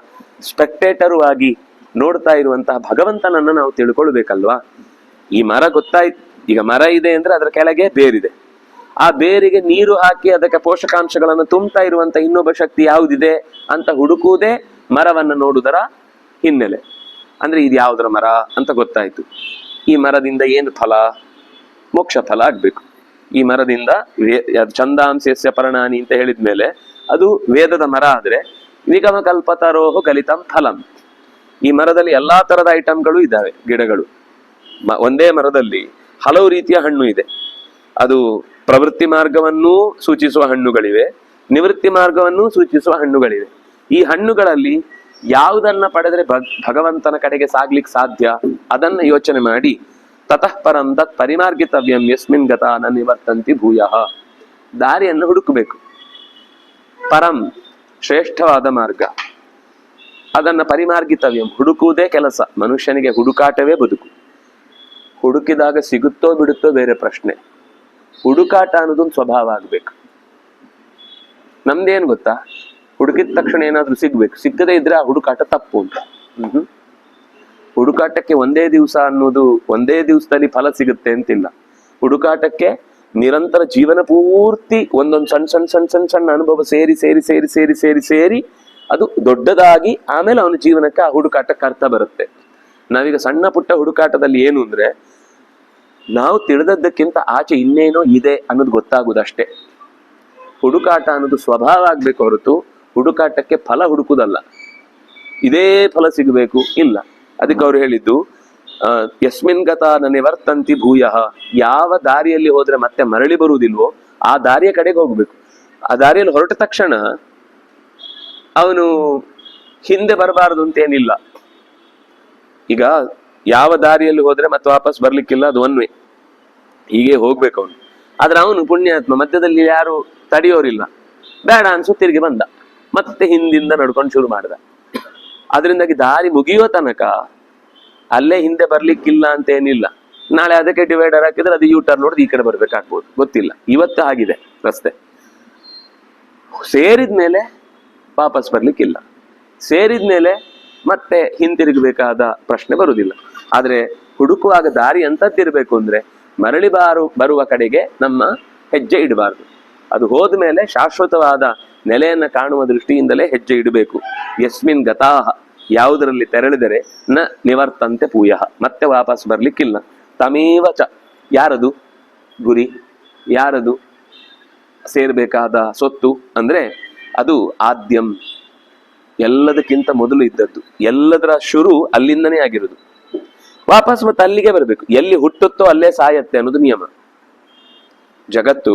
S1: ಸ್ಪೆಕ್ಟೇಟರು ಆಗಿ ನೋಡ್ತಾ ಇರುವಂತಹ ಭಗವಂತನನ್ನ ನಾವು ತಿಳ್ಕೊಳ್ಬೇಕಲ್ವಾ. ಈ ಮರ ಗೊತ್ತಾಯ್ತು, ಈಗ ಮರ ಇದೆ ಅಂದ್ರೆ ಅದರ ಕೆಳಗೆ ಬೇರಿದೆ. ಆ ಬೇರಿಗೆ ನೀರು ಹಾಕಿ ಅದಕ್ಕೆ ಪೋಷಕಾಂಶಗಳನ್ನು ತುಂಬ್ತಾ ಇರುವಂತ ಇನ್ನೊಬ್ಬ ಶಕ್ತಿ ಯಾವುದಿದೆ ಅಂತ ಹುಡುಕುವುದೇ ಮರವನ್ನು ನೋಡುವುದರ ಹಿನ್ನೆಲೆ. ಅಂದ್ರೆ ಇದು ಯಾವುದರ ಮರ ಅಂತ ಗೊತ್ತಾಯ್ತು. ಈ ಮರದಿಂದ ಏನು ಫಲ? ಮೋಕ್ಷ ಫಲ ಆಗ್ಬೇಕು. ಈ ಮರದಿಂದ ಛಂದಾಂಸ್ಯಸ್ಯ ಪರ್ಣಾನಿ ಅಂತ ಹೇಳಿದ್ಮೇಲೆ ಅದು ವೇದದ ಮರ ಆದ್ರೆ ನಿಗಮ ಕಲ್ಪತರೋಹ ಗಲಿತಂ ಫಲಂ. ಈ ಮರದಲ್ಲಿ ಎಲ್ಲಾ ತರದ ಐಟಮ್ಗಳು ಇದ್ದಾವೆ, ಗಿಡಗಳು. ಒಂದೇ ಮರದಲ್ಲಿ ಹಲವು ರೀತಿಯ ಹಣ್ಣು ಇದೆ. ಅದು ಪ್ರವೃತ್ತಿ ಮಾರ್ಗವನ್ನೂ ಸೂಚಿಸುವ ಹಣ್ಣುಗಳಿವೆ, ನಿವೃತ್ತಿ ಮಾರ್ಗವನ್ನೂ ಸೂಚಿಸುವ ಹಣ್ಣುಗಳಿವೆ. ಈ ಹಣ್ಣುಗಳಲ್ಲಿ ಯಾವುದನ್ನ ಪಡೆದ್ರೆ ಭಗವಂತನ ಕಡೆಗೆ ಸಾಗ್ಲಿಕ್ಕೆ ಸಾಧ್ಯ ಅದನ್ನ ಯೋಚನೆ ಮಾಡಿ ತತಃ ಪರಂ ತತ್ ಪರಿಮಾರ್ಗಿತವ್ಯಂ ಯಸ್ಮಿನ್ ಗತ ನ ನಿವರ್ತಂತಿ ಭೂಯಃ. ದಾರಿಯನ್ನು ಹುಡುಕಬೇಕು. ಪರಂ ಶ್ರೇಷ್ಠವಾದ ಮಾರ್ಗ, ಅದನ್ನ ಪರಿಮಾರ್ಗಿತವ್ಯಂ ಹುಡುಕುವುದೇ ಕೆಲಸ. ಮನುಷ್ಯನಿಗೆ ಹುಡುಕಾಟವೇ ಬದುಕು. ಹುಡುಕಿದಾಗ ಸಿಗುತ್ತೋ ಬಿಡುತ್ತೋ ಬೇರೆ ಪ್ರಶ್ನೆ. ಹುಡುಕಾಟ ಅನ್ನೋದೊಂದು ಸ್ವಭಾವ ಆಗ್ಬೇಕು. ನಮ್ದೇನ್ ಗೊತ್ತಾ, ಹುಡುಕಿದ ತಕ್ಷಣ ಏನಾದ್ರೂ ಸಿಗ್ಬೇಕು, ಸಿಕ್ಕದೇ ಇದ್ರೆ ಆ ಹುಡುಕಾಟ ತಪ್ಪು ಅಂತ. ಹುಡುಕಾಟಕ್ಕೆ ಒಂದೇ ದಿವಸ ಅನ್ನೋದು, ಒಂದೇ ದಿವಸದಲ್ಲಿ ಫಲ ಸಿಗುತ್ತೆ ಅಂತಿಲ್ಲ. ಹುಡುಕಾಟಕ್ಕೆ ನಿರಂತರ ಜೀವನ ಪೂರ್ತಿ ಒಂದೊಂದು ಸಣ್ಣ ಸಣ್ಣ ಸಣ್ಣ ಸಣ್ಣ ಸಣ್ಣ ಅನುಭವ ಸೇರಿ ಸೇರಿ ಸೇರಿ ಸೇರಿ ಸೇರಿ ಸೇರಿ ಅದು ದೊಡ್ಡದಾಗಿ ಆಮೇಲೆ ಅವನ ಜೀವನಕ್ಕೆ ಆ ಹುಡುಕಾಟಕ್ಕೆ ಅರ್ಥ ಬರುತ್ತೆ. ನಾವೀಗ ಸಣ್ಣ ಪುಟ್ಟ ಹುಡುಕಾಟದಲ್ಲಿ ಏನು ಅಂದ್ರೆ, ನಾವು ತಿಳಿದದ್ದಕ್ಕಿಂತ ಆಚೆ ಇನ್ನೇನೋ ಇದೆ ಅನ್ನೋದು ಗೊತ್ತಾಗುದಷ್ಟೇ. ಹುಡುಕಾಟ ಅನ್ನೋದು ಸ್ವಭಾವ ಆಗ್ಬೇಕು ಹೊರತು ಹುಡುಕಾಟಕ್ಕೆ ಫಲ ಹುಡುಕುದಲ್ಲ. ಇದೇ ಫಲ ಸಿಗಬೇಕು ಇಲ್ಲ. ಅದಕ್ಕೆ ಅವ್ರು ಹೇಳಿದ್ದು ಯಸ್ಮಿನ್ ಗತ ನ ನಿವರ್ತಂತಿ ಭೂಯಃ. ಯಾವ ದಾರಿಯಲ್ಲಿ ಹೋದ್ರೆ ಮತ್ತೆ ಮರಳಿ ಬರುವುದಿಲ್ವೋ ಆ ದಾರಿಯ ಕಡೆಗೆ ಹೋಗ್ಬೇಕು. ಆ ದಾರಿಯಲ್ಲಿ ಹೊರಟ ತಕ್ಷಣ ಅವನು ಹಿಂದೆ ಬರಬಾರದು ಅಂತೇನಿಲ್ಲ. ಈಗ ಯಾವ ದಾರಿಯಲ್ಲಿ ಹೋದ್ರೆ ಮತ್ತೆ ವಾಪಸ್ ಬರ್ಲಿಕ್ಕಿಲ್ಲ, ಅದು ಒನ್ ವೇ, ಹೀಗೆ ಹೋಗ್ಬೇಕು ಅವನು. ಆದ್ರೆ ಅವನು ಪುಣ್ಯಾತ್ಮ, ಮಧ್ಯದಲ್ಲಿ ಯಾರು ತಡೆಯೋರಿಲ್ಲ, ಬೇಡ ಅನ್ಸು ತಿರುಗಿ ಬಂದ, ಮತ್ತೆ ಹಿಂದಿಂದ ನಡ್ಕೊಂಡು ಶುರು ಮಾಡ್ದ. ಅದರಿಂದಾಗಿ ದಾರಿ ಮುಗಿಯೋ ತನಕ ಅಲ್ಲೇ ಹಿಂದೆ ಬರ್ಲಿಕ್ಕಿಲ್ಲ ಅಂತ ಏನಿಲ್ಲ. ನಾಳೆ ಅದಕ್ಕೆ ಡಿವೈಡರ್ ಹಾಕಿದ್ರೆ ಅದು ಯೂಟರ್ನ್ ನೋಡಿದ್ ಈ ಕಡೆ ಬರ್ಬೇಕಾಗ್ಬೋದು, ಗೊತ್ತಿಲ್ಲ. ಇವತ್ತು ಆಗಿದೆ ರಸ್ತೆ. ಸೇರಿದ್ಮೇಲೆ ವಾಪಸ್ ಬರ್ಲಿಕ್ಕಿಲ್ಲ, ಸೇರಿದ್ಮೇಲೆ ಮತ್ತೆ ಹಿಂತಿರುಗಬೇಕಾದ ಪ್ರಶ್ನೆ ಬರುವುದಿಲ್ಲ. ಆದ್ರೆ ಹುಡುಕುವಾಗ ದಾರಿ ಅಂತದ್ದಿರ್ಬೇಕು ಅಂದ್ರೆ ಮರಳಿ ಬರುವ ಕಡೆಗೆ ನಮ್ಮ ಹೆಜ್ಜೆ ಇಡಬಾರ್ದು. ಅದು ಹೋದ್ಮೇಲೆ ಶಾಶ್ವತವಾದ ನೆಲೆಯನ್ನ ಕಾಣುವ ದೃಷ್ಟಿಯಿಂದಲೇ ಹೆಜ್ಜೆ ಇಡಬೇಕು. ಯಸ್ಮಿನ್ ಗತಾಹ, ಯಾವುದರಲ್ಲಿ ತೆರಳಿದರೆ ನ ನಿವರ್ತಂತೆ ಭೂಯಃ, ಮತ್ತೆ ವಾಪಸ್ ಬರ್ಲಿಕ್ಕಿಲ್ಲ. ತಮೇವ ಚ, ಯಾರದು ಗುರಿ, ಯಾರದು ಸೇರ್ಬೇಕಾದ ಸೊತ್ತು ಅಂದ್ರೆ ಅದು ಆದ್ಯಂ, ಎಲ್ಲದಕ್ಕಿಂತ ಮೊದಲು ಇದ್ದದ್ದು, ಎಲ್ಲದರ ಶುರು ಅಲ್ಲಿಂದನೇ ಆಗಿರುದು. ವಾಪಸ್ ಮತ್ತೆ ಅಲ್ಲಿಗೆ ಬರಬೇಕು. ಎಲ್ಲಿ ಹುಟ್ಟುತ್ತೋ ಅಲ್ಲೇ ಸಾಯತ್ತೆ ಅನ್ನೋದು ನಿಯಮ. ಜಗತ್ತು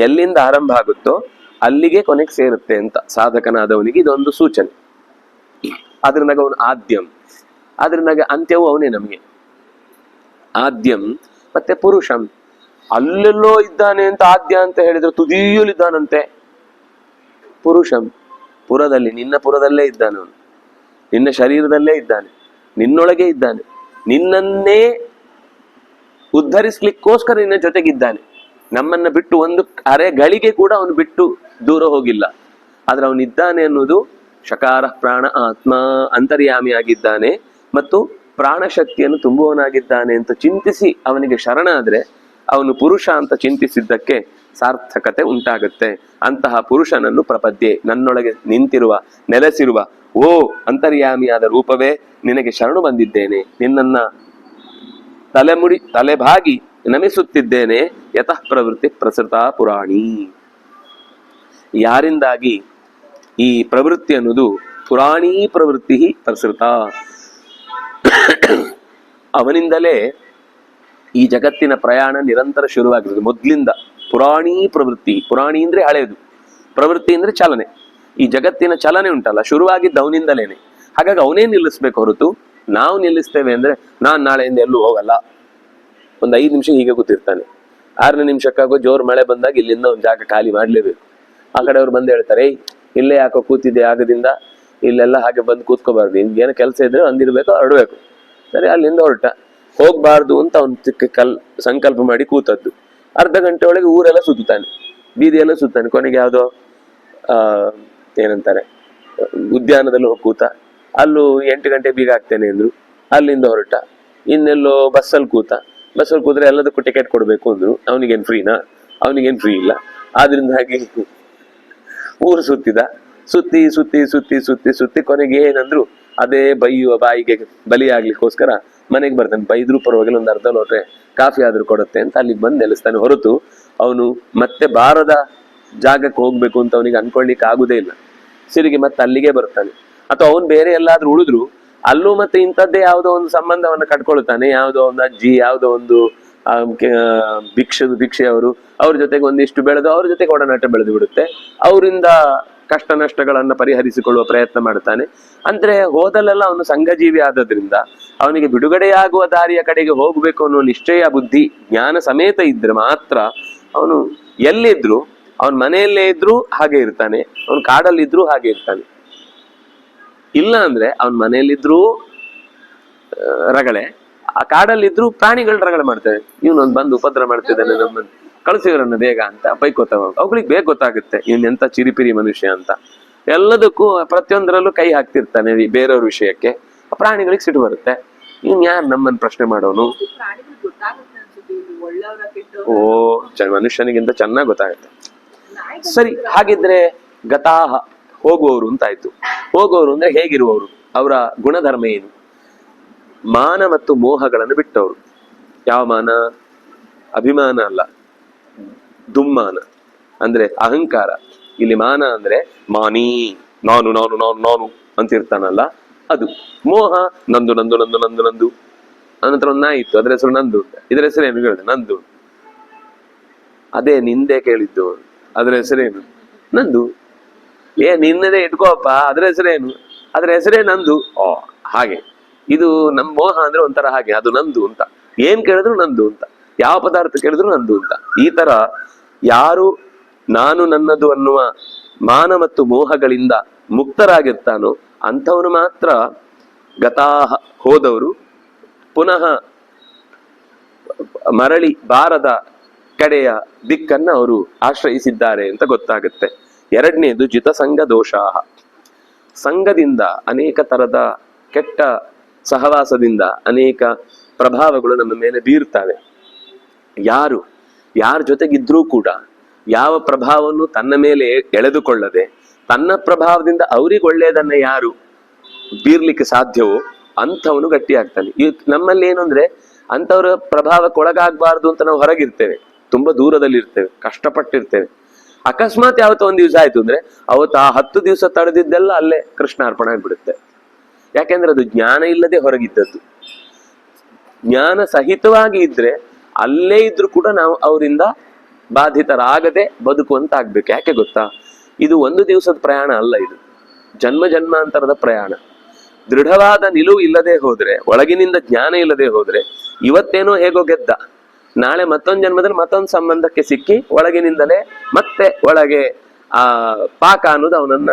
S1: ಎಲ್ಲಿಂದ ಆರಂಭ ಆಗುತ್ತೋ ಅಲ್ಲಿಗೆ ಕೊನೆಗೆ ಸೇರುತ್ತೆ ಅಂತ ಸಾಧಕನಾದವನಿಗೆ ಇದೊಂದು ಸೂಚನೆ. ಅದ್ರಿಂದಾಗ ಅವನು ಆದ್ಯಂ, ಅದ್ರಿಂದಾಗ ಅಂತ್ಯವೂ ಅವನೇ ನಮಗೆ. ಆದ್ಯಂ ಮತ್ತೆ ಪುರುಷಂ, ಅಲ್ಲೆಲ್ಲೋ ಇದ್ದಾನೆ ಅಂತ ಆದ್ಯ ಅಂತ ಹೇಳಿದ್ರೆ ತುದಿಯಲ್ಲಿದ್ದಾನಂತೆ. ಪುರುಷಂ, ಪುರದಲ್ಲಿ, ನಿನ್ನ ಪುರದಲ್ಲೇ ಇದ್ದಾನೆ ಅವನು, ನಿನ್ನ ಶರೀರದಲ್ಲೇ ಇದ್ದಾನೆ, ನಿನ್ನೊಳಗೆ ಇದ್ದಾನೆ, ನಿನ್ನನ್ನೇ ಉದ್ಧರಿಸ್ಲಿಕ್ಕೋಸ್ಕರ ನಿನ್ನ ಜೊತೆಗಿದ್ದಾನೆ. ನಮ್ಮನ್ನ ಬಿಟ್ಟು ಒಂದು ಅರೆ ಗಳಿಗೆ ಕೂಡ ಅವನು ಬಿಟ್ಟು ದೂರ ಹೋಗಿಲ್ಲ. ಆದ್ರೆ ಅವನಿದ್ದಾನೆ ಅನ್ನೋದು ಶಕಾರ ಪ್ರಾಣ ಆತ್ಮ ಅಂತರ್ಯಾಮಿ ಆಗಿದ್ದಾನೆ ಮತ್ತು ಪ್ರಾಣಶಕ್ತಿಯನ್ನು ತುಂಬುವವನಾಗಿದ್ದಾನೆ ಅಂತ ಚಿಂತಿಸಿ ಅವನಿಗೆ ಶರಣಾದ್ರೆ ಅವನು ಪುರುಷ ಅಂತ ಚಿಂತಿಸಿದ್ದಕ್ಕೆ ಸಾರ್ಥಕತೆ ಉಂಟಾಗುತ್ತೆ. ಅಂತಹ ಪುರುಷನನ್ನು ಪ್ರಪದ್ಯೆ, ನನ್ನೊಳಗೆ ನಿಂತಿರುವ ನೆಲೆಸಿರುವ ಓ ಅಂತರ್ಯಾಮಿಯಾದ ರೂಪವೇ ನಿನಗೆ ಶರಣು ಬಂದಿದ್ದೇನೆ, ನಿನ್ನನ್ನ ತಲೆಬಾಗಿ ನಮಿಸುತ್ತಿದ್ದೇನೆ. ಯತಃ ಪ್ರವೃತ್ತಿ ಪ್ರಸೃತ ಪುರಾಣಿ. ಯಾರಿಂದಾಗಿ ಈ ಪ್ರವೃತ್ತಿ ಅನ್ನೋದು ಪುರಾಣೀ ಪ್ರವೃತ್ತಿ ಪ್ರಸೃತ, ಅವನಿಂದಲೇ ಈ ಜಗತ್ತಿನ ಪ್ರಯಾಣ ನಿರಂತರ ಶುರುವಾಗಿರೋದು. ಮೊದ್ಲಿಂದ ಪುರಾಣೀ ಪ್ರವೃತ್ತಿ, ಪುರಾಣಿ ಅಂದ್ರೆ ಹಳೆಯದು, ಪ್ರವೃತ್ತಿ ಅಂದ್ರೆ ಚಲನೆ. ಈ ಜಗತ್ತಿನ ಚಲನೆ ಉಂಟಲ್ಲ ಶುರುವಾಗಿದ್ದ ಅವನಿಂದಲೇನೆ. ಹಾಗಾಗಿ ಅವನೇ ನಿಲ್ಲಿಸ್ಬೇಕು ಹೊರತು ನಾವು ನಿಲ್ಲಿಸ್ತೇವೆ ಅಂದ್ರೆ ನಾನ್ ನಾಳೆಯಿಂದ ಎಲ್ಲೂ ಹೋಗಲ್ಲ, ಒಂದು 5 ನಿಮಿಷ ಹೀಗೆ ಕೂತಿರ್ತಾನೆ. 6ನೇ ನಿಮಿಷಕ್ಕಾಗೋ ಜೋರ್ ಮಳೆ ಬಂದಾಗ ಇಲ್ಲಿಂದ ಒಂದು ಜಾಗ ಖಾಲಿ ಮಾಡ್ಲೇಬೇಕು. ಆ ಕಡೆ ಅವ್ರು ಬಂದು ಹೇಳ್ತಾರೆ, ಇಲ್ಲೇ ಯಾಕೋ ಕೂತಿದ್ದೆ ಆಗದಿಂದ, ಇಲ್ಲೆಲ್ಲ ಹಾಗೆ ಬಂದು ಕೂತ್ಕೋಬಾರ್ದು, ನಿಮ್ಗೇನೋ ಕೆಲಸ ಇದ್ರೆ ಅಂದಿರ್ಬೇಕು ಹೊರಡ್ಬೇಕು. ಸರಿ, ಅಲ್ಲಿಂದ ಹೊರಟ. ಹೋಗ್ಬಾರ್ದು ಅಂತ ಅವ್ನು ಸಂಕಲ್ಪ ಮಾಡಿ ಕೂತದ್ದು. ಅರ್ಧ ಗಂಟೆ ಒಳಗೆ ಊರೆಲ್ಲ ಸುತ್ತಾನೆ, ಬೀದಿಯೆಲ್ಲ ಸುತ್ತಾನೆ. ಕೊನೆಗೆ ಯಾವುದೋ ಏನಂತಾರೆ ಉದ್ಯಾನದಲ್ಲಿ ಹೋಗಿ ಕೂತ. ಅಲ್ಲೂ 8 ಗಂಟೆ ಬೀಗ ಹಾಕ್ತೇನೆ ಅಂದ್ರು, ಅಲ್ಲಿಂದ ಹೊರಟ. ಇನ್ನೆಲ್ಲೋ ಬಸ್ಸಲ್ಲಿ ಕೂತ್ರೆ ಎಲ್ಲದಕ್ಕೂ ಟಿಕೆಟ್ ಕೊಡ್ಬೇಕು ಅಂದ್ರು. ಅವನಿಗೇನ್ ಫ್ರೀನಾ? ಅವನಿಗೇನ್ ಫ್ರೀ ಇಲ್ಲ. ಆದ್ರಿಂದಾಗಿ ಊರು ಸುತ್ತಿ ಕೊನೆಗೆ ಏನಂದ್ರು, ಅದೇ ಬೈಯುವ ಬಾಯಿಗೆ ಬಲಿಯಾಗ್ಲಿಕ್ಕೋಸ್ಕರ ಮನೆಗೆ ಬರ್ತಾನೆ. ಬೈದ್ರು ಪರವಾಗಿಲ್ಲ, ಒಂದು ಅರ್ಧ ಲೋಟ ಕಾಫಿ ಆದ್ರೂ ಕೊಡುತ್ತೆ ಅಂತ ಅಲ್ಲಿಗೆ ಬಂದು ನೆಲೆಸ್ತಾನೆ. ಹೊರತು ಅವನು ಮತ್ತೆ ಬಾರದ ಜಾಗಕ್ಕೆ ಹೋಗ್ಬೇಕು ಅಂತ ಅವನಿಗೆ ಅನ್ಕೊಳ್ಲಿಕ್ಕೆ ಆಗುದೇ ಇಲ್ಲ. ಸಿರಿಗೆ ಮತ್ತೆ ಅಲ್ಲಿಗೆ ಬರ್ತಾನೆ. ಅಥವಾ ಅವನು ಬೇರೆ ಎಲ್ಲಾದ್ರೂ ಉಳಿದ್ರು ಅಲ್ಲೂ ಮತ್ತೆ ಇಂಥದ್ದೇ ಯಾವುದೋ ಒಂದು ಸಂಬಂಧವನ್ನ ಕಟ್ಕೊಳ್ತಾನೆ. ಯಾವುದೋ ಒಂದು ಅಜ್ಜಿ, ಯಾವುದೋ ಒಂದು ಭಿಕ್ಷೆಯವರು, ಅವ್ರ ಜೊತೆಗೆ ಒಂದಿಷ್ಟು ಬೆಳೆದು ಅವ್ರ ಜೊತೆಗೆ ಒಡನಾಟ ಬೆಳೆದು ಬಿಡುತ್ತೆ. ಅವರಿಂದ ಕಷ್ಟ ನಷ್ಟಗಳನ್ನ ಪರಿಹರಿಸಿಕೊಳ್ಳುವ ಪ್ರಯತ್ನ ಮಾಡ್ತಾನೆ. ಅಂದ್ರೆ ಹೋದಲ್ಲೆಲ್ಲ ಅವನು ಸಂಘಜೀವಿ ಆದದ್ರಿಂದ ಅವನಿಗೆ ಬಿಡುಗಡೆಯಾಗುವ ದಾರಿಯ ಕಡೆಗೆ ಹೋಗ್ಬೇಕು ಅನ್ನೋ ನಿಶ್ಚಯ ಬುದ್ಧಿ ಜ್ಞಾನ ಸಮೇತ ಇದ್ರೆ ಮಾತ್ರ ಅವನು ಎಲ್ಲಿದ್ರು, ಅವನ ಮನೆಯಲ್ಲೇ ಇದ್ರು ಹಾಗೆ ಇರ್ತಾನೆ, ಅವನು ಕಾಡಲ್ಲಿದ್ರು ಹಾಗೆ ಇರ್ತಾನೆ. ಇಲ್ಲ ಅಂದ್ರೆ ಅವನ ಮನೆಯಲ್ಲಿದ್ರು ರಗಳೆ, ಆ ಕಾಡಲ್ಲಿದ್ರು ಪ್ರಾಣಿಗಳು ರಗಳೆ ಮಾಡ್ತವೆ. ಇವನೊಂದು ಬಂದು ಉಪದ್ರ ಮಾಡ್ತಿದ್ದಾನೆ, ನಮ್ಮನ್ನು ಕಳಿಸಿವ್ರನ್ನ ಬೇಗ ಅಂತ ಬೈಕೋತಾವ. ಅವುಗಳಿಗೆ ಬೇಗ ಗೊತ್ತಾಗುತ್ತೆ ಇವನ್ ಎಂತ ಚಿರಿಪಿರಿ ಮನುಷ್ಯ ಅಂತ. ಎಲ್ಲದಕ್ಕೂ ಪ್ರತಿಯೊಂದರಲ್ಲೂ ಕೈ ಹಾಕ್ತಿರ್ತಾನೆ ಬೇರೆಯವ್ರ ವಿಷಯಕ್ಕೆ. ಪ್ರಾಣಿಗಳಿಗೆ ಸಿಟ್ಟು ಬರುತ್ತೆ, ಇವ್ನ್ ಯಾರು ನಮ್ಮನ್ನು ಪ್ರಶ್ನೆ ಮಾಡೋನು? ಓ, ಮನುಷ್ಯನಿಗಿಂತ ಚೆನ್ನಾಗಿ ಗೊತ್ತಾಗುತ್ತೆ. ಸರಿ, ಹಾಗಿದ್ರೆ ಗತಾಹ ಹೋಗುವವರು ಅಂತಾಯ್ತು. ಹೋಗುವವರು ಅಂದ್ರೆ ಹೇಗಿರುವವರು, ಅವರ ಗುಣಧರ್ಮ ಏನು? ಮಾನ ಮತ್ತು ಮೋಹಗಳನ್ನು ಬಿಟ್ಟವರು. ಯಾವ ಮಾನ? ಅಭಿಮಾನ ಅಲ್ಲ, ದುಮ್ಮಾನ ಅಂದ್ರೆ ಅಹಂಕಾರ. ಇಲ್ಲಿ ಮಾನ ಅಂದ್ರೆ ಮಾನಿ, ನಾನು ನಾನು ನಾನು ನಾನು ಅಂತಿರ್ತಾನಲ್ಲ ಅದು. ಮೋಹ ನಂದು ನಂದು ನಂದು ನಂದು ನಂದು. ಅನಂತರ ಒಂದು ನಾಯಿ ಇತ್ತು, ಅದ್ರ ಹೆಸರು ನಂದು. ಇದ್ರ ಹೆಸರೇನು ಹೇಳಿದೆ? ನಂದು. ಅದೇ ನಿಂದೆ ಕೇಳಿದ್ದು, ಅದ್ರ ಹೆಸರೇನು? ನಂದು. ನಿನ್ನದೇ ಇಟ್ಕೋಪ್ಪ, ಅದ್ರ ಹೆಸರೇನು? ಅದ್ರ ಹೆಸರೇ ನಂದು. ಓ, ಹಾಗೆ ಇದು ನಮ್ಮ ಮೋಹ ಅಂದ್ರೆ ಒಂಥರ ಹಾಗೆ, ಅದು ನಂದು ಅಂತ. ಏನ್ ಕೇಳಿದ್ರು ನಂದು ಅಂತ, ಯಾವ ಪದಾರ್ಥ ಕೇಳಿದ್ರು ನಂದು ಅಂತ. ಈ ತರ ಯಾರು ನಾನು ನನ್ನದು ಅನ್ನುವ ಮಾನ ಮತ್ತು ಮೋಹಗಳಿಂದ ಮುಕ್ತರಾಗಿರ್ತಾನೋ ಅಂಥವನು ಮಾತ್ರ ಗತಾಹ ಹೋದವರು ಪುನಃ ಮರಳಿ ಬಾರದ ಕಡೆಯ ದಿಕ್ಕನ್ನ ಅವರು ಆಶ್ರಯಿಸಿದ್ದಾರೆ ಅಂತ ಗೊತ್ತಾಗುತ್ತೆ. ಎರಡನೇದು ಜಿತಸಂಗ ದೋಷಾಹ. ಸಂಘದಿಂದ ಅನೇಕ ತರದ ಕೆಟ್ಟ ಸಹವಾಸದಿಂದ ಅನೇಕ ಪ್ರಭಾವಗಳು ನಮ್ಮ ಮೇಲೆ ಬೀರ್ತವೆ. ಯಾರ ಜೊತೆಗಿದ್ರೂ ಕೂಡ ಯಾವ ಪ್ರಭಾವವನ್ನು ತನ್ನ ಮೇಲೆ ಎಳೆದುಕೊಳ್ಳದೆ ತನ್ನ ಪ್ರಭಾವದಿಂದ ಅವ್ರಿಗೆ ಒಳ್ಳೆಯದನ್ನ ಯಾರು ಬೀರ್ಲಿಕ್ಕೆ ಸಾಧ್ಯವೋ ಅಂಥವನು ಗಟ್ಟಿಯಾಗ್ತಾನೆ. ಈ ನಮ್ಮಲ್ಲಿ ಏನು ಅಂದ್ರೆ ಅಂಥವ್ರ ಪ್ರಭಾವಕ್ಕೆ ಒಳಗಾಗಬಾರ್ದು ಅಂತ ನಾವು ಹೊರಗಿರ್ತೇವೆ, ತುಂಬಾ ದೂರದಲ್ಲಿ ಇರ್ತೇವೆ, ಕಷ್ಟಪಟ್ಟಿರ್ತೇವೆ. ಅಕಸ್ಮಾತ್ ಯಾವತ್ತೋ ಒಂದ್ ದಿವಸ ಆಯ್ತು ಅಂದ್ರೆ ಅವತ್ತು ಆ 10 ದಿವಸ ತಡೆದಿದ್ದೆಲ್ಲ ಅಲ್ಲೇ ಕೃಷ್ಣಾರ್ಪಣೆ ಆಗ್ಬಿಡುತ್ತೆ. ಯಾಕೆಂದ್ರೆ ಅದು ಜ್ಞಾನ ಇಲ್ಲದೆ ಹೊರಗಿದ್ದದ್ದು. ಜ್ಞಾನ ಸಹಿತವಾಗಿ ಇದ್ರೆ ಅಲ್ಲೇ ಇದ್ರು ಕೂಡ ನಾವು ಅವರಿಂದ ಬಾಧಿತರಾಗದೆ ಬದುಕುವಂತ ಆಗ್ಬೇಕು. ಯಾಕೆ ಗೊತ್ತಾ, ಇದು ಒಂದು ದಿವಸದ ಪ್ರಯಾಣ ಅಲ್ಲ, ಇದು ಜನ್ಮ ಜನ್ಮಾಂತರದ ಪ್ರಯಾಣ. ದೃಢವಾದ ನಿಲುವು ಇಲ್ಲದೆ ಹೋದ್ರೆ, ಒಳಗಿನಿಂದ ಜ್ಞಾನ ಇಲ್ಲದೆ ಹೋದ್ರೆ, ಇವತ್ತೇನೋ ಹೇಗೋ ಗೆದ್ದ, ನಾಳೆ ಮತ್ತೊಂದು ಜನ್ಮದಲ್ಲಿ ಮತ್ತೊಂದು ಸಂಬಂಧಕ್ಕೆ ಸಿಕ್ಕಿ ಒಳಗಿನಿಂದಲೇ ಮತ್ತೆ ಒಳಗೆ ಆ ಪಾಕ ಅನ್ನೋದು ಅವನನ್ನ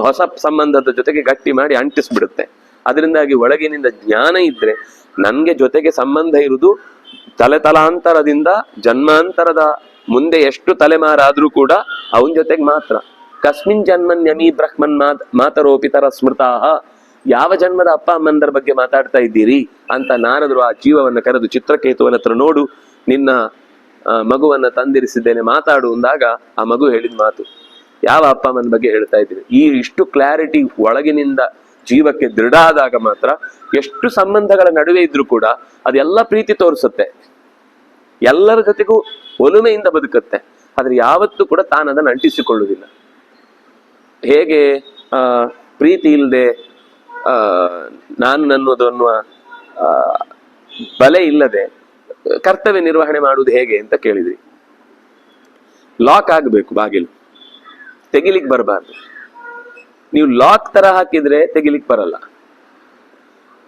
S1: ಹೊಸ ಸಂಬಂಧದ ಜೊತೆಗೆ ಗಟ್ಟಿ ಮಾಡಿ ಅಂಟಿಸ್ಬಿಡುತ್ತೆ. ಅದರಿಂದಾಗಿ ಒಳಗಿನಿಂದ ಜ್ಞಾನ ಇದ್ರೆ ನನ್ಗೆ ಜೊತೆಗೆ ಸಂಬಂಧ ಇರುವುದು ತಲೆತಲಾಂತರದಿಂದ ಜನ್ಮಾಂತರದ ಮುಂದೆ ಎಷ್ಟು ತಲೆಮಾರಾದ್ರೂ ಕೂಡ ಅವನ ಜೊತೆಗೆ ಮಾತ್ರ. ಕಸ್ಮಿನ್ ಜನ್ಮನ್ಯಮಿ ಬ್ರಹ್ಮನ್ ಮಾತರೋಪಿತರ ಸ್ಮೃತಾಹ. ಯಾವ ಜನ್ಮದ ಅಪ್ಪ ಅಮ್ಮಂದರ ಬಗ್ಗೆ ಮಾತಾಡ್ತಾ ಇದ್ದೀರಿ ಅಂತ ನಾರದರು ಆ ಜೀವವನ್ನು ಕರೆದು ಚಿತ್ರಕೇತುವನ ಹತ್ರ ನೋಡು, ನಿನ್ನ ಮಗುವನ್ನ ತಂದಿರಿಸಿದ್ದೇನೆ, ಮಾತಾಡು ಅಂದಾಗ ಆ ಮಗು ಹೇಳಿದ ಮಾತು ಯಾವ ಅಪ್ಪ ಅಮ್ಮನ ಬಗ್ಗೆ ಹೇಳ್ತಾ ಇದ್ದೀರಿ. ಈ ಇಷ್ಟು ಕ್ಲಾರಿಟಿ ಒಳಗಿನಿಂದ ಜೀವಕ್ಕೆ ದೃಢ ಆದಾಗ ಮಾತ್ರ ಎಷ್ಟು ಸಂಬಂಧಗಳ ನಡುವೆ ಇದ್ರೂ ಕೂಡ ಅದೆಲ್ಲ ಪ್ರೀತಿ ತೋರಿಸುತ್ತೆ, ಎಲ್ಲರ ಜೊತೆಗೂ ಒಲುಮೆಯಿಂದ ಬದುಕುತ್ತೆ. ಆದ್ರೆ ಯಾವತ್ತೂ ಕೂಡ ತಾನದನ್ನು ಅಂಟಿಸಿಕೊಳ್ಳುವುದಿಲ್ಲ. ಹೇಗೆ ಪ್ರೀತಿ ಇಲ್ಲದೆ ನಾನು ನನ್ನದು ಅನ್ನುವ ಬಲೆ ಇಲ್ಲದೆ ಕರ್ತವ್ಯ ನಿರ್ವಹಣೆ ಮಾಡುವುದು ಹೇಗೆ ಅಂತ ಕೇಳಿದ್ರಿ. ಲಾಕ್ ಆಗಬೇಕು, ಬಾಗಿಲು ತೆಗಿಲಿಕ್ಕೆ ಬರಬಾರ್ದು. ನೀವು ಲಾಕ್ ತರ ಹಾಕಿದ್ರೆ ತೆಗಿಲಿಕ್ಕೆ ಬರಲ್ಲ.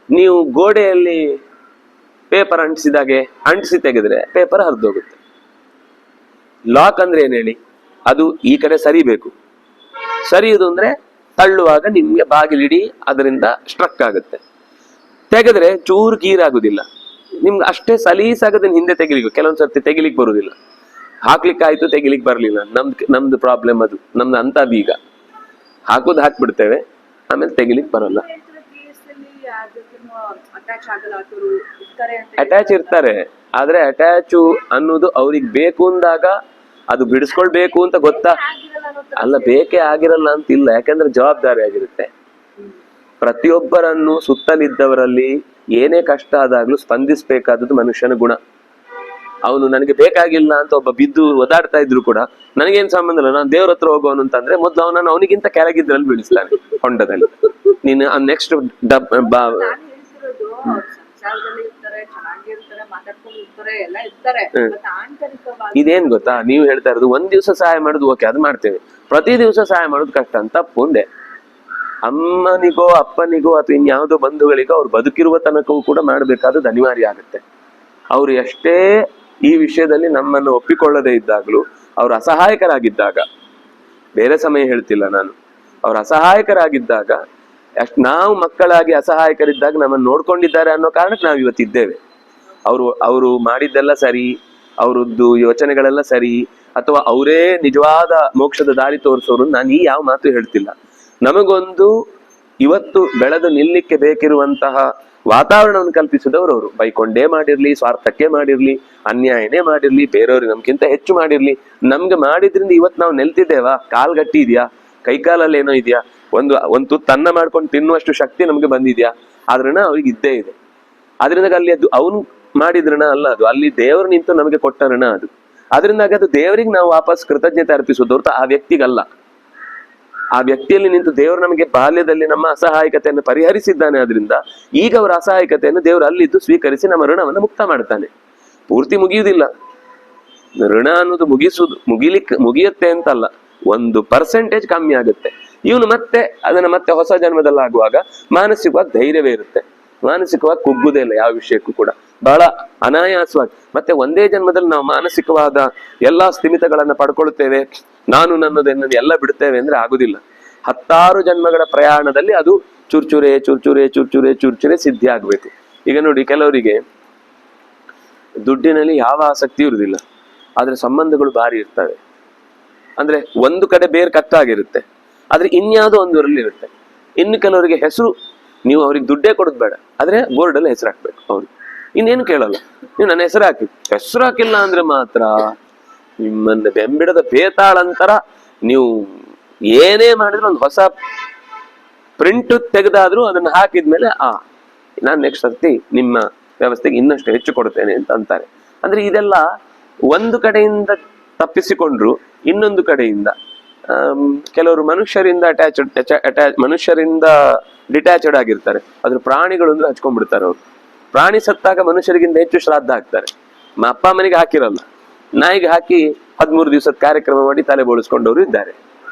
S1: ನೀವು ಗೋಡೆಯಲ್ಲಿ ಪೇಪರ್ ಅಂಟಿಸಿದಾಗೆ ಅಂಟಿಸಿ ತೆಗೆದ್ರೆ ಪೇಪರ್ ಹರಿದೋಗುತ್ತೆ. ಲಾಕ್ ಅಂದ್ರೆ ಏನ್ ಹೇಳಿ, ಅದು ಈ ಕಡೆ ಸರಿಬೇಕು. ಸರಿಯುವುದು ಅಂದ್ರೆ ತಳ್ಳುವಾಗ ನಿಮ್ಗೆ ಬಾಗಿಲಿಡಿ ಅದರಿಂದ ಸ್ಟ್ರಕ್ ಆಗುತ್ತೆ. ತೆಗೆದ್ರೆ ಚೂರು ಗೀರಾಗುದಿಲ್ಲ. ನಿಮ್ಗೆ ಅಷ್ಟೇ ಸಲೀಸಾಗದನ್ನ ಹಿಂದೆ ತೆಗಿಲಿಕ್ಕೆ ಕೆಲವೊಂದ್ಸರ್ತಿ ತೆಗಿಲಿಕ್ಕೆ ಬರುದಿಲ್ಲ. ಹಾಕ್ಲಿಕ್ಕಾಯ್ತು, ತೆಗಿಲಿಕ್ಕೆ ಬರ್ಲಿಲ್ಲ. ನಮ್ದು ಪ್ರಾಬ್ಲಮ್ ಅದು, ನಮ್ದು ಅಂತ ಬೀಗ ಹಾಕ್ಬಿಡ್ತೇವೆ, ಆಮೇಲೆ ತೆಗಿಲಿಕ್ಕೆ ಬರಲ್ಲ. ಅಟ್ಯಾಚ್ ಇರ್ತಾರೆ, ಆದ್ರೆ ಅಟ್ಯಾಚು ಅನ್ನೋದು ಅವ್ರಿಗೆ ಬೇಕು ಅಂದಾಗ ಅದು ಬಿಡಿಸ್ಕೊಳ್ಬೇಕು ಅಂತ ಗೊತ್ತಾ ಅಲ್ಲ, ಬೇಕೇ ಆಗಿರಲ್ಲ ಅಂತಿಲ್ಲ. ಯಾಕಂದ್ರೆ ಜವಾಬ್ದಾರಿ ಆಗಿರುತ್ತೆ. ಪ್ರತಿಯೊಬ್ಬರನ್ನು ಸುತ್ತಲಿದ್ದವರಲ್ಲಿ ಏನೇ ಕಷ್ಟ ಆದಾಗ್ಲೂ ಸ್ಪಂದಿಸ್ಬೇಕಾದದ್ದು ಮನುಷ್ಯನ ಗುಣ. ಅವನು ನನಗೆ ಬೇಕಾಗಿಲ್ಲ ಅಂತ ಒಬ್ಬ ಬಿದ್ದು ಒದಾಡ್ತಾ ಇದ್ರು ಕೂಡ ನನಗೇನ್ ಸಂಬಂಧ ಇಲ್ಲ, ನಾನು ದೇವ್ರ ಹತ್ರ ಹೋಗೋನು ಅಂತಂದ್ರೆ ಮೊದ್ಲು ಅವನನ್ನು ಅವನಿಗಿಂತ ಕೆಳಗಿದ್ರಲ್ಲಿ ಬೀಳಿಸ್ತಾನೆ ಹೊಂಡದಲ್ಲಿ. ನೀನು ನೆಕ್ಸ್ಟ್ ಇದೇನ್ ಗೊತ್ತಾ, ನೀವು ಹೇಳ್ತಾ ಇರೋದು ಒಂದ್ ದಿವಸ ಸಹಾಯ ಮಾಡುದು ಓಕೆ, ಅದು ಮಾಡ್ತೇವೆ. ಪ್ರತಿ ದಿವಸ ಸಹಾಯ ಮಾಡೋದು ಕಷ್ಟ ಅಂತ ತಪ್ಪು. ಒಂದೇ ಅಮ್ಮನಿಗೋ ಅಪ್ಪನಿಗೋ ಅಥವಾ ಇನ್ಯಾವುದೋ ಬಂಧುಗಳಿಗೋ ಅವ್ರು ಬದುಕಿರುವ ತನಕವೂ ಕೂಡ ಮಾಡಬೇಕಾದದ್ದು ಅನಿವಾರ್ಯ ಆಗುತ್ತೆ. ಅವ್ರು ಎಷ್ಟೇ ಈ ವಿಷಯದಲ್ಲಿ ನಮ್ಮನ್ನು ಒಪ್ಪಿಕೊಳ್ಳದೆ ಇದ್ದಾಗ್ಲೂ, ಅವ್ರು ಅಸಹಾಯಕರಾಗಿದ್ದಾಗ, ಬೇರೆ ಸಮಯ ಹೇಳ್ತಿಲ್ಲ ನಾನು, ಅವ್ರು ಅಸಹಾಯಕರಾಗಿದ್ದಾಗ, ನಾವು ಮಕ್ಕಳಾಗಿ ಅಸಹಾಯಕರಿದ್ದಾಗ ನಮ್ಮನ್ನು ನೋಡ್ಕೊಂಡಿದ್ದಾರೆ ಅನ್ನೋ ಕಾರಣಕ್ಕೆ ನಾವು ಇವತ್ತಿದ್ದೇವೆ. ಅವರು ಮಾಡಿದ್ದೆಲ್ಲ ಸರಿ, ಅವರದ್ದು ಯೋಚನೆಗಳೆಲ್ಲ ಸರಿ, ಅಥವಾ ಅವರೇ ನಿಜವಾದ ಮೋಕ್ಷದ ದಾರಿ ತೋರಿಸೋರು ನಾನು ಈ ಯಾವ ಮಾತು ಹೇಳ್ತಿಲ್ಲ. ನಮಗೊಂದು ಇವತ್ತು ಬೆಳೆದು ನಿಲ್ಲಿಕ್ಕೆ ಬೇಕಿರುವಂತಹ ವಾತಾವರಣವನ್ನು ಕಲ್ಪಿಸಿದವರು ಅವರು. ಬೈಕೊಂಡೇ ಮಾಡಿರ್ಲಿ, ಸ್ವಾರ್ಥಕ್ಕೆ ಮಾಡಿರ್ಲಿ, ಅನ್ಯಾಯನೇ ಮಾಡಿರ್ಲಿ, ಬೇರೆಯವ್ರಿಗೆ ನಮ್ಗಿಂತ ಹೆಚ್ಚು ಮಾಡಿರ್ಲಿ, ನಮ್ಗೆ ಮಾಡಿದ್ರಿಂದ ಇವತ್ತು ನಾವು ನೆಲ್ತಿದ್ದೇವಾ? ಕಾಲ್ಗಟ್ಟಿ ಇದೆಯಾ? ಕೈಕಾಲಲ್ಲಿ ಏನೋ ಇದೆಯಾ? ಒಂದು ತುತ್ತನ್ನ ಮಾಡ್ಕೊಂಡು ತಿನ್ನುವಷ್ಟು ಶಕ್ತಿ ನಮ್ಗೆ ಬಂದಿದ್ಯಾ? ಆದ್ರಣ ಅವ್ರಿಗೆ ಇದ್ದೇ ಇದೆ. ಅದರಿಂದ ಅಲ್ಲಿ ಅದು ಅವನು ಮಾಡಿದ್ರಣ ಅಲ್ಲ, ಅದು ಅಲ್ಲಿ ದೇವರು ನಿಂತು ನಮಗೆ ಕೊಟ್ಟ ಋಣ ಅದು. ಅದರಿಂದಾಗಿ ಅದು ದೇವರಿಗೆ ನಾವು ವಾಪಸ್ ಕೃತಜ್ಞತೆ ಅರ್ಪಿಸೋದು ಹೊರತು ಆ ವ್ಯಕ್ತಿಗಲ್ಲ. ಆ ವ್ಯಕ್ತಿಯಲ್ಲಿ ನಿಂತು ದೇವರು ನಮಗೆ ಬಾಲ್ಯದಲ್ಲಿ ನಮ್ಮ ಅಸಹಾಯಕತೆಯನ್ನು ಪರಿಹರಿಸಿದ್ದಾನೆ. ಆದ್ರಿಂದ ಈಗ ಅವರ ಅಸಹಾಯಕತೆಯನ್ನು ದೇವರು ಅಲ್ಲಿದ್ದು ಸ್ವೀಕರಿಸಿ ನಮ್ಮ ಋಣವನ್ನು ಮುಕ್ತ ಮಾಡ್ತಾನೆ. ಪೂರ್ತಿ ಮುಗಿಯುವುದಿಲ್ಲ. ಋಣ ಅನ್ನೋದು ಮುಗಿಯುತ್ತೆ ಅಂತಲ್ಲ, 1% ಕಮ್ಮಿ ಆಗುತ್ತೆ. ಇವನು ಮತ್ತೆ ಹೊಸ ಜನ್ಮದಲ್ಲಾಗುವಾಗ ಮಾನಸಿಕವಾಗಿ ಧೈರ್ಯವೇ ಇರುತ್ತೆ, ಮಾನಸಿಕವಾಗಿ ಕುಗ್ಗುದೇ ಇಲ್ಲ ಯಾವ ವಿಷಯಕ್ಕೂ ಕೂಡ, ಬಹಳ ಅನಾಯಾಸವಾಗಿ. ಮತ್ತೆ ಒಂದೇ ಜನ್ಮದಲ್ಲಿ ನಾವು ಮಾನಸಿಕವಾದ ಎಲ್ಲಾ ಸ್ಥಿಮಿತಗಳನ್ನ ಪಡ್ಕೊಳ್ತೇವೆ, ನಾನು ನನ್ನದೆನ್ನ ಎಲ್ಲ ಬಿಡ್ತೇವೆ ಅಂದ್ರೆ ಆಗುದಿಲ್ಲ. 10 ಜನ್ಮಗಳ ಪ್ರಯಾಣದಲ್ಲಿ ಅದು ಚೂರ್ಚೂರೇ ಸಿದ್ಧಿ ಆಗ್ಬೇಕು. ಈಗ ನೋಡಿ, ಕೆಲವರಿಗೆ ದುಡ್ಡಿನಲ್ಲಿ ಯಾವ ಆಸಕ್ತಿ ಇರುವುದಿಲ್ಲ, ಆದ್ರೆ ಸಂಬಂಧಗಳು ಭಾರಿ ಇರ್ತವೆ. ಅಂದ್ರೆ ಒಂದು ಕಡೆ ಬೇರೆ ಕಟ್ಟಾಗಿರುತ್ತೆ, ಆದ್ರೆ ಇನ್ಯಾವುದೋ ಒಂದೂರಲ್ಲಿ ಇರುತ್ತೆ. ಇನ್ನು ಕೆಲವರಿಗೆ ಹೆಸರು, ನೀವು ಅವ್ರಿಗೆ ದುಡ್ಡೇ ಕೊಡೋದು ಬೇಡ, ಆದ್ರೆ ಬೋರ್ಡಲ್ಲಿ ಹೆಸರು ಹಾಕ್ಬೇಕು. ಅವ್ರು ಇನ್ನೇನು ಕೇಳಲ್ಲ, ನೀವು ನನ್ನ ಹೆಸರು ಹಾಕಿಲ್ಲ ಅಂದ್ರೆ ಮಾತ್ರ ನಿಮ್ಮನ್ನ ಬೆಂಬಿಡದ ಬೇತಾಳಂತರ ನೀವು ಏನೇ ಮಾಡಿದ್ರು ಒಂದು ಹೊಸ ಪ್ರಿಂಟ್ ತೆಗೆದಾದ್ರೂ ಅದನ್ನ ಹಾಕಿದ್ಮೇಲೆ ನಾನು ನೆಕ್ಸ್ಟ್ ಸರ್ತಿ ನಿಮ್ಮ ವ್ಯವಸ್ಥೆಗೆ ಇನ್ನಷ್ಟು ಹೆಚ್ಚು ಕೊಡ್ತೇನೆ ಅಂತ ಅಂತಾರೆ. ಅಂದ್ರೆ ಇದೆಲ್ಲ ಒಂದು ಕಡೆಯಿಂದ ತಪ್ಪಿಸಿಕೊಂಡ್ರು, ಇನ್ನೊಂದು ಕಡೆಯಿಂದ ಕೆಲವರು ಮನುಷ್ಯರಿಂದ ಮನುಷ್ಯರಿಂದ ಡಿಟ್ಯಾಚಡ್ ಆಗಿರ್ತಾರೆ. ಅದ್ರ ಪ್ರಾಣಿಗಳು ಅಂದ್ರೆ ಹಚ್ಕೊಂಡ್ಬಿಡ್ತಾರೆ ಅವ್ರು. ಪ್ರಾಣಿ ಸತ್ತಾಗ ಮನುಷ್ಯರಿಗಿಂತ ಹೆಚ್ಚು ಶ್ರಾದ್ದ ಹಾಕ್ತಾರೆ. ಅಪ್ಪ ಅಮ್ಮನಿಗೆ ಹಾಕಿರಲ್ಲ, ನಾಯಿಗೆ ಹಾಕಿ 13 ದಿವಸದ ಕಾರ್ಯಕ್ರಮ ಮಾಡಿ ತಲೆ ಬೋಳಿಸ್ಕೊಂಡವರು ಇದ್ದಾರೆ.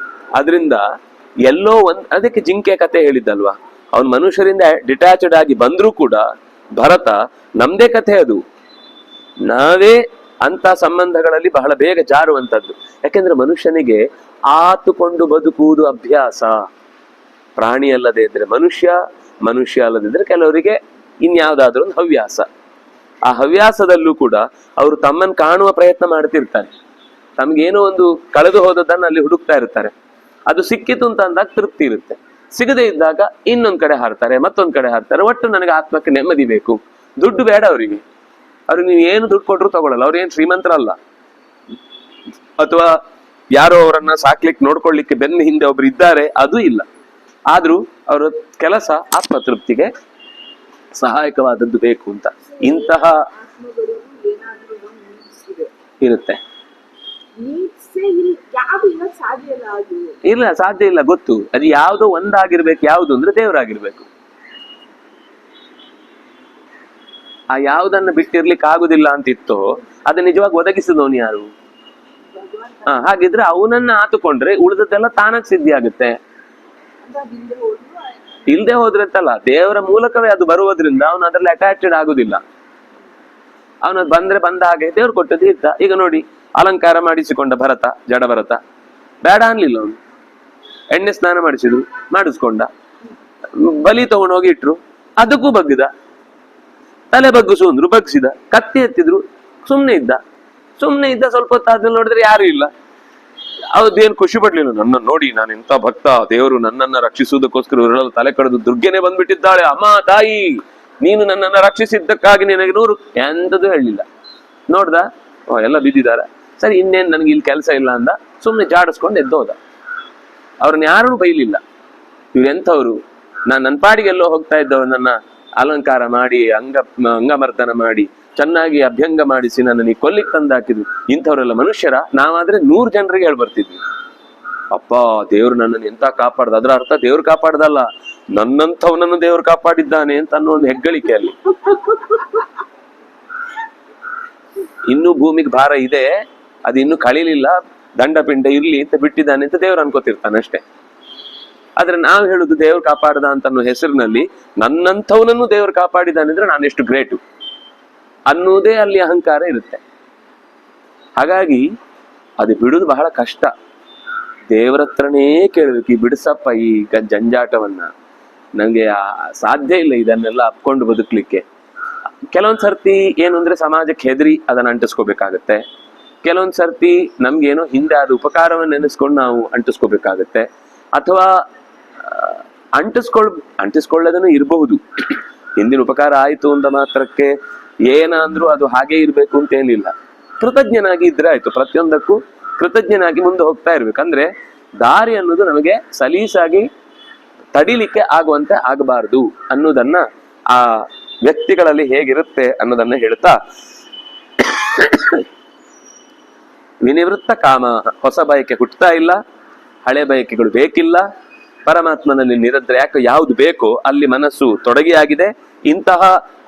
S1: ಅದರಿಂದ ಎಲ್ಲೋ ಅದಕ್ಕೆ ಜಿಂಕೆ ಕತೆ ಹೇಳಿದ್ದಲ್ವಾ, ಅವನು ಮನುಷ್ಯರಿಂದ ಡಿಟ್ಯಾಚಡ್ ಆಗಿ ಬಂದ್ರೂ ಕೂಡ ಭರತ ನಮ್ದೇ ಕಥೆ ಅದು. ನಾವೇ ಅಂತ ಸಂಬಂಧಗಳಲ್ಲಿ ಬಹಳ ಬೇಗ ಜಾರುವಂತದ್ದು. ಯಾಕೆಂದ್ರೆ ಮನುಷ್ಯನಿಗೆ ಆತುಕೊಂಡು ಬದುಕುವುದು ಅಭ್ಯಾಸ. ಪ್ರಾಣಿ ಅಲ್ಲದೆ ಇದ್ರೆ ಮನುಷ್ಯ ಅಲ್ಲದಿದ್ರೆ ಕೆಲವರಿಗೆ ಇನ್ಯಾವುದಾದ್ರೂ ಒಂದು ಹವ್ಯಾಸ. ಆ ಹವ್ಯಾಸದಲ್ಲೂ ಕೂಡ ಅವರು ತಮ್ಮನ್ನು ಕಾಣುವ ಪ್ರಯತ್ನ ಮಾಡ್ತಿರ್ತಾರೆ. ತಮ್ಗೇನೋ ಒಂದು ಕಳೆದು ಹೋದದನ್ನ ಅಲ್ಲಿ ಹುಡುಕ್ತಾ ಇರ್ತಾರೆ. ಅದು ಸಿಕ್ಕಿತು ಅಂತ ಅಂದಾಗ ತೃಪ್ತಿ ಇರುತ್ತೆ, ಸಿಗದೇ ಇದ್ದಾಗ ಇನ್ನೊಂದ್ ಕಡೆ ಹಾರ್ತಾರೆ, ಮತ್ತೊಂದ್ ಕಡೆ ಹಾರ್ತಾರೆ. ಒಟ್ಟು ನನಗೆ ಆತ್ಮಕ್ಕೆ ನೆಮ್ಮದಿ ಬೇಕು. ದುಡ್ಡು ಬೇಡ ಅವ್ರಿಗೆ ನೀವು ಏನು ದುಡ್ಡು ಕೊಟ್ರು ತಗೊಳ್ಳಲ್ಲ. ಅವ್ರು ಏನ್ ಶ್ರೀಮಂತರಲ್ಲ, ಅಥವಾ ಯಾರೋ ಅವರನ್ನ ಸಾಕ್ಲಿಕ್ಕೆ ನೋಡ್ಕೊಳ್ಳಿಕ್ಕೆ ಬೆನ್ನ ಹಿಂದೆ ಒಬ್ರು ಇದ್ದಾರೆ, ಅದು ಇಲ್ಲ. ಆದ್ರೂ ಅವರ ಕೆಲಸ ಆತ್ಮತೃಪ್ತಿಗೆ ಸಹಾಯಕವಾದದ್ದು ಬೇಕು ಅಂತ. ಇಂತಹ
S2: ಆತ್ಮಗಳಿಗೂ ಏನಾದ್ರೂ ಒಂದು needs ಇದೆ.
S1: ಇರುತ್ತೆ.
S2: ಯಾವ್ದು ಇವಾಗ ಸಾಧ್ಯ ಇಲ್ಲ, ಅದು
S1: ಇಲ್ಲ, ಸಾಧ್ಯ ಇಲ್ಲ, ಗೊತ್ತು. ಅದು ಯಾವ್ದೋ ಒಂದಾಗಿರ್ಬೇಕು. ಯಾವ್ದು ಅಂದ್ರೆ ದೇವರಾಗಿರ್ಬೇಕು. ಆ ಯಾವ್ದನ್ನ ಬಿಟ್ಟಿರ್ಲಿಕ್ಕೆ ಆಗುದಿಲ್ಲ ಅಂತಿತ್ತೋ ಅದು ನಿಜವಾಗಿ ಒದಗಿಸಿದವನು ಯಾರು? ಹಾಗಿದ್ರೆ ಅವನನ್ನ ಆತುಕೊಂಡ್ರೆ ಉಳಿದದ್ದೆಲ್ಲ ತಾನಾಗ್ ಸಿದ್ಧಿ ಆಗುತ್ತೆ. ಇಲ್ದೆ ಹೋದ್ರೆ ಅಂತಲ್ಲ, ದೇವರ ಮೂಲಕವೇ ಅದು ಬರುವುದ್ರಿಂದ ಅವನು ಅದ್ರಲ್ಲಿ ಅಟ್ಯಾಚ್ಡ್ ಆಗುದಿಲ್ಲ. ಅವನದ್ ಬಂದ್ರೆ ಬಂದ ಹಾಗೆ ದೇವ್ರು ಕೊಟ್ಟದ್ದು ಇದ್ದ. ಈಗ ನೋಡಿ, ಅಲಂಕಾರ ಮಾಡಿಸಿಕೊಂಡ ಭರತ, ಜಡ ಭರತ ಬೇಡ ಅನ್ಲಿಲ್ಲ. ಅವನು ಎಣ್ಣೆ ಸ್ನಾನ ಮಾಡಿಸ್ಕೊಂಡ, ಬಲಿ ತಗೊಂಡೋಗಿ ಇಟ್ರು, ಅದಕ್ಕೂ ಬಗ್ಗಿದ. ತಲೆ ಬಗ್ಗಿಸು ಅಂದ್ರು ಬಗ್ಗಿಸಿದ, ಕತ್ತಿ ಎತ್ತಿದ್ರು ಸುಮ್ನೆ ಇದ್ದ. ಸ್ವಲ್ಪ ಹೊತ್ತಾದ್ಮೇಲೆ ನೋಡಿದ್ರೆ ಯಾರು ಇಲ್ಲ. ಅವ್ರದ್ದೇನು ಖುಷಿ ಪಡ್ಲಿಲ್ಲ. ನನ್ನ ನೋಡಿ, ನಾನು ಎಂತ ಭಕ್ತ, ದೇವರು ನನ್ನನ್ನ ರಕ್ಷಿಸುವುದಕ್ಕೋಸ್ಕರ ಇವರೆಲ್ಲ ತಲೆ ಕಳೆದು ದುರ್ಗೆನೆ ಬಂದ್ಬಿಟ್ಟಿದ್ದಾಳೆ. ಅಮ್ಮ ತಾಯಿ, ನೀನು ನನ್ನನ್ನ ರಕ್ಷಿಸಿದ್ದಕ್ಕಾಗಿ ನಿನಗೆ 100 ಎಂತದ್ದು ಹೇಳಲಿಲ್ಲ. ನೋಡ್ದ, ಎಲ್ಲ ಬಿದ್ದಿದಾರ, ಸರಿ ಇನ್ನೇನ್ ನನಗೆ ಇಲ್ಲಿ ಕೆಲಸ ಇಲ್ಲ ಅಂದ. ಸುಮ್ನೆ ಜಾಡಿಸ್ಕೊಂಡು ಎದ್ದೋದ. ಅವ್ರನ್ನ ಯಾರನ್ನು ಬೈಲಿಲ್ಲ. ಇವ್ರೆಂಥವ್ರು, ನನ್ನ ಪಾಡಿಗೆಲ್ಲೋ ಹೋಗ್ತಾ ಇದ್ದವನನ್ನ ಅಲಂಕಾರ ಮಾಡಿ ಅಂಗಮರ್ದನ ಮಾಡಿ ಚೆನ್ನಾಗಿ ಅಭ್ಯಂಗ ಮಾಡಿಸಿ ನನ್ನ ಕೊಲ್ಲಿಕ್ ತಂದಾಕಿದ್ರು. ಇಂಥವ್ರೆಲ್ಲ ಮನುಷ್ಯರ? ನಾವಾದ್ರೆ 100 ಜನರಿಗೆ ಹೇಳ್ಬರ್ತಿದ್ವಿ, ಅಪ್ಪ ದೇವ್ರು ನನ್ನನ್ನು ಎಂತ ಕಾಪಾಡ್ದ. ಅದ್ರ ಅರ್ಥ ದೇವ್ರು ಕಾಪಾಡ್ದಲ್ಲ, ನನ್ನಂಥವನನ್ನು ದೇವ್ರು ಕಾಪಾಡಿದ್ದಾನೆ ಅಂತ ಅನ್ನೋ ಒಂದು ಹೆಗ್ಗಳಿಕೆ ಅಲ್ಲಿ. ಇನ್ನೂ ಭೂಮಿಗೆ ಭಾರ ಇದೆ, ಅದು ಇನ್ನೂ ಕಳೀಲಿಲ್ಲ, ದಂಡಪಿಂಡ ಇರ್ಲಿ ಅಂತ ಬಿಟ್ಟಿದ್ದಾನೆ ಅಂತ ದೇವ್ರು ಅನ್ಕೋತಿರ್ತಾನೆ ಅಷ್ಟೇ. ಆದ್ರೆ ನಾವು ಹೇಳುದು ದೇವ್ರು ಕಾಪಾಡದ ಅಂತ ಅನ್ನೋ ಹೆಸರಿನಲ್ಲಿ ನನ್ನಂಥವನನ್ನು ದೇವ್ರು ಕಾಪಾಡಿದಾನೆ ಅಂದ್ರೆ ನಾನು ಎಷ್ಟು ಗ್ರೇಟು ಅನ್ನುವುದೇ ಅಲ್ಲಿ ಅಹಂಕಾರ ಇರುತ್ತೆ. ಹಾಗಾಗಿ ಅದು ಬಿಡುದು ಬಹಳ ಕಷ್ಟ. ದೇವರ ಹತ್ರನೇ ಕೇಳಬೇಕು, ಈ ಬಿಡಿಸಪ್ಪ ಈ ಜಂಜಾಟವನ್ನ, ನಂಗೆ ಸಾಧ್ಯ ಇಲ್ಲ ಇದನ್ನೆಲ್ಲ ಅಪ್ಕೊಂಡು ಬದುಕ್ಲಿಕ್ಕೆ. ಕೆಲವೊಂದ್ ಸರ್ತಿ ಏನು ಅಂದ್ರೆ ಸಮಾಜಕ್ಕೆ ಹೆದರಿ ಅದನ್ನ ಅಂಟಿಸ್ಕೋಬೇಕಾಗತ್ತೆ. ಕೆಲವೊಂದ್ ಸರ್ತಿ ನಮ್ಗೇನೋ ಹಿಂದೆ ಆದ ಉಪಕಾರವನ್ನು ನೆನೆಸ್ಕೊಂಡು ನಾವು ಅಂಟಿಸ್ಕೋಬೇಕಾಗತ್ತೆ. ಅಥವಾ ಅಂಟಿಸ್ಕೊಳ್ಳೋದನ್ನು ಇರಬಹುದು. ಹಿಂದಿನ ಉಪಕಾರ ಆಯ್ತು ಅಂತ ಮಾತ್ರಕ್ಕೆ ಏನಂದ್ರೂ ಅದು ಹಾಗೆ ಇರ್ಬೇಕು ಅಂತ ಏನಿಲ್ಲ. ಕೃತಜ್ಞನಾಗಿ ಇದ್ರೆ ಆಯ್ತು. ಪ್ರತಿಯೊಂದಕ್ಕೂ ಕೃತಜ್ಞನಾಗಿ ಮುಂದೆ ಹೋಗ್ತಾ ಇರ್ಬೇಕಂದ್ರೆ ದಾರಿ ಅನ್ನೋದು ನಮಗೆ ಸಲೀಸಾಗಿ ತಡಿಲಿಕ್ಕೆ ಆಗುವಂತೆ ಆಗಬಾರದು ಅನ್ನೋದನ್ನ ಆ ವ್ಯಕ್ತಿಗಳಲ್ಲಿ ಹೇಗಿರುತ್ತೆ ಅನ್ನೋದನ್ನ ಹೇಳ್ತಾ, ವಿನಿವೃತ್ತ ಕಾಮ, ಹೊಸ ಬಯಕೆ ಹುಟ್ಟುತ್ತಾ ಇಲ್ಲ, ಹಳೆ ಬಯಕೆಗಳು ಬೇಕಿಲ್ಲ. ಪರಮಾತ್ಮನಲ್ಲಿ ನಿರದ್ರೆ ಯಾಕೆ ಯಾವ್ದು ಬೇಕೋ ಅಲ್ಲಿ ಮನಸ್ಸು ತೊಡಗಿಯಾಗಿದೆ. ಇಂತಹ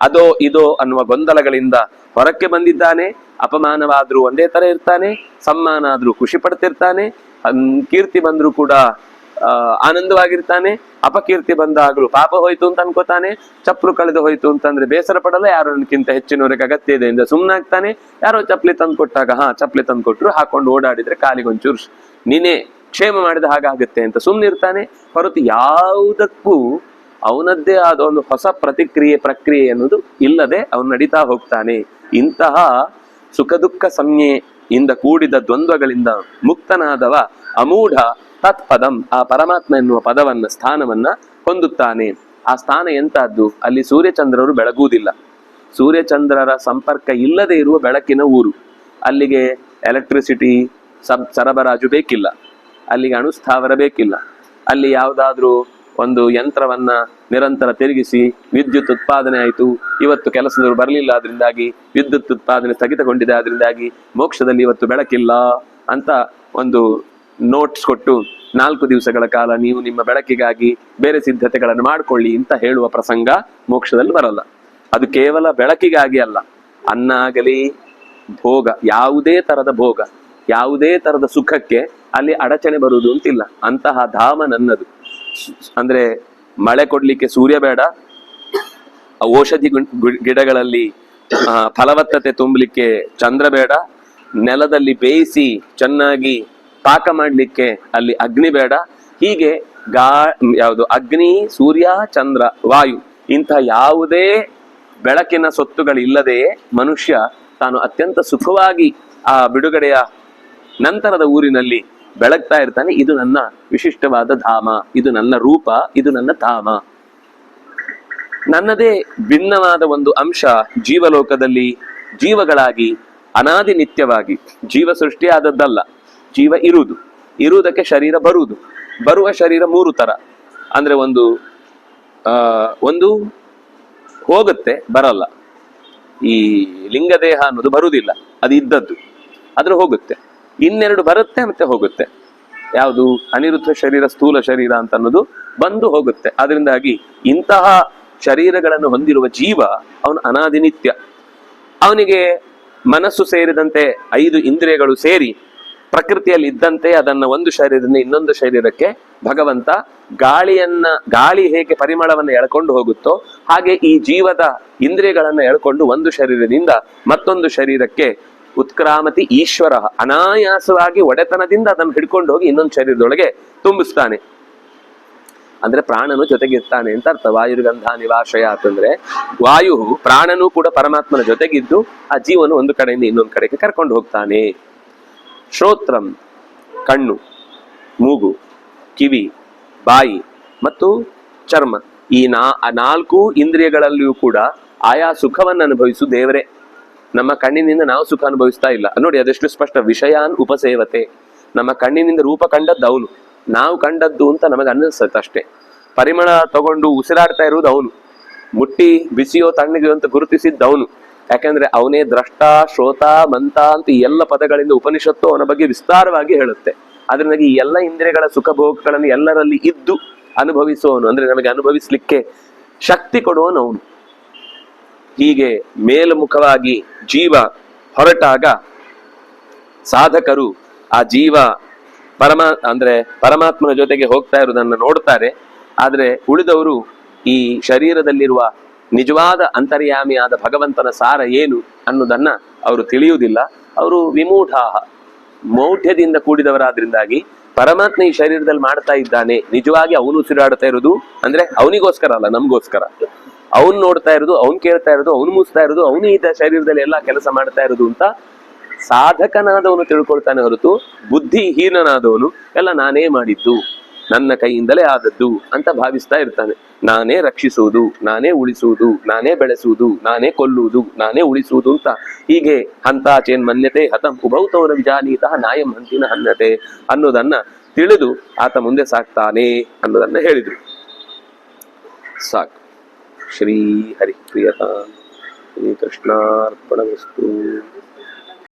S1: ಅದೋ ಇದೋ ಅನ್ನುವ ಗೊಂದಲಗಳಿಂದ ಹೊರಕ್ಕೆ ಬಂದಿದ್ದಾನೆ. ಅಪಮಾನವಾದ್ರೂ ಒಂದೇ ತರ ಇರ್ತಾನೆ, ಸಮ್ಮಾನ ಆದ್ರೂ ಖುಷಿ ಪಡ್ತಿರ್ತಾನೆ, ಕೀರ್ತಿ ಬಂದ್ರೂ ಕೂಡ ಆನಂದವಾಗಿರ್ತಾನೆ, ಅಪಕೀರ್ತಿ ಬಂದಾಗ್ಲೂ ಪಾಪ ಹೋಯ್ತು ಅಂತ ಅನ್ಕೋತಾನೆ, ಚಪ್ಪಲು ಕಳೆದು ಹೋಯ್ತು ಅಂತಂದ್ರೆ ಬೇಸರ ಪಡಲ್ಲ, ಯಾರೋ ನನಗಿಂತ ಹೆಚ್ಚಿನವ್ರಿಗೆ ಅಗತ್ಯ ಇದೆ ಎಂದು ಸುಮ್ಮನಾಗ್ತಾನೆ. ಯಾರೋ ಚಪ್ಪಲಿ ತಂದು ಕೊಟ್ಟಾಗ ಚಪ್ಪಲಿ ತಂದು ಕೊಟ್ರು ಹಾಕೊಂಡು ಓಡಾಡಿದ್ರೆ ಕಾಲಿಗೊಂಚೂರು ನೀನೇ ಕ್ಷೇಮ ಮಾಡಿದ ಹಾಗಾಗುತ್ತೆ ಅಂತ ಸುಮ್ಮನಿರ್ತಾನೆ. ಹೊರತು ಯಾವುದಕ್ಕೂ ಅವನದ್ದೇ ಆದ ಒಂದು ಹೊಸ ಪ್ರಕ್ರಿಯೆ ಅನ್ನೋದು ಇಲ್ಲದೆ ಅವನು ನಡೀತಾ ಹೋಗ್ತಾನೆ. ಇಂತಹ ಸುಖ ದುಃಖ ಸಂಜ್ಞೆಯಿಂದ ಕೂಡಿದ ದ್ವಂದ್ವಗಳಿಂದ ಮುಕ್ತನಾದವ ಅಮೂಢ ತತ್ಪದಂ, ಆ ಪರಮಾತ್ಮ ಎನ್ನುವ ಪದವನ್ನ ಸ್ಥಾನವನ್ನ ಹೊಂದುತ್ತಾನೆ. ಆ ಸ್ಥಾನ ಎಂತಹದ್ದು? ಅಲ್ಲಿ ಸೂರ್ಯಚಂದ್ರರು ಬೆಳಗುವುದಿಲ್ಲ. ಸೂರ್ಯಚಂದ್ರರ ಸಂಪರ್ಕ ಇಲ್ಲದೆ ಇರುವ ಬೆಳಕಿನ ಊರು. ಅಲ್ಲಿಗೆ ಎಲೆಕ್ಟ್ರಿಸಿಟಿ ಸರಬರಾಜು ಬೇಕಿಲ್ಲ, ಅಲ್ಲಿಗೆ ಅಣುಸ್ಥಾವರ ಬೇಕಿಲ್ಲ. ಅಲ್ಲಿ ಯಾವುದಾದ್ರೂ ಒಂದು ಯಂತ್ರವನ್ನ ನಿರಂತರ ತಿರುಗಿಸಿ ವಿದ್ಯುತ್ ಉತ್ಪಾದನೆ ಆಯಿತು, ಇವತ್ತು ಕೆಲಸದವರು ಬರಲಿಲ್ಲ, ಅದರಿಂದಾಗಿ ವಿದ್ಯುತ್ ಉತ್ಪಾದನೆ ಸ್ಥಗಿತಗೊಂಡಿದೆ, ಅದರಿಂದಾಗಿ ಮೋಕ್ಷದಲ್ಲಿ ಇವತ್ತು ಬೆಳಕಿಲ್ಲ ಅಂತ ಒಂದು ನೋಟ್ಸ್ ಕೊಟ್ಟು 4 ದಿವಸಗಳ ಕಾಲ ನೀವು ನಿಮ್ಮ ಬೆಳಕಿಗಾಗಿ ಬೇರೆ ಸಿದ್ಧತೆಗಳನ್ನು ಮಾಡಿಕೊಳ್ಳಿ ಅಂತ ಹೇಳುವ ಪ್ರಸಂಗ ಮೋಕ್ಷದಲ್ಲಿ ಬರಲ್ಲ. ಅದು ಕೇವಲ ಬೆಳಕಿಗಾಗಿ ಅಲ್ಲ, ಅನ್ನ ಆಗಲಿ ಭೋಗ, ಯಾವುದೇ ತರದ ಭೋಗ, ಯಾವುದೇ ತರದ ಸುಖಕ್ಕೆ ಅಲ್ಲಿ ಅಡಚಣೆ ಬರುವುದು ಅಂತಿಲ್ಲ. ಅಂತಹ ಧಾಮ ನನ್ನದು. ಅಂದ್ರೆ ಮಳೆ ಕೊಡ್ಲಿಕ್ಕೆ ಸೂರ್ಯ ಬೇಡ, ಔಷಧಿ ಗಿಡಗಳಲ್ಲಿ ಫಲವತ್ತತೆ ತುಂಬಲಿಕ್ಕೆ ಚಂದ್ರ ಬೇಡ, ನೆಲದಲ್ಲಿ ಬೇಯಿಸಿ ಚೆನ್ನಾಗಿ ಪಾಕ ಮಾಡ್ಲಿಕ್ಕೆ ಅಲ್ಲಿ ಅಗ್ನಿ ಬೇಡ. ಹೀಗೆ ಯಾವುದು ಅಗ್ನಿ, ಸೂರ್ಯ, ಚಂದ್ರ, ವಾಯು ಇಂಥ ಯಾವುದೇ ಬೆಳಕಿನ ಸೊತ್ತುಗಳಿಲ್ಲದೆಯೇ ಮನುಷ್ಯ ತಾನು ಅತ್ಯಂತ ಸುಖವಾಗಿ ಆ ಬಿಡುಗಡೆಯ ನಂತರದ ಊರಿನಲ್ಲಿ ಬೆಳಗ್ತಾ ಇರ್ತಾನೆ. ಇದು ನನ್ನ ವಿಶಿಷ್ಟವಾದ ಧಾಮ, ಇದು ನನ್ನ ರೂಪ, ಇದು ನನ್ನ ಧಾಮ. ನನ್ನದೇ ಭಿನ್ನವಾದ ಒಂದು ಅಂಶ ಜೀವಲೋಕದಲ್ಲಿ ಜೀವಗಳಾಗಿ ಅನಾದಿ ನಿತ್ಯವಾಗಿ. ಜೀವ ಸೃಷ್ಟಿಯಾದದ್ದಲ್ಲ, ಜೀವ ಇರುವುದಕ್ಕೆ ಶರೀರ ಬರುವ ಶರೀರ 3 ತರ. ಅಂದ್ರೆ ಒಂದು ಹೋಗುತ್ತೆ, ಬರಲ್ಲ. ಈ ಲಿಂಗದೇಹ ಅನ್ನೋದು ಬರುವುದಿಲ್ಲ, ಅದು ಇದ್ದದ್ದು, ಆದ್ರೆ ಹೋಗುತ್ತೆ. ಇನ್ನೆರಡು ಬರುತ್ತೆ ಮತ್ತೆ ಹೋಗುತ್ತೆ. ಯಾವುದು? ಅನಿರುದ್ಧ ಶರೀರ, ಸ್ಥೂಲ ಶರೀರ ಅಂತ ಅನ್ನೋದು ಬಂದು ಹೋಗುತ್ತೆ. ಅದರಿಂದಾಗಿ ಇಂತಹ ಶರೀರಗಳನ್ನು ಹೊಂದಿರುವ ಜೀವ ಅವನು ಅನಾದಿ ನಿತ್ಯ. ಅವನಿಗೆ ಮನಸ್ಸು ಸೇರಿದಂತೆ 5 ಇಂದ್ರಿಯಗಳು ಸೇರಿ ಪ್ರಕೃತಿಯಲ್ಲಿ ಇದ್ದಂತೆ ಅದನ್ನ ಒಂದು ಶರೀರದಿಂದ ಇನ್ನೊಂದು ಶರೀರಕ್ಕೆ ಭಗವಂತ ಗಾಳಿ ಹೇಗೆ ಪರಿಮಳವನ್ನು ಎಳ್ಕೊಂಡು ಹೋಗುತ್ತೋ ಹಾಗೆ ಈ ಜೀವದ ಇಂದ್ರಿಯಗಳನ್ನು ಎಳ್ಕೊಂಡು ಒಂದು ಶರೀರದಿಂದ ಮತ್ತೊಂದು ಶರೀರಕ್ಕೆ ಉತ್ಕ್ರಾಮತಿ ಈಶ್ವರ ಅನಾಯಾಸವಾಗಿ ಒಡೆತನದಿಂದ ಅದನ್ನು ಹಿಡ್ಕೊಂಡು ಹೋಗಿ ಇನ್ನೊಂದು ಶರೀರದೊಳಗೆ ತುಂಬಿಸ್ತಾನೆ. ಅಂದ್ರೆ ಪ್ರಾಣನು ಜೊತೆಗಿರ್ತಾನೆ ಅಂತ ಅರ್ಥ. ವಾಯುರ್ಗಂಧ ನಿವಾಶಯ ಅಂತಂದ್ರೆ ವಾಯು ಪ್ರಾಣನು ಕೂಡ ಪರಮಾತ್ಮನ ಜೊತೆಗಿದ್ದು ಆ ಜೀವನು ಒಂದು ಕಡೆಯಿಂದ ಇನ್ನೊಂದು ಕಡೆಗೆ ಕರ್ಕೊಂಡು ಹೋಗ್ತಾನೆ. ಶ್ರೋತ್ರಂ ಕಣ್ಣು, ಮೂಗು, ಕಿವಿ, ಬಾಯಿ ಮತ್ತು ಚರ್ಮ, ಈ 4 ಇಂದ್ರಿಯಗಳಲ್ಲಿಯೂ ಕೂಡ ಆಯಾ ಸುಖವನ್ನು ಅನುಭವಿಸು ದೇವರೇ. ನಮ್ಮ ಕಣ್ಣಿನಿಂದ ನಾವು ಸುಖ ಅನುಭವಿಸ್ತಾ ಇಲ್ಲ ನೋಡಿ, ಅದೆಷ್ಟು ಸ್ಪಷ್ಟ. ವಿಷಯಾನ್ ಉಪಸೇವತೆ. ನಮ್ಮ ಕಣ್ಣಿನಿಂದ ರೂಪ ಕಂಡದ್ದು ಅವನು, ನಾವು ಕಂಡದ್ದು ಅಂತ ನಮಗೆ ಅನ್ನಿಸ್ತದೆ ಅಷ್ಟೇ. ಪರಿಮಳ ತಗೊಂಡು ಉಸಿರಾಡ್ತಾ ಇರುವುದು ಅವನು, ಮುಟ್ಟಿ ಬಿಸಿಯೋ ತಣ್ಣಗೆಯೋ ಅಂತ ಗುರುತಿಸಿದ್ದು ಅವನು. ಯಾಕಂದ್ರೆ ಅವನೇ ದ್ರಷ್ಟ, ಶ್ರೋತ, ಮಂತ ಅಂತ ಈ ಎಲ್ಲ ಪದಗಳಿಂದ ಉಪನಿಷತ್ತು ಅವನ ಬಗ್ಗೆ ವಿಸ್ತಾರವಾಗಿ ಹೇಳುತ್ತೆ. ಅದರಿಂದಾಗಿ ಈ ಎಲ್ಲ ಇಂದ್ರಿಯಗಳ ಸುಖ ಭೋಗಗಳನ್ನು ಎಲ್ಲರಲ್ಲಿ ಇದ್ದು ಅನುಭವಿಸುವವನು, ಅಂದ್ರೆ ನಮಗೆ ಅನುಭವಿಸ್ಲಿಕ್ಕೆ ಶಕ್ತಿ ಕೊಡುವವನು ಅವನು. ಹೀಗೆ ಮೇಲ್ಮುಖವಾಗಿ ಜೀವ ಹೊರಟಾಗ ಸಾಧಕರು ಆ ಜೀವ ಪರಮಾತ್ಮನ ಜೊತೆಗೆ ಹೋಗ್ತಾ ಇರುವುದನ್ನು ನೋಡ್ತಾರೆ. ಆದ್ರೆ ಉಳಿದವರು ಈ ಶರೀರದಲ್ಲಿರುವ ನಿಜವಾದ ಅಂತರ್ಯಾಮಿಯಾದ ಭಗವಂತನ ಸಾರ ಏನು ಅನ್ನೋದನ್ನ ಅವರು ತಿಳಿಯುವುದಿಲ್ಲ. ಅವರು ಮೌಢ್ಯದಿಂದ ಕೂಡಿದವರಾದ್ರಿಂದಾಗಿ ಪರಮಾತ್ಮ ಈ ಶರೀರದಲ್ಲಿ ಮಾಡ್ತಾ ಇದ್ದಾನೆ, ನಿಜವಾಗಿ ಅವನು ಉಸಿರಾಡ್ತಾ ಇರೋದು ಅಂದ್ರೆ ಅವನಿಗೋಸ್ಕರ ಅಲ್ಲ, ನಮಗೋಸ್ಕರ. ಅವನು ನೋಡ್ತಾ ಇರೋದು, ಅವನು ಕೇಳ್ತಾ ಇರೋದು, ಅವನು ಮುಸ್ತಾ ಇರೋದು, ಅವನು ಈ ಶರೀರದಲ್ಲಿ ಎಲ್ಲಾ ಕೆಲಸ ಮಾಡ್ತಾ ಇರೋದು ಅಂತ ಸಾಧಕನಾದವನು ತಿಳ್ಕೊಳ್ತಾನೆ ಹೊರತು ಬುದ್ಧಿಹೀನನಾದವನು ಎಲ್ಲ ನಾನೇ ಮಾಡಿದ್ದು, ನನ್ನ ಕೈಯಿಂದಲೇ ಆದದ್ದು ಅಂತ ಭಾವಿಸ್ತಾ ಇರ್ತಾನೆ. ನಾನೇ ರಕ್ಷಿಸುವುದು, ನಾನೇ ಉಳಿಸುವುದು, ನಾನೇ ಬೆಳೆಸುವುದು, ನಾನೇ ಕೊಲ್ಲುವುದು, ನಾನೇ ಉಳಿಸುವುದು ಅಂತ ಹೀಗೆ ಹಂತಾಚೇನ್ ಮನ್ಯತೆ ಹತಂ ಉಭೌತವನ ವಿಜಾನೀತಃ ನಾಯಂ ಹಂತಿನ ಹನ್ಯತೆ ಅನ್ನೋದನ್ನ ತಿಳಿದು ಆತ ಮುಂದೆ ಸಾಕ್ತಾನೆ ಅನ್ನೋದನ್ನ ಹೇಳಿದ್ರು. ಸಾಕು. ಶ್ರೀ ಹರಿಪ್ರಿಯತಾ ಶ್ರೀ ಕೃಷ್ಣಾರ್ಪಣಮಸ್ತು.